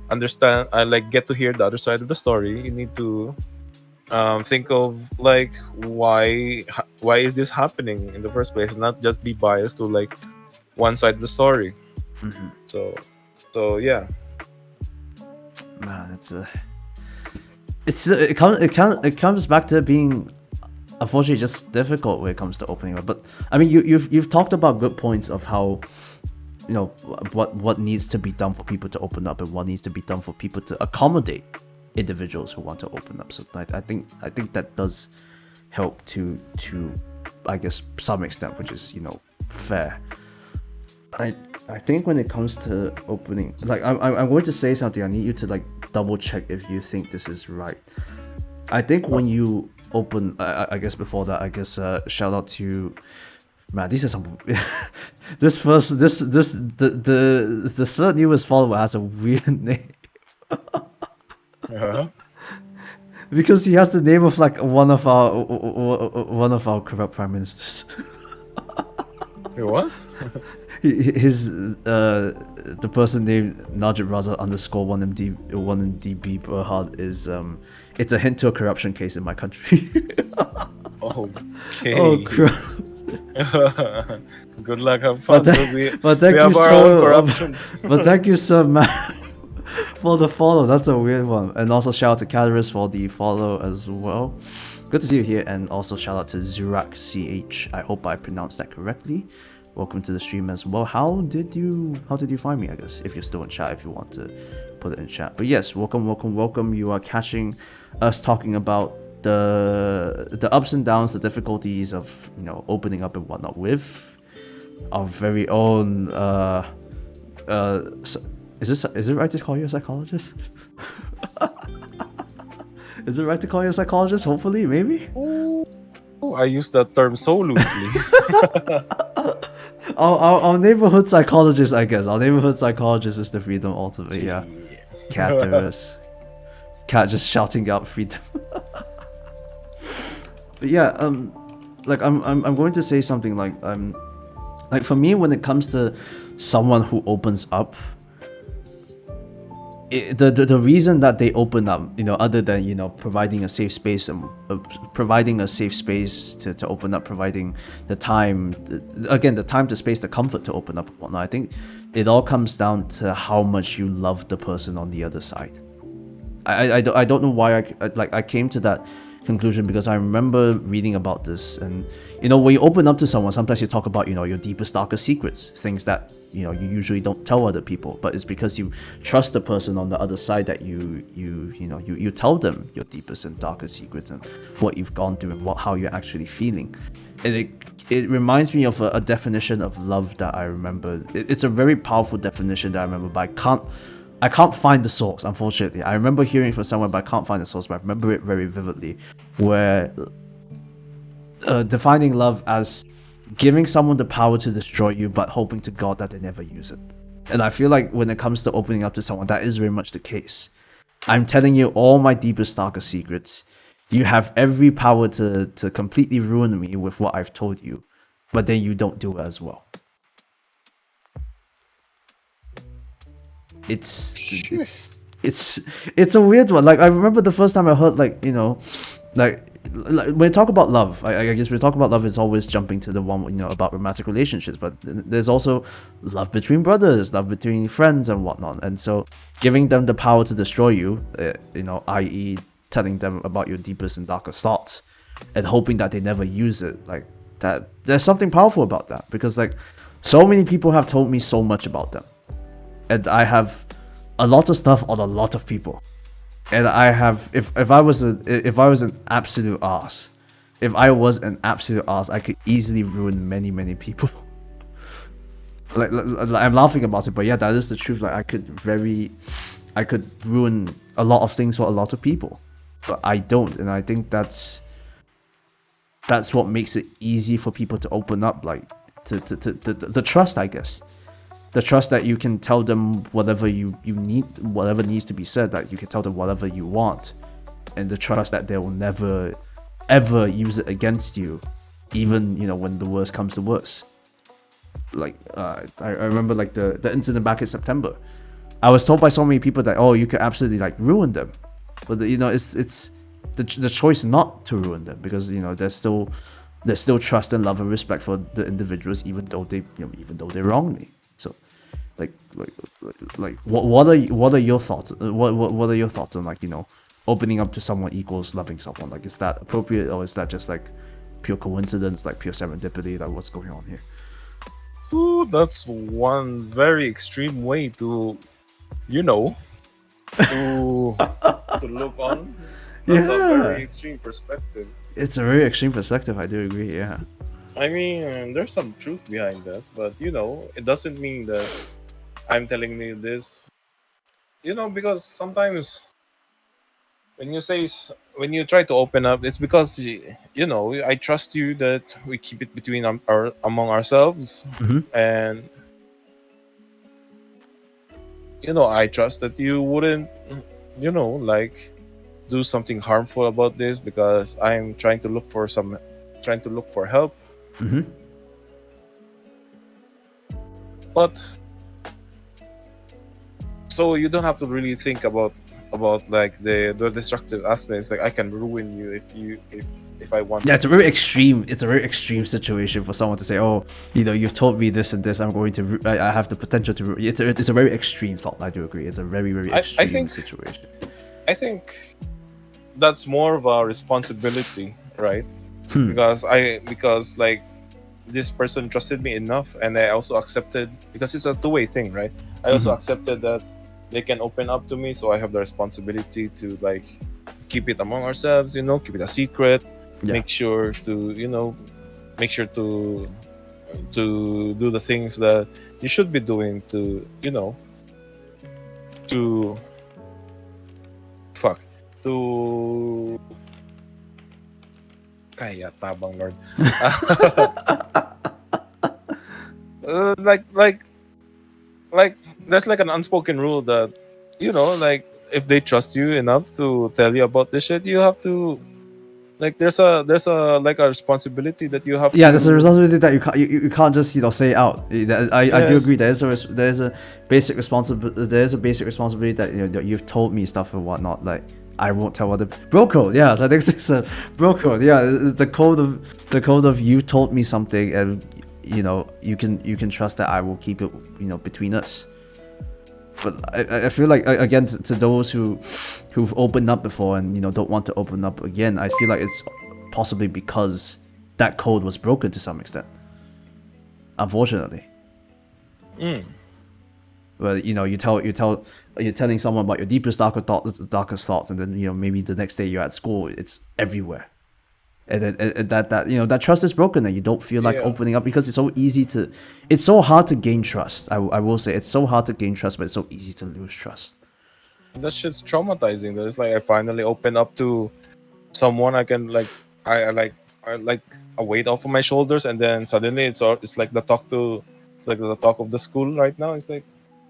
understand, like get to hear the other side of the story, you need to think of like why is this happening in the first place, and not just be biased to like one side of the story. So yeah. Man, it comes back to being, unfortunately, just difficult when it comes to opening up. But I mean, you've talked about good points of how, you know, what needs to be done for people to open up, and what needs to be done for people to accommodate individuals who want to open up. So I think that does help to I guess some extent, which is, you know, fair. I think when it comes to opening, like I'm going to say something. I need you to like double check if you think this is right. I think when you open, I guess before that, I guess shout out to, man, these are some the third newest follower has a weird name. Because he has the name of like one of our corrupt prime ministers. What? His the person named Najib Razak _1MDB Berhad is it's a hint to a corruption case in my country. Okay. Oh crap. Good luck, have fun. But thank we you have our own so corruption. but thank you so much for the follow. That's a weird one. And also shout out to Calaris for the follow as well. Good to see you here. And also shout out to Zurak CH. I hope I pronounced that correctly. welcome to the stream as well. How did you find me? I guess if you're still in chat, if you want to put it in chat. But yes, welcome. You are catching us talking about the ups and downs, the difficulties of opening up and whatnot with our very own. Is it right to call you a psychologist? Is it right to call you a psychologist? Hopefully, maybe. Oh, I use that term so loosely. Our neighborhood psychologist, I guess. Our neighborhood psychologist is the freedom ultimate. Yeah. Cat terrorist. Cat just shouting out freedom. But yeah, like I'm going to say something like like for me, when it comes to someone who opens up, the reason that they open up, other than providing a safe space and providing a safe space to open up, providing the time, the time, the space, the comfort to open up and whatnot, I think it all comes down to how much you love the person on the other side. I don't know why I came to that conclusion, because I remember reading about this, and when you open up to someone, sometimes you talk about your deepest, darkest secrets, things that you usually don't tell other people, but it's because you trust the person on the other side that you tell them your deepest and darkest secrets and what you've gone through and how you're actually feeling. And it reminds me of a definition of love that I remember. It's a very powerful definition that I remember, but I can't find the source, unfortunately. I remember hearing it from somewhere, but I can't find the source, but I remember it very vividly, where defining love as giving someone the power to destroy you, but hoping to God that they never use it. And I feel like when it comes to opening up to someone, that is very much the case. I'm telling you all my deepest, darkest secrets. You have every power to completely ruin me with what I've told you, but then you don't do it as well. It's a weird one. Like, I remember the first time I heard, like when we talk about love, I guess we talk about love is always jumping to the one about romantic relationships, but there's also love between brothers, love between friends and whatnot. And so giving them the power to destroy you, i.e. telling them about your deepest and darkest thoughts and hoping that they never use it, like that, there's something powerful about that, because like so many people have told me so much about them, and I have a lot of stuff on a lot of people. And I have, if I was an absolute ass, I could easily ruin many people. like I'm laughing about it, but yeah, that is the truth. Like I could ruin a lot of things for a lot of people, but I don't, and I think that's what makes it easy for people to open up, like to the trust, I guess. The trust that you can tell them whatever you need, whatever needs to be said, that you can tell them whatever you want. And the trust that they will never, ever use it against you, even, when the worst comes to worst. Like, I remember, like, the incident back in September. I was told by so many people that, oh, you could absolutely, like, ruin them. But, it's the choice not to ruin them, because, there's still trust and love and respect for the individuals, even though they wrong me. So, what are your thoughts? What are your thoughts on, like, opening up to someone equals loving someone? Like, is that appropriate, or is that just like pure coincidence, like pure serendipity? Like, what's going on here? Ooh, that's one very extreme way to look on. That's a very extreme perspective. It's a very extreme perspective. I do agree. Yeah. I mean, there's some truth behind that, but it doesn't mean that I'm telling you this. Because sometimes when you try to open up, it's because I trust you that we keep it between among ourselves, and I trust that you wouldn't like do something harmful about this, because I'm trying to look for help. But so you don't have to really think about like the destructive aspects. Like, I can ruin you if I want. Yeah, it's a very extreme situation for someone to say, oh, you've told me this and this, I'm going to I have the potential to ruin. It's a very extreme thought. I do agree. It's a very extreme situation. I think that's more of a responsibility, right? Because like this person trusted me enough, and I also accepted, because it's a two-way thing, right? I also accepted that they can open up to me, so I have the responsibility to like keep it among ourselves, keep it a secret. Yeah. Make sure to do the things that you should be doing to to to kaya tabang Lord. Like there's like an unspoken rule that like if they trust you enough to tell you about this shit, you have to like there's a like a responsibility that you have Yeah, to. there's a responsibility that you can't just say it out. I do Yes. agree. There's a basic responsibility. There's a basic responsibility that that you've told me stuff and whatnot. Like I won't tell other bro code. Yeah, so I think it's a bro code. Yeah, the code of you told me something, and you can trust that I will keep it between us. But I feel like again to those who've opened up before and don't want to open up again, I feel like it's possibly because that code was broken to some extent, unfortunately. Well, you're telling someone about your deepest darkest thoughts, and then maybe the next day you're at school, it's everywhere, and that trust is broken, and you don't feel like opening up because it's so hard to gain trust. I will say it's so hard to gain trust, but it's so easy to lose trust. That shit's traumatizing. It's like I finally open up to someone. I can I like a weight off of my shoulders, and then suddenly it's like the talk of the school right now. It's like,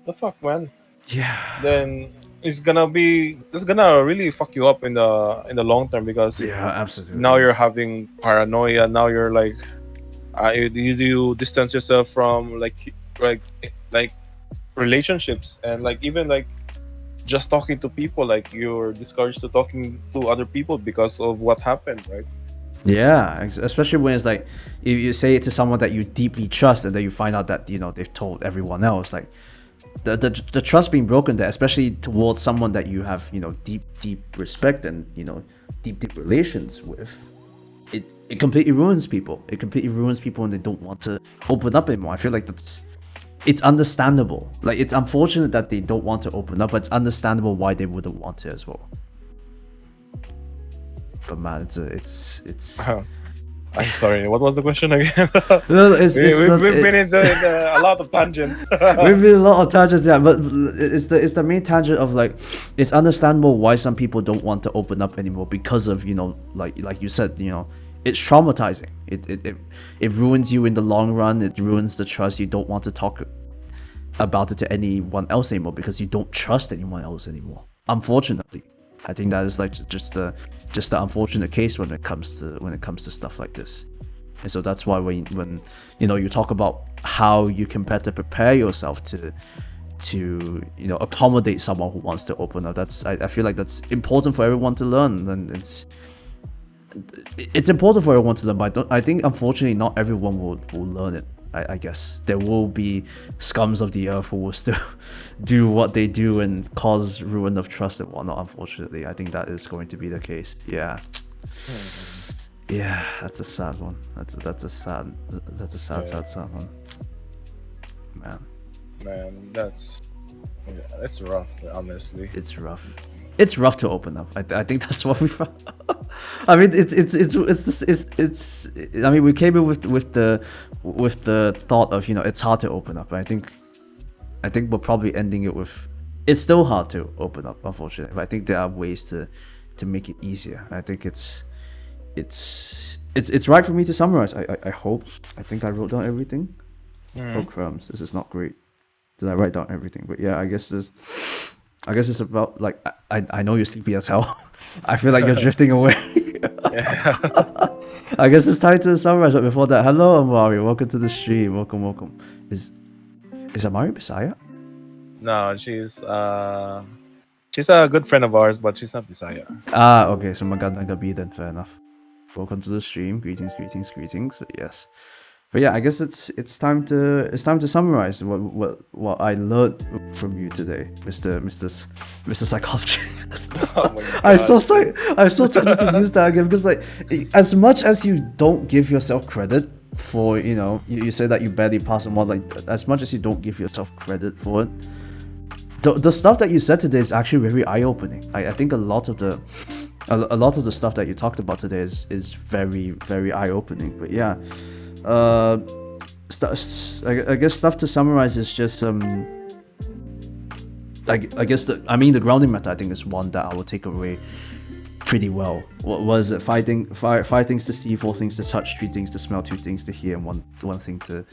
the fuck, man. Yeah. Then it's gonna really fuck you up in the long term, because Absolutely. now you're having paranoia. Now you're like, you distance yourself from like relationships, and like even like just talking to people. Like you're discouraged to talking to other people because of what happened, right? Yeah, especially when it's like if you say it to someone that you deeply trust, and then you find out that they've told everyone else. Like the trust being broken there, especially towards someone that you have deep respect and deep relations with. It completely ruins people. It completely ruins people, and they don't want to open up anymore. I feel like it's understandable. Like it's unfortunate that they don't want to open up, but it's understandable why they wouldn't want to as well. But man, it's I'm sorry, what was the question again? No, we've been into a lot of tangents. We've been a lot of tangents, yeah, but it's the main tangent of like it's understandable why some people don't want to open up anymore because of like you said, it's traumatizing. It ruins you in the long run. It ruins the trust. You don't want to talk about it to anyone else anymore because you don't trust anyone else anymore. Unfortunately, I think that is like just the unfortunate case when it comes to stuff like this. And so that's why when you talk about how you can better prepare yourself to accommodate someone who wants to open up, I feel like that's important for everyone to learn. And it's important for everyone to learn, but I think unfortunately not everyone will learn it. I guess there will be scums of the earth who will still do what they do and cause ruin of trust and whatnot. Unfortunately, I think that is going to be the case. Yeah, that's a sad one. That's a sad one. Man, that's rough. Honestly, it's rough to open up. I think that's what we found. I mean, it's I mean, we came in with the thought of it's hard to open up. I think we're probably ending it with it's still hard to open up, unfortunately. But I think there are ways to make it easier. I think it's right for me to summarize. I hope. I think I wrote down everything. Oh crumbs! This is not great. Did I write down everything? But yeah, I guess it's about like I know you're sleepy as hell. I feel like you're drifting away. I guess it's time to summarize. But before that, hello Amari, welcome to the stream. Welcome. Is Amari Bisaya? No, she's a good friend of ours, but she's not Bisaya. Okay, so magandang gabi then. Fair enough. Welcome to the stream. Greetings. But yes. But yeah, I guess it's time to summarize what I learned from you today, Mr. Psychologist. Oh my God. I'm so tempted to use that again because like as much as you don't give yourself credit for you say that you barely pass a mod, like as much as you don't give yourself credit for it, the stuff that you said today is actually very eye-opening. I think a lot of the stuff that you talked about today is very, very eye-opening. But yeah, I guess stuff to summarize is just I guess the grounding method, I think, is one that I will take away pretty well. What was it? Five things to see, 4 things to touch, 3 things to smell, 2 things to hear, and one thing to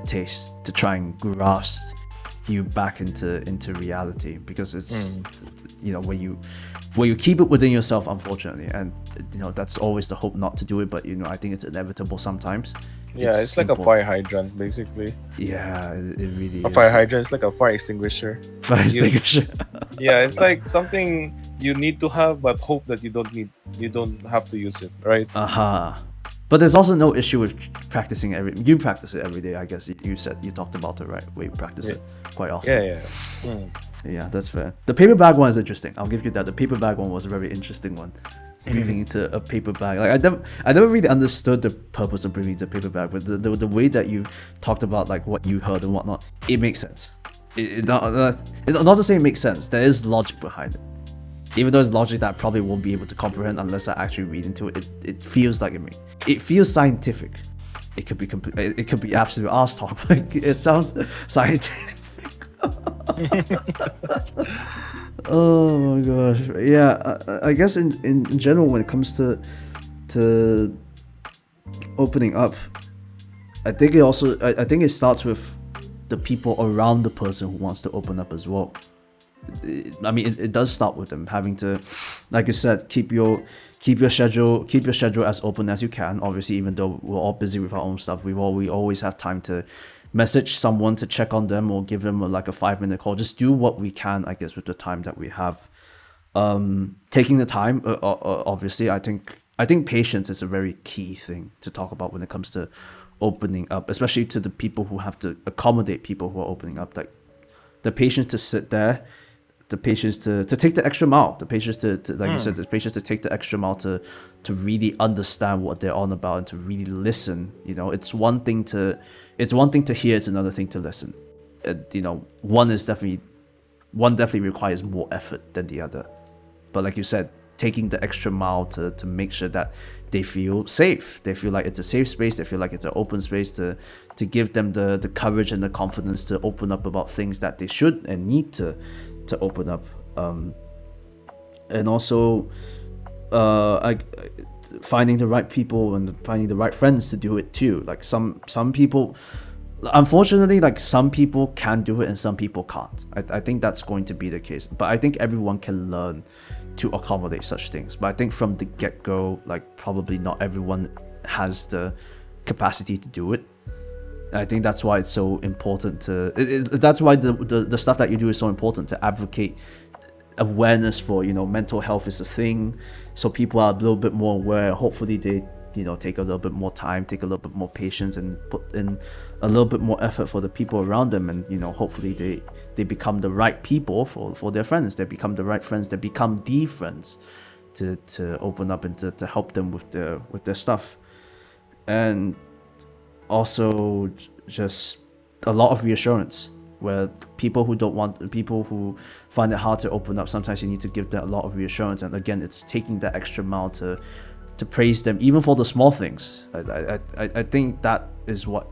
taste, to try and grasp you back into reality. Because it's when you keep it within yourself, unfortunately, and that's always the hope not to do it, but I think it's inevitable sometimes. Yeah, it's like a fire hydrant, basically. Yeah, it really is. A fire hydrant is like a fire extinguisher. Fire extinguisher. Yeah, it's like something you need to have, but hope that you don't have to use it, right? But there's also no issue with practicing you practice it every day, I guess. You talked about it, right? Where you practice it quite often. Yeah, that's fair. The paper bag one is interesting. I'll give you that. The paper bag one was a very interesting one. Breathing into a paper bag. Like I never really understood the purpose of breathing into a paper bag, but the way that you talked about like what you heard and whatnot, it makes sense. Not to say it makes sense. There is logic behind it. Even though it's logic that I probably won't be able to comprehend unless I actually read into it. It feels like it feels scientific. It could be absolute arse talk. Like it sounds scientific. Oh my gosh. Yeah, I guess in general, when it comes to opening up, I think it starts with the people around the person who wants to open up as well. I mean, it does start with them having to, like you said, keep your schedule as open as you can. Obviously, even though we're all busy with our own stuff, we always have time to message someone to check on them or give them a 5-minute call. Just do what we can, I guess, with the time that we have. Taking the time, obviously, I think patience is a very key thing to talk about when it comes to opening up, especially to the people who have to accommodate people who are opening up. Like the patience to sit there, the patience to take the extra mile, the patience to like you said, the patience to take the extra mile to really understand what they're on about and to really listen. It's one thing to hear, it's another thing to listen. One definitely requires more effort than the other. But like you said, taking the extra mile to make sure that they feel safe, they feel like it's a safe space, they feel like it's an open space, to give them the courage and the confidence to open up about things that they should and need to open up. And also finding the right people and finding the right friends to do it too. Like some people, unfortunately, like some people can do it and some people can't. I think that's going to be the case, but I think everyone can learn to accommodate such things. But I think from the get-go, like probably not everyone has the capacity to do it. And I think that's why it's so important that's why the stuff that you do is so important, to advocate awareness for mental health is a thing, so people are a little bit more aware. Hopefully they take a little bit more time, take a little bit more patience, and put in a little bit more effort for the people around them, and hopefully they become the right people for their friends. They become the right friends, they become the friends to open up and to help them with their stuff. And also just a lot of reassurance, where people who find it hard to open up, sometimes you need to give them a lot of reassurance. And again, it's taking that extra mile to praise them, even for the small things. I think that is what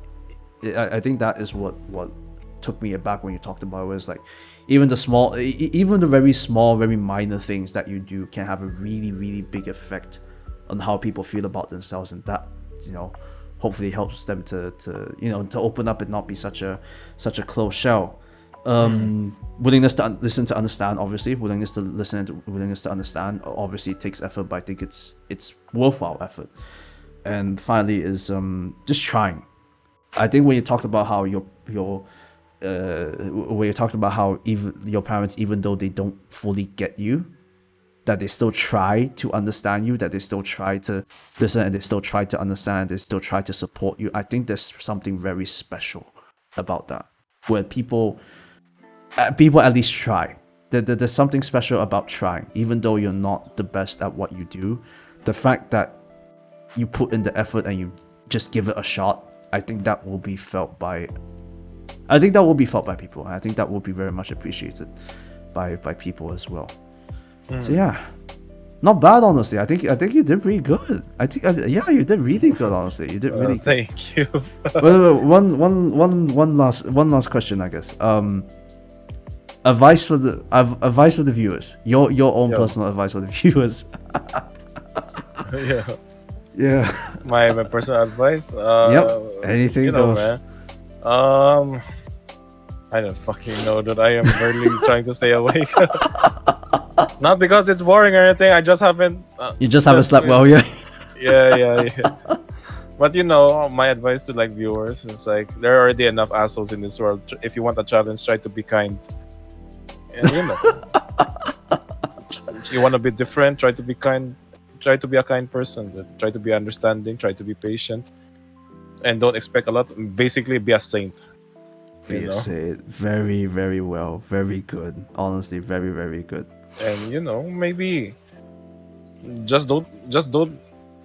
took me aback when you talked about it, was like even the very small, very minor things that you do can have a really, really big effect on how people feel about themselves, and that hopefully helps them to open up and not be such a closed shell. Willingness to listen, to understand, obviously. Willingness to listen and willingness to understand, obviously it takes effort, but I think it's worthwhile effort. And finally is just trying. I think when you talked about how when you talked about how even your parents, even though they don't fully get you, that they still try to understand you, that they still try to listen, and they still try to understand, they still try to support you. I think there's something very special about that, where people at least try. There's something special about trying, even though you're not the best at what you do. The fact that you put in the effort and you just give it a shot, I think that will be felt by people. I think that will be very much appreciated by people as well. So yeah, not bad, honestly. I think you did pretty good. You did really good, honestly. You did really good. Thank you. Wait, one last question, I guess. Advice for the viewers. Your own personal advice for the viewers. Yeah. Yeah. My personal advice. Yep. Anything goes. Man. I don't fucking know that. I am barely trying to stay awake. Not because it's boring or anything. I just haven't. You just haven't slept well, yeah. Yeah. But my advice to like viewers is like there are already enough assholes in this world. If you want a challenge, try to be kind. And you want to be different, try to be kind. Try to be a kind person. Try to be understanding. Try to be patient. And don't expect a lot. Basically, be a saint. Be a saint. Very, very well. Very good. Honestly, very, very good. And maybe just don't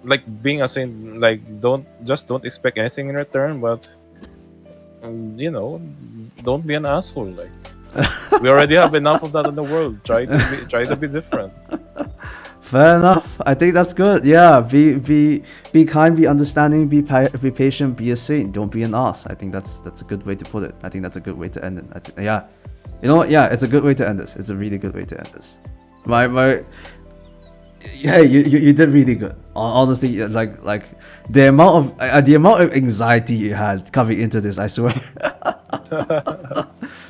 like being a saint. Like don't expect anything in return. But don't be an asshole. Like we already have enough of that in the world. Try to be different. Fair enough. I think that's good. Yeah, be kind, be understanding, be patient, be a saint. Don't be an ass. I think that's a good way to put it. I think that's a good way to end it. Yeah, you know what? Yeah, it's a good way to end this. It's a really good way to end this. Yeah, you did really good. Honestly, like the amount of anxiety you had coming into this, I swear.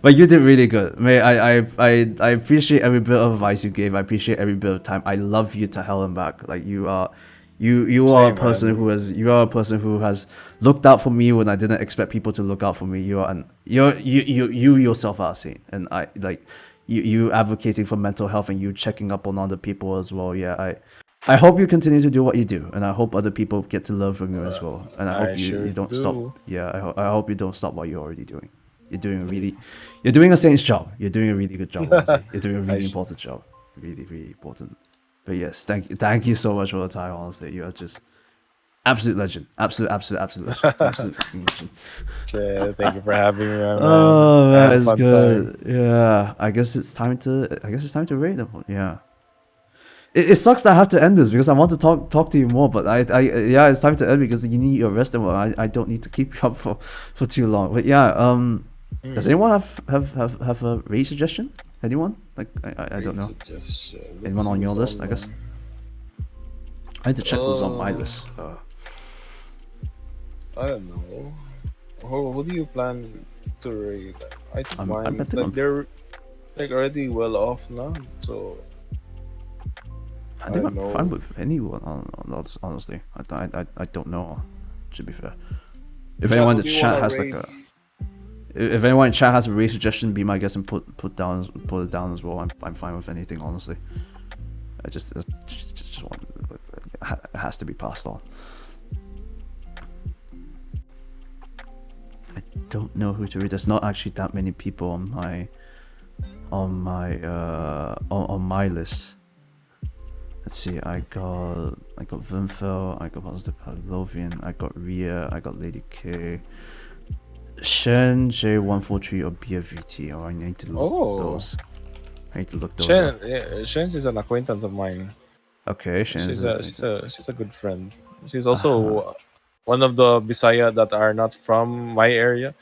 But you did really good. I appreciate every bit of advice you gave. I appreciate every bit of time. I love you to hell and back. Like you are a person who has looked out for me when I didn't expect people to look out for me. You yourself are a saint, and I like you advocating for mental health and you checking up on other people as well. Yeah, I hope you continue to do what you do, and I hope other people get to learn from you as well. And I hope you don't stop. Yeah, I hope you don't stop what you're already doing. You're doing a saint's job. You're doing a really good job. Honestly. You're doing a really important job. Really, really important. But yes, thank you so much for the time. Honestly, you are just absolute legend. Absolute legend. Absolute legend. Thank you for having me, man. Oh man, it's good. Time. Yeah, I guess it's time to rate them. Yeah. It sucks that I have to end this because I want to talk to you more, but yeah, it's time to end because you need your rest and I don't need to keep you up for too long. But yeah, does anyone have a rate suggestion? Anyone? Like I don't know. Anyone on your list? I guess. I had to check who's on my list. I don't know. Who do you plan to rate? I think mine. They're like already well off now, so. I think I'm fine with anyone. Honestly, I don't know. To be fair, if anyone in the chat has if anyone in chat has a race suggestion, be my guest and put it down as well. I'm fine with anything. Honestly, I just want it has to be passed on. I don't know who to read. There's not actually that many people on my list. Let's see, I got Vinfel, I got Positive Pavlovian, I got Ria, I got Lady K, Shen, J143 or BFVT. Oh, I need to look those. I need to look those up. Shen is an acquaintance of mine. Okay, Shen. She's a good friend. She's also one of the Bisaya that are not from my area,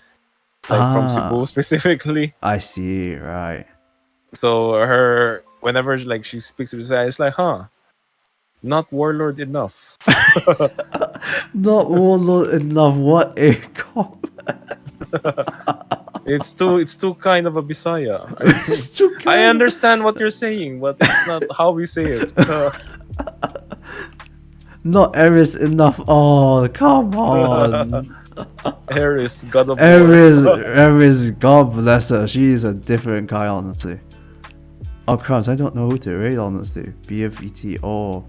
like from Cebu specifically. I see, right. So whenever like she speaks Bisaya, it's like, not warlord enough. Not warlord enough. What a comment. It's too kind of a Bisaya. I understand what you're saying, but it's not how we say it. Not Eris enough. Oh, come on. Eris, God of Eris, God bless her. She's a different guy, honestly. Oh, crumbs, I don't know who to rate, honestly. BFET or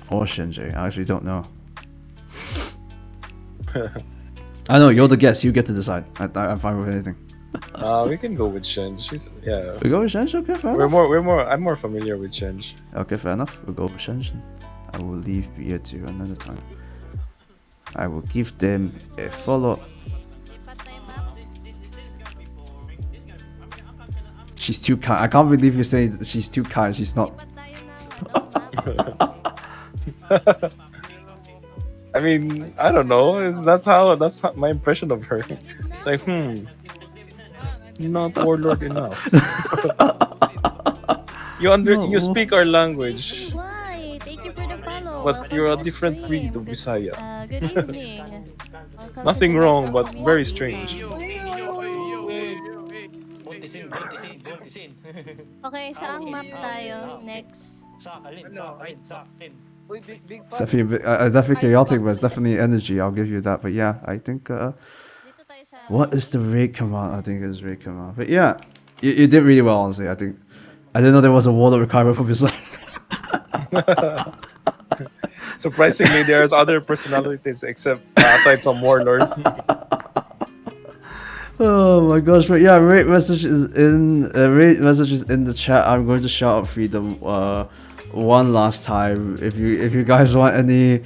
Shinji. I actually don't know. I know, you're the guest. You get to decide. I'm fine with anything. We can go with Shen. We go with Shen? Okay, fair enough. I'm more familiar with Shen. Okay, fair enough. We'll go with Shen. I will leave Bia to another time. I will give them a follow. She's too kind. I can't believe you're saying she's too kind. She's not. I mean, I don't know. That's how my impression of her. It's like, not warlord enough. You speak our language, Why? Thank you for the follow. but Welcome you're to a the different stream. breed of Bisaya. Good evening. Welcome Nothing to the wrong, night but of very Coffee. strange. Buntisin, buntisin, buntisin. Okay, saang map tayo? Next. Sa alin, sa alin, sa alin. It's definitely, definitely chaotic, but it's definitely energy. I'll give you that. But yeah, I think. Dito tayo sa... What is the raid command? I think it's raid command. But yeah, you did really well, honestly. I think. I didn't know there was a warlord requirement for Bisaya. Surprisingly, there's other personalities except aside from warlord. Oh my gosh! But yeah, rate message is in the chat. I'm going to shout out Freedom one last time. If you guys want any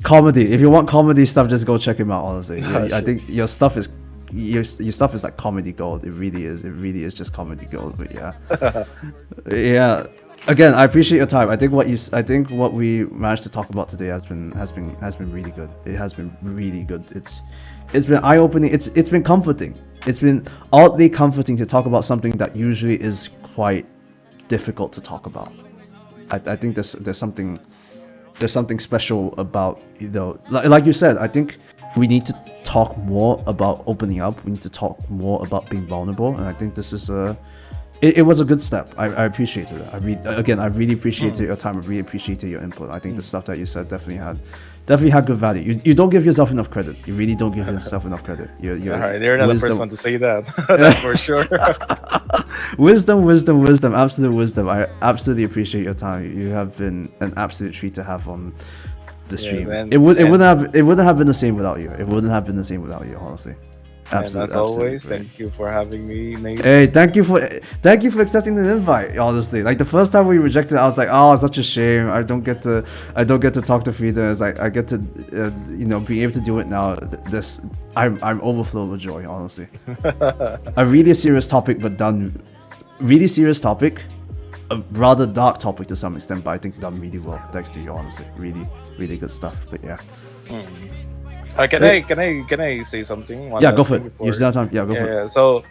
comedy, if you want comedy stuff, just go check him out. Honestly, I think your stuff is like comedy gold. It really is. It really is just comedy gold. But yeah, yeah. Again, I appreciate your time. I think what we managed to talk about today has been really good. It has been really good. It's been eye-opening. It's been comforting. It's been oddly comforting to talk about something that usually is quite difficult to talk about. I think there's something special about, you know, like you said. I think we need to talk more about opening up. We need to talk more about being vulnerable, and I think this is it was a good step. I appreciated it. I really appreciated your time. I really appreciated your input. I think the stuff that you said definitely had good value. You don't give yourself enough credit. You really don't give yourself enough credit. You're They're not the first one to say that. That's for sure. wisdom. Absolute wisdom. I absolutely appreciate your time. You have been an absolute treat to have on the stream. It wouldn't have been the same without you. It wouldn't have been the same without you, honestly. Absolutely. As always, thank you for having me, Nate. Hey, thank you for accepting the invite. Honestly, like the first time we rejected, I was like, oh, it's such a shame. I don't get to talk to Frida. It's like I get to, be able to do it now. I'm overflowed with joy. Honestly, a really serious topic, but done. Really serious topic, a rather dark topic to some extent, but I think done really well. Thanks to you, honestly. Really, really good stuff. But yeah. Can I say something? Yeah, go for it. You still have time. Yeah, go for it. Yeah. So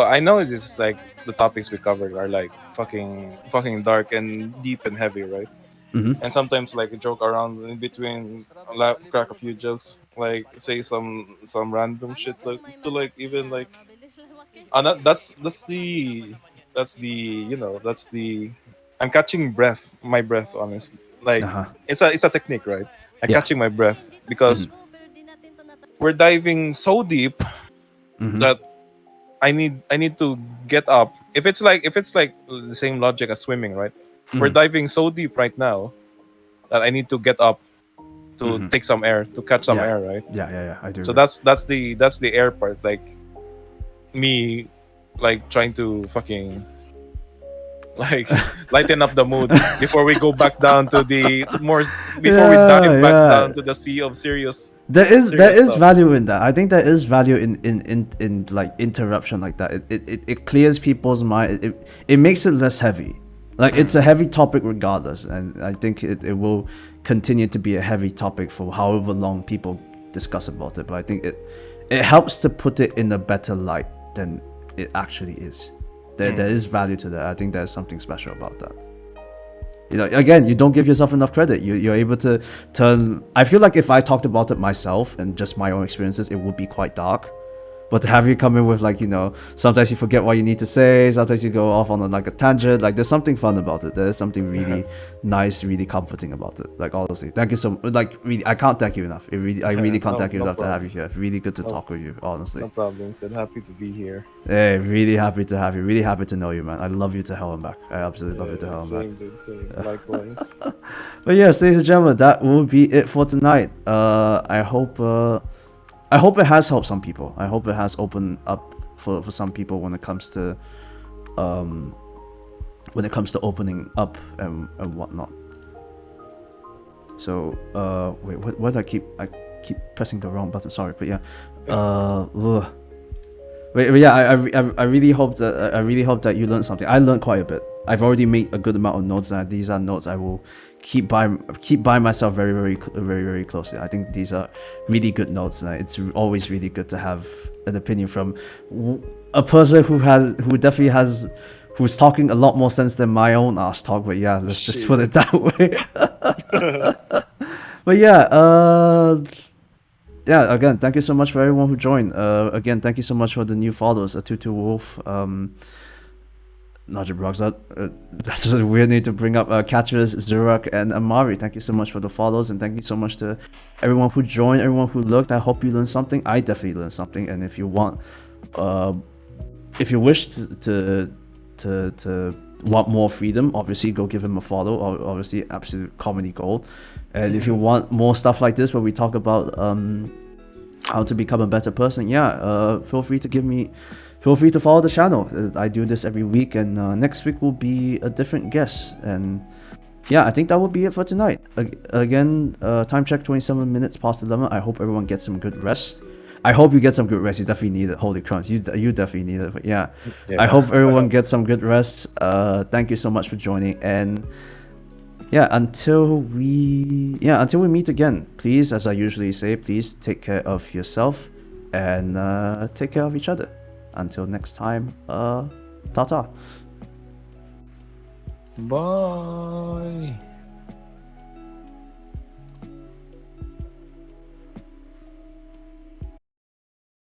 I know this, like, the topics we covered are like fucking dark and deep and heavy, right? Mm-hmm. And sometimes, like, joke around in between, crack a few jokes, like say some random shit, like to, like, even like, that's the I'm catching my breath, honestly. Like, it's a technique, right? I'm catching my breath because we're diving so deep that I need to get up. If it's like the same logic as swimming, right? We're diving so deep right now that I need to get up to take some air, to catch some air, right? Yeah. I do. So that's the air part. It's like me, like, trying to fucking, like, lighten up the mood before we go back down to the we dive back down to the sea of serious. There is stuff. value in that. I think there is value in like interruption like that. It clears people's mind. It makes it less heavy. Like, it's a heavy topic regardless, and I think it will continue to be a heavy topic for however long people discuss about it. But I think it helps to put it in a better light than it actually is. There is value to that. I think there's something special about that. You know, again, you don't give yourself enough credit. You're able to turn. I feel like if I talked about it myself and just my own experiences, it would be quite dark. But to have you come in with, like, sometimes you forget what you need to say, sometimes you go off on a tangent. Like, there's something fun about it. There's something really nice, really comforting about it. Like, honestly, thank you so much. Like, really, I can't thank you enough. I really can't thank you enough to have you here. Really good to talk with you, honestly. No problem. Instead, happy to be here. Hey, really happy to have you. Really happy to know you, man. I love you to hell and back. I absolutely love you to hell and back. Same, dude. Same. Likewise. But yes, ladies and gentlemen, that will be it for tonight. I hope it has helped some people. I hope it has opened up for some people when it comes to opening up and whatnot. So wait, what I keep pressing the wrong button. Sorry, but yeah. Ugh. But yeah, I really hope that you learned something. I learned quite a bit. I've already made a good amount of notes, and these are notes I will keep by myself very closely. I think these are really good notes, and it's always really good to have an opinion from a person who's talking a lot more sense than my own ass talk. But yeah, let's just put it that way. But yeah, yeah, again, thank you so much for everyone who joined. Again, thank you so much for the new followers, Tutu Wolf, Najib Roxat, that's a weird name to bring up, Catchers, Zurak, and Amari. Thank you so much for the follows, and thank you so much to everyone who joined, everyone who looked. I hope you learned something. I definitely learned something, and if you want, if you wish to want more freedom, obviously go give him a follow, or obviously absolute comedy gold. And if you want more stuff like this where we talk about how to become a better person, yeah, feel free to follow the channel. I do this every week, and next week will be a different guest. And yeah, I think that will be it for tonight. Again, time check 27 minutes past 11. I hope everyone gets some good rest. I hope you get some good rest. You definitely need it. Holy crap, you definitely need it. But yeah, I hope everyone gets some good rest. Thank you so much for joining, and yeah, until we meet again, please, as I usually say, please take care of yourself and take care of each other. Until next time, ta-ta. Bye.